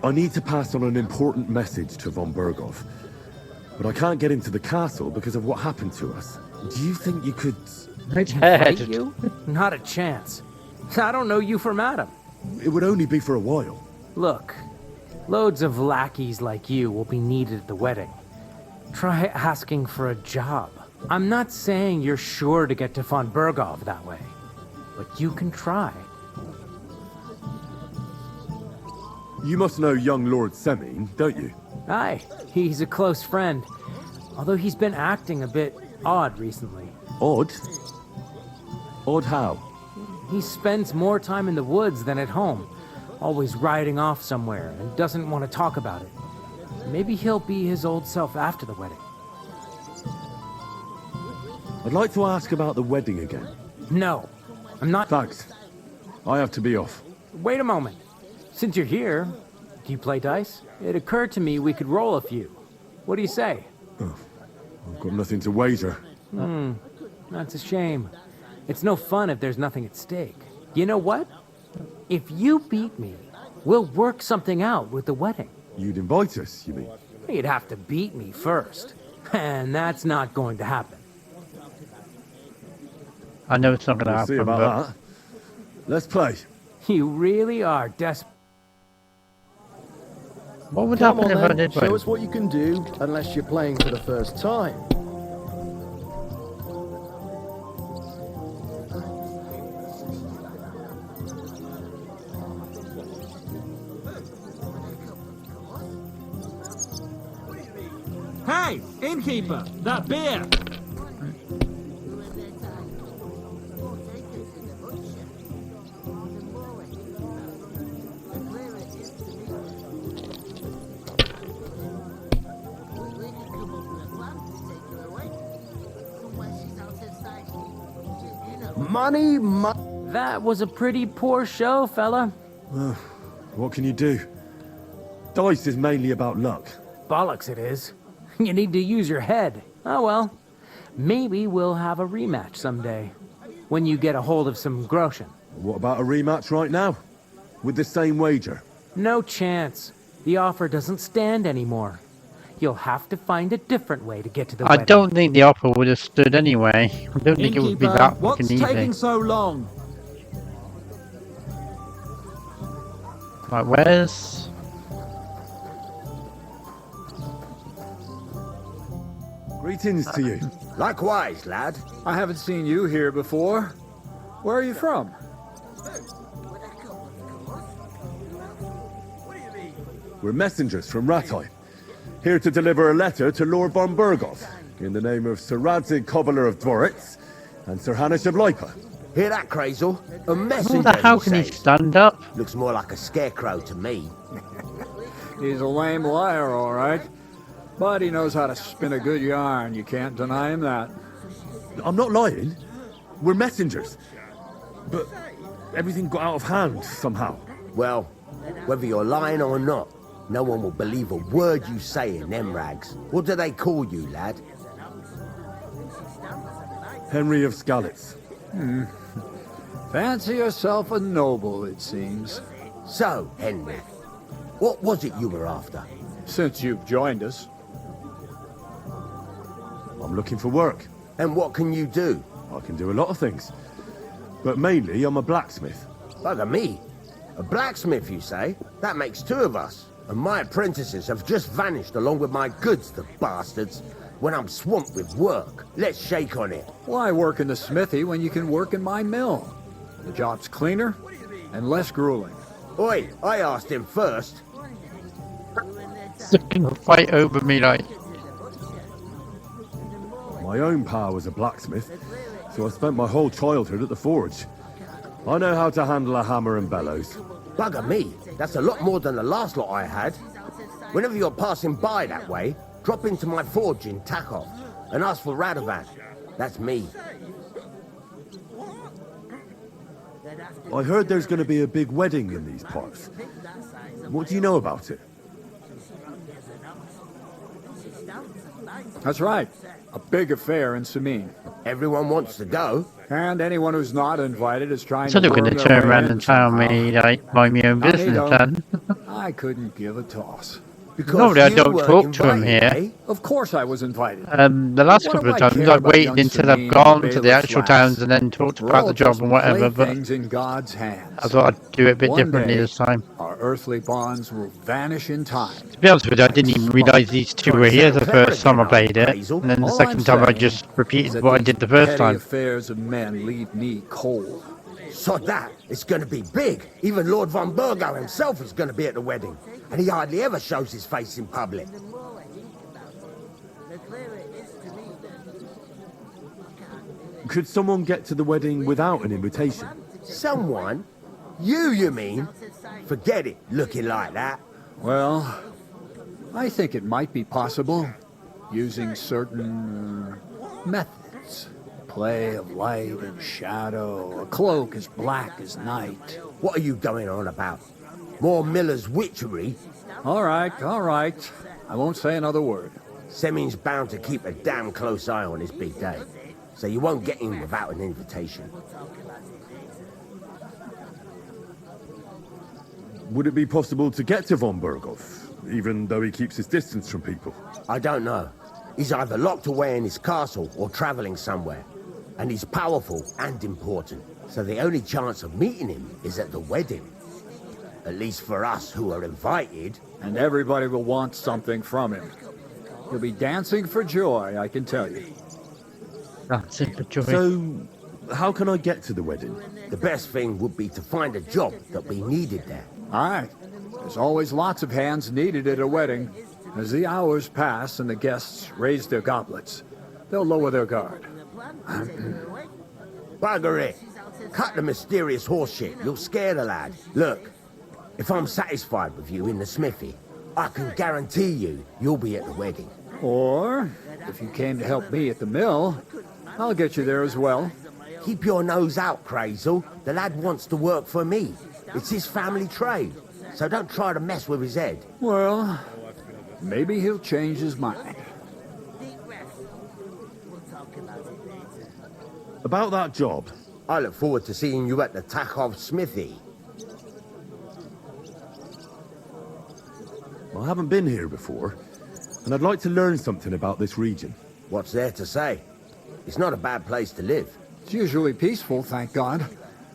I need to pass on an important message to von Berghoff. But I can't get into the castle because of what happened to us. Do you think you could... Fight you? Not a chance. I don't know you from Adam. It would only be for a while. Look, loads of lackeys like you will be needed at the wedding. Try asking for a job. I'm not saying you're sure to get to von Berghoff that way, but you can try. You must know young Lord Semine, don't you? Aye, he's a close friend. Although he's been acting a bit odd recently. Odd? Odd how? He spends more time in the woods than at home, always riding off somewhere and doesn't want to talk about it. Maybe he'll be his old self after the wedding. I'd like to ask about the wedding again. No, I'm not... Thanks. I have to be off. Wait a moment. Since you're here, do you play dice? It occurred to me we could roll a few. What do you say? Oh, I've got nothing to wager. That's a shame. It's no fun if there's nothing at stake. You know what? If you beat me, we'll work something out with the wedding. You'd invite us, you mean? You'd have to beat me first. And that's not going to happen. I know it's not going to happen. See about that. Let's play. You really are desperate. What would Come happen on if I then, did show win? us what you can do, unless you're playing for the first time. Hey, innkeeper, that beer! Money, That was a pretty poor show, fella. What can you do? Dice is mainly about luck. Bollocks it is. You need to use your head. Oh well. Maybe we'll have a rematch someday, when you get a hold of some groschen. What about a rematch right now? With the same wager? No chance. The offer doesn't stand anymore. You'll have to find a different way to get to the I wedding. don't think the offer would have stood anyway. I don't think it would be Innkeeper, that what's fucking easy. taking so long? Right, where's... Greetings to you. Likewise, lad. I haven't seen you here before. Where are you from? We're messengers from Rattay, here to deliver a letter to Lord von Burgov, in the name of Sir Radzig Cobbler of Dworitz and Sir Hanish of Lipa. Hear that, Crazel? A messenger, What the hell can he stand up? Looks more like a scarecrow to me. He's a lame liar, all right. But he knows how to spin a good yarn. You can't deny him that. I'm not lying. We're messengers. But everything got out of hand somehow. Well, whether you're lying or not, no one will believe a word you say in them rags. What do they call you, lad? Henry of Skalitz. Fancy yourself a noble, it seems. So, Henry, what was it you were after? Since you've joined us. I'm looking for work. And what can you do? I can do a lot of things. But mainly, I'm a blacksmith. Bugger me. A blacksmith, you say? That makes two of us. And my apprentices have just vanished along with my goods, the bastards. When I'm swamped with work, let's shake on it. Why work in the smithy when you can work in my mill? The job's cleaner and less grueling. Oi, I asked him first. They're gonna fight over me, like... My own pa was a blacksmith, so I spent my whole childhood at the forge. I know how to handle a hammer and bellows. Bugger me, that's a lot more than the last lot I had. Whenever you're passing by that way, drop into my forge in Takov and ask for Radovan. That's me. I heard there's going to be a big wedding in these parts. What do you know about it? That's right. A big affair in Samin. Everyone wants to go. And anyone who's not invited is trying So to they're going to turn around and tell me, like, mind my own business then. I couldn't give a toss. Normally I don't talk to him here. Of course I was invited. The last couple of times I've waited until I've gone to the actual towns and then talked about the job and whatever, but in God's hands. I thought I'd do it a bit One differently day, this time. Our earthly bonds will vanish in time. To be honest with you, I didn't even realise these two were here the first time I played it, and then the second time I just repeated what I did the first time. Affairs of men leave me cold. Sod that, it's going to be big. Even Lord von Burgo himself is going to be at the wedding. And he hardly ever shows his face in public. Could someone get to the wedding without an invitation? Someone? You mean? Forget it, looking like that. Well, I think it might be possible, using certain methods. Play of light and shadow, a cloak as black as night. What are you going on about? More Miller's witchery? All right. I won't say another word. Semin's bound to keep a damn close eye on his big day, so you won't get in without an invitation. Would it be possible to get to von Burgov, even though he keeps his distance from people? I don't know. He's either locked away in his castle or traveling somewhere. And he's powerful and important, so the only chance of meeting him is at the wedding. At least for us who are invited. And everybody will want something from him. He'll be dancing for joy, I can tell you. Dancing for joy. So, how can I get to the wedding? The best thing would be to find a job that we needed there. All right. There's always lots of hands needed at a wedding. As the hours pass and the guests raise their goblets, they'll lower their guard. Bugger it. Cut the mysterious horse shit. You'll scare the lad. Look, if I'm satisfied with you in the smithy, I can guarantee you'll be at the wedding. Or, if you came to help me at the mill, I'll get you there as well. Keep your nose out, Crazel. The lad wants to work for me. It's his family trade, so don't try to mess with his head. Well, maybe he'll change his mind. About that job. I look forward to seeing you at the Takhov smithy. I haven't been here before, and I'd like to learn something about this region. What's there to say? It's not a bad place to live. It's usually peaceful, thank God.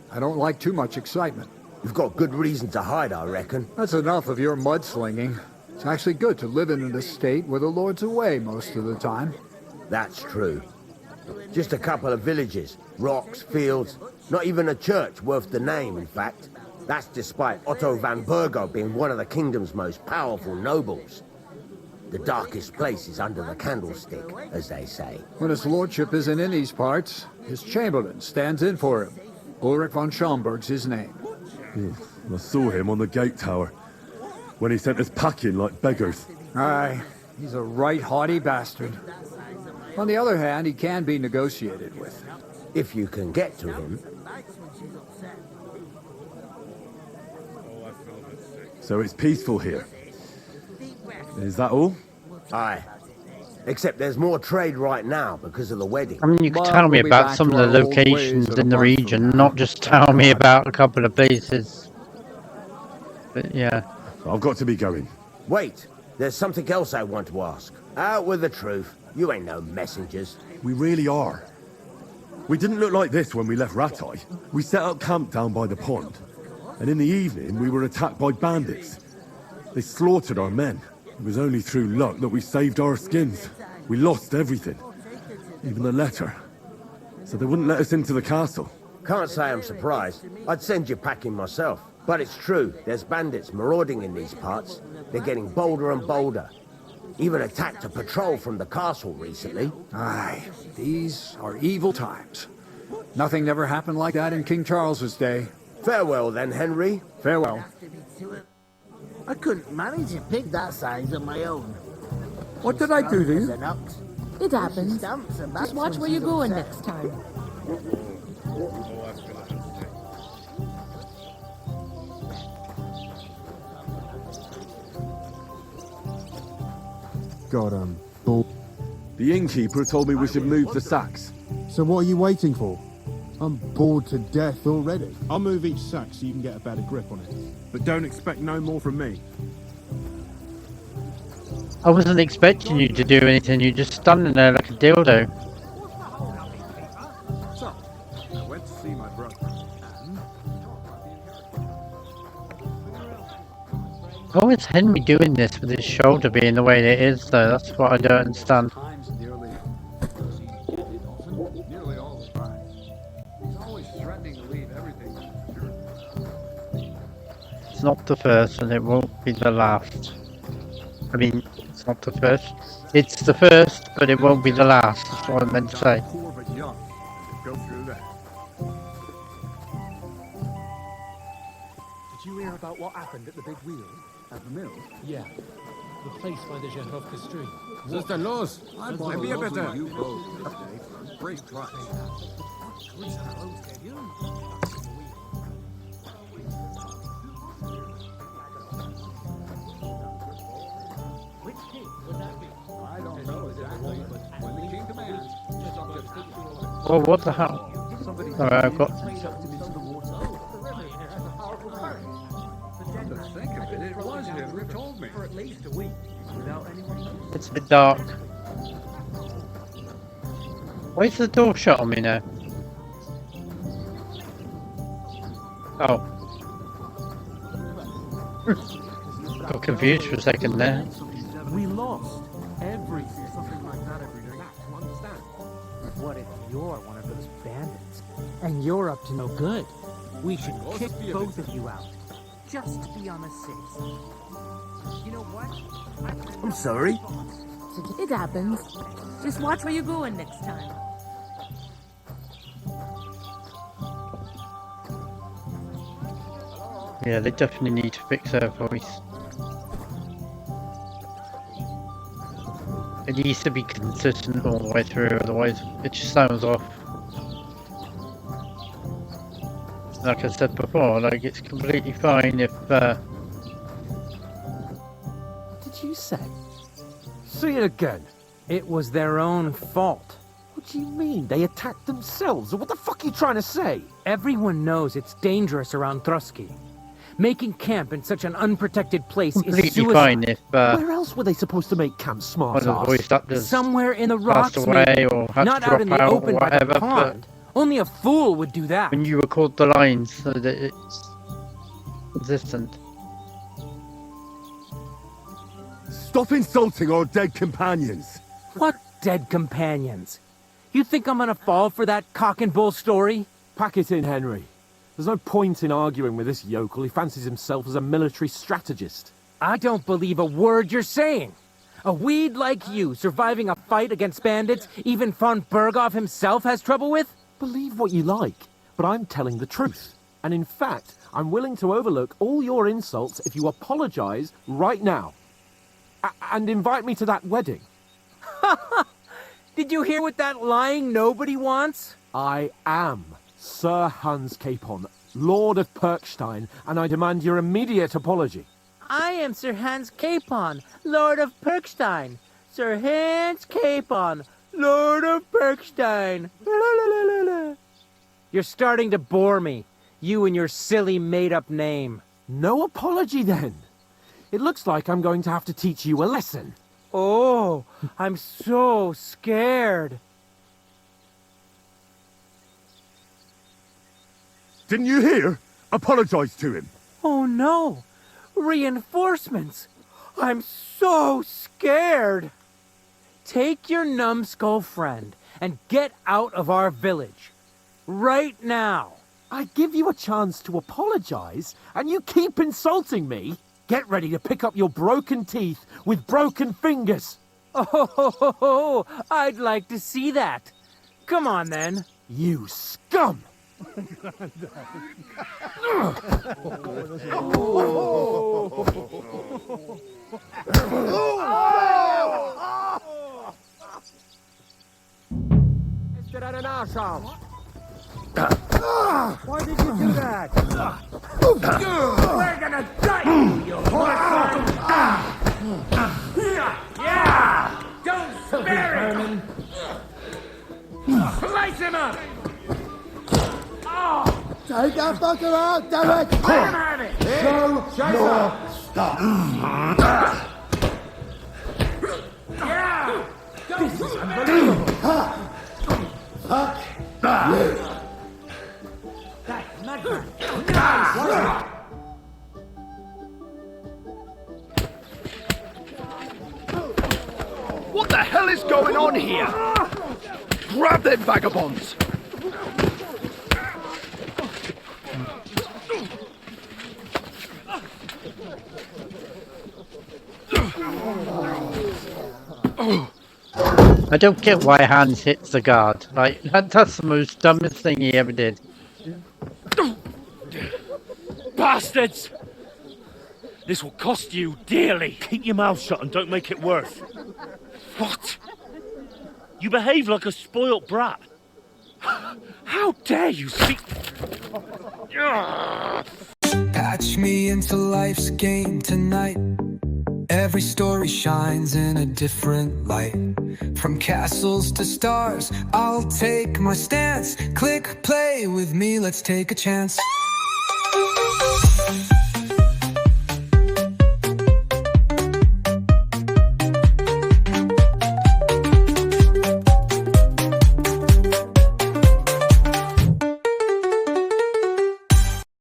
I don't like too much excitement. You've got good reason to hide, I reckon. That's enough of your mudslinging. It's actually good to live in an estate where the Lord's away most of the time. That's true. Just a couple of villages, rocks, fields, not even a church worth the name, in fact. That's despite Otto van Burgo being one of the kingdom's most powerful nobles. The darkest place is under the candlestick, as they say. When his lordship isn't in these parts, his chamberlain stands in for him. Ulrich von Schomberg's his name. I saw him on the gate tower, when he sent us packing like beggars. Aye, he's a right haughty bastard. On the other hand, he can be negotiated with. If you can get to him. So it's peaceful here. Is that all? Aye. Except there's more trade right now because of the wedding. I mean, you could tell me about some of the locations in the region, not just tell me about a couple of places. But yeah. I've got to be going. Wait, there's something else I want to ask. Out with the truth. You ain't no messengers. We really are. We didn't look like this when we left Ratai. We set up camp down by the pond. And in the evening, we were attacked by bandits. They slaughtered our men. It was only through luck that we saved our skins. We lost everything. Even the letter. So they wouldn't let us into the castle. Can't say I'm surprised. I'd send you packing myself. But it's true, there's bandits marauding in these parts. They're getting bolder and bolder. Even attacked a patrol from the castle recently. Aye, these are evil times. Nothing never happened like that in King Charles's day. Farewell then, Henry. Farewell. I couldn't manage a pig that size on my own. What did I do to you? It happens. Just watch where you're going next time. God, bull. The innkeeper told me we should move the sacks. So what are you waiting for? I'm bored to death already. I'll move each sack so you can get a better grip on it. But don't expect no more from me. I wasn't expecting you to do anything, you're just standing there like a dildo. So, I went to see my brother. How is Henry doing this with his shoulder being the way it is, though? That's what I don't understand. Nearly all the time. He's always threatening to leave everything. It's not the first, and it won't be the last. I mean, it's not the first. It's the first, but it won't be the last. That's what I meant to say. Poor but young. Go through that. Did you hear about what happened at the big wheel? At the mill? Yeah. The place by the Zhetovka stream. Sister Laws, I bought a lot better. from you both yesterday for a great price. I don't know exactly, but when the king commands, Oh, what the hell? Alright, I've got... to think of it, it was him who told me. For at least a week, without anyone. It's a bit dark. Why is the door shut on me now? Oh. Got confused for a second there. We lost everything. Something like that every day. To understand. What if you're one of those bandits and you're up to no good? We should kick both of you out. Just to be on the safe side. You know what? I'm sorry. It happens. Just watch where you're going next time. Yeah, they definitely need to fix her voice. It needs to be consistent all the way through, otherwise it just sounds off. Like I said before, like it's completely fine if What did you say? Say it again. It was their own fault. What do you mean? They attacked themselves? What the fuck are you trying to say? Everyone knows it's dangerous around Thruski. Making camp in such an unprotected place is Completely suicide. fine if Where else were they supposed to make camp, smart one of the voice actors Somewhere in the passed rocks, away maybe. or had Not to out drop in the out open or by the whatever, pond. Only a fool would do that. when you record the lines so that it's consistent. Stop insulting our dead companions. What dead companions? You think I'm gonna fall for that cock and bull story? Pack it in, Henry. There's no point in arguing with this yokel. He fancies himself as a military strategist. I don't believe a word you're saying. A weed like you surviving a fight against bandits even von Berghoff himself has trouble with? Believe what you like, but I'm telling the truth. And in fact, I'm willing to overlook all your insults if you apologize right now. And invite me to that wedding. Did you hear what that lying nobody wants? I am Sir Hans Capon, Lord of Perkstein, and I demand your immediate apology. I am Sir Hans Capon, Lord of Perkstein. Sir Hans Capon, Lord of Perkstein. You're starting to bore me, you and your silly made-up name. No apology, then. It looks like I'm going to have to teach you a lesson. Oh, I'm so scared. Didn't you hear? Apologize to him. Oh no! Reinforcements! I'm so scared! Take your numbskull friend and get out of our village. Right now! I give you a chance to apologize, and you keep insulting me? Get ready to pick up your broken teeth with broken fingers. Oh, I'd like to see that. Come on, then. You scum! Get out an arsehole. Why did you do that? We're gonna gut you, Yeah! Don't spare him! Slice him up! Oh! Take that fucker out, Derek! Let him have it! Show your stuff! Yeah! This is unbelievable! Fuck you! That madman! Nice! What the hell is going on here? Grab them vagabonds! I don't get why Hans hits the guard. Like, that's the most dumbest thing he ever did. Bastards! This will cost you dearly. Keep your mouth shut and don't make it worse. What? You behave like a spoilt brat. How dare you speak? Patch me into life's game tonight. Every story shines in a different light. From castles to stars, I'll take my stance. Click play with me, let's take a chance.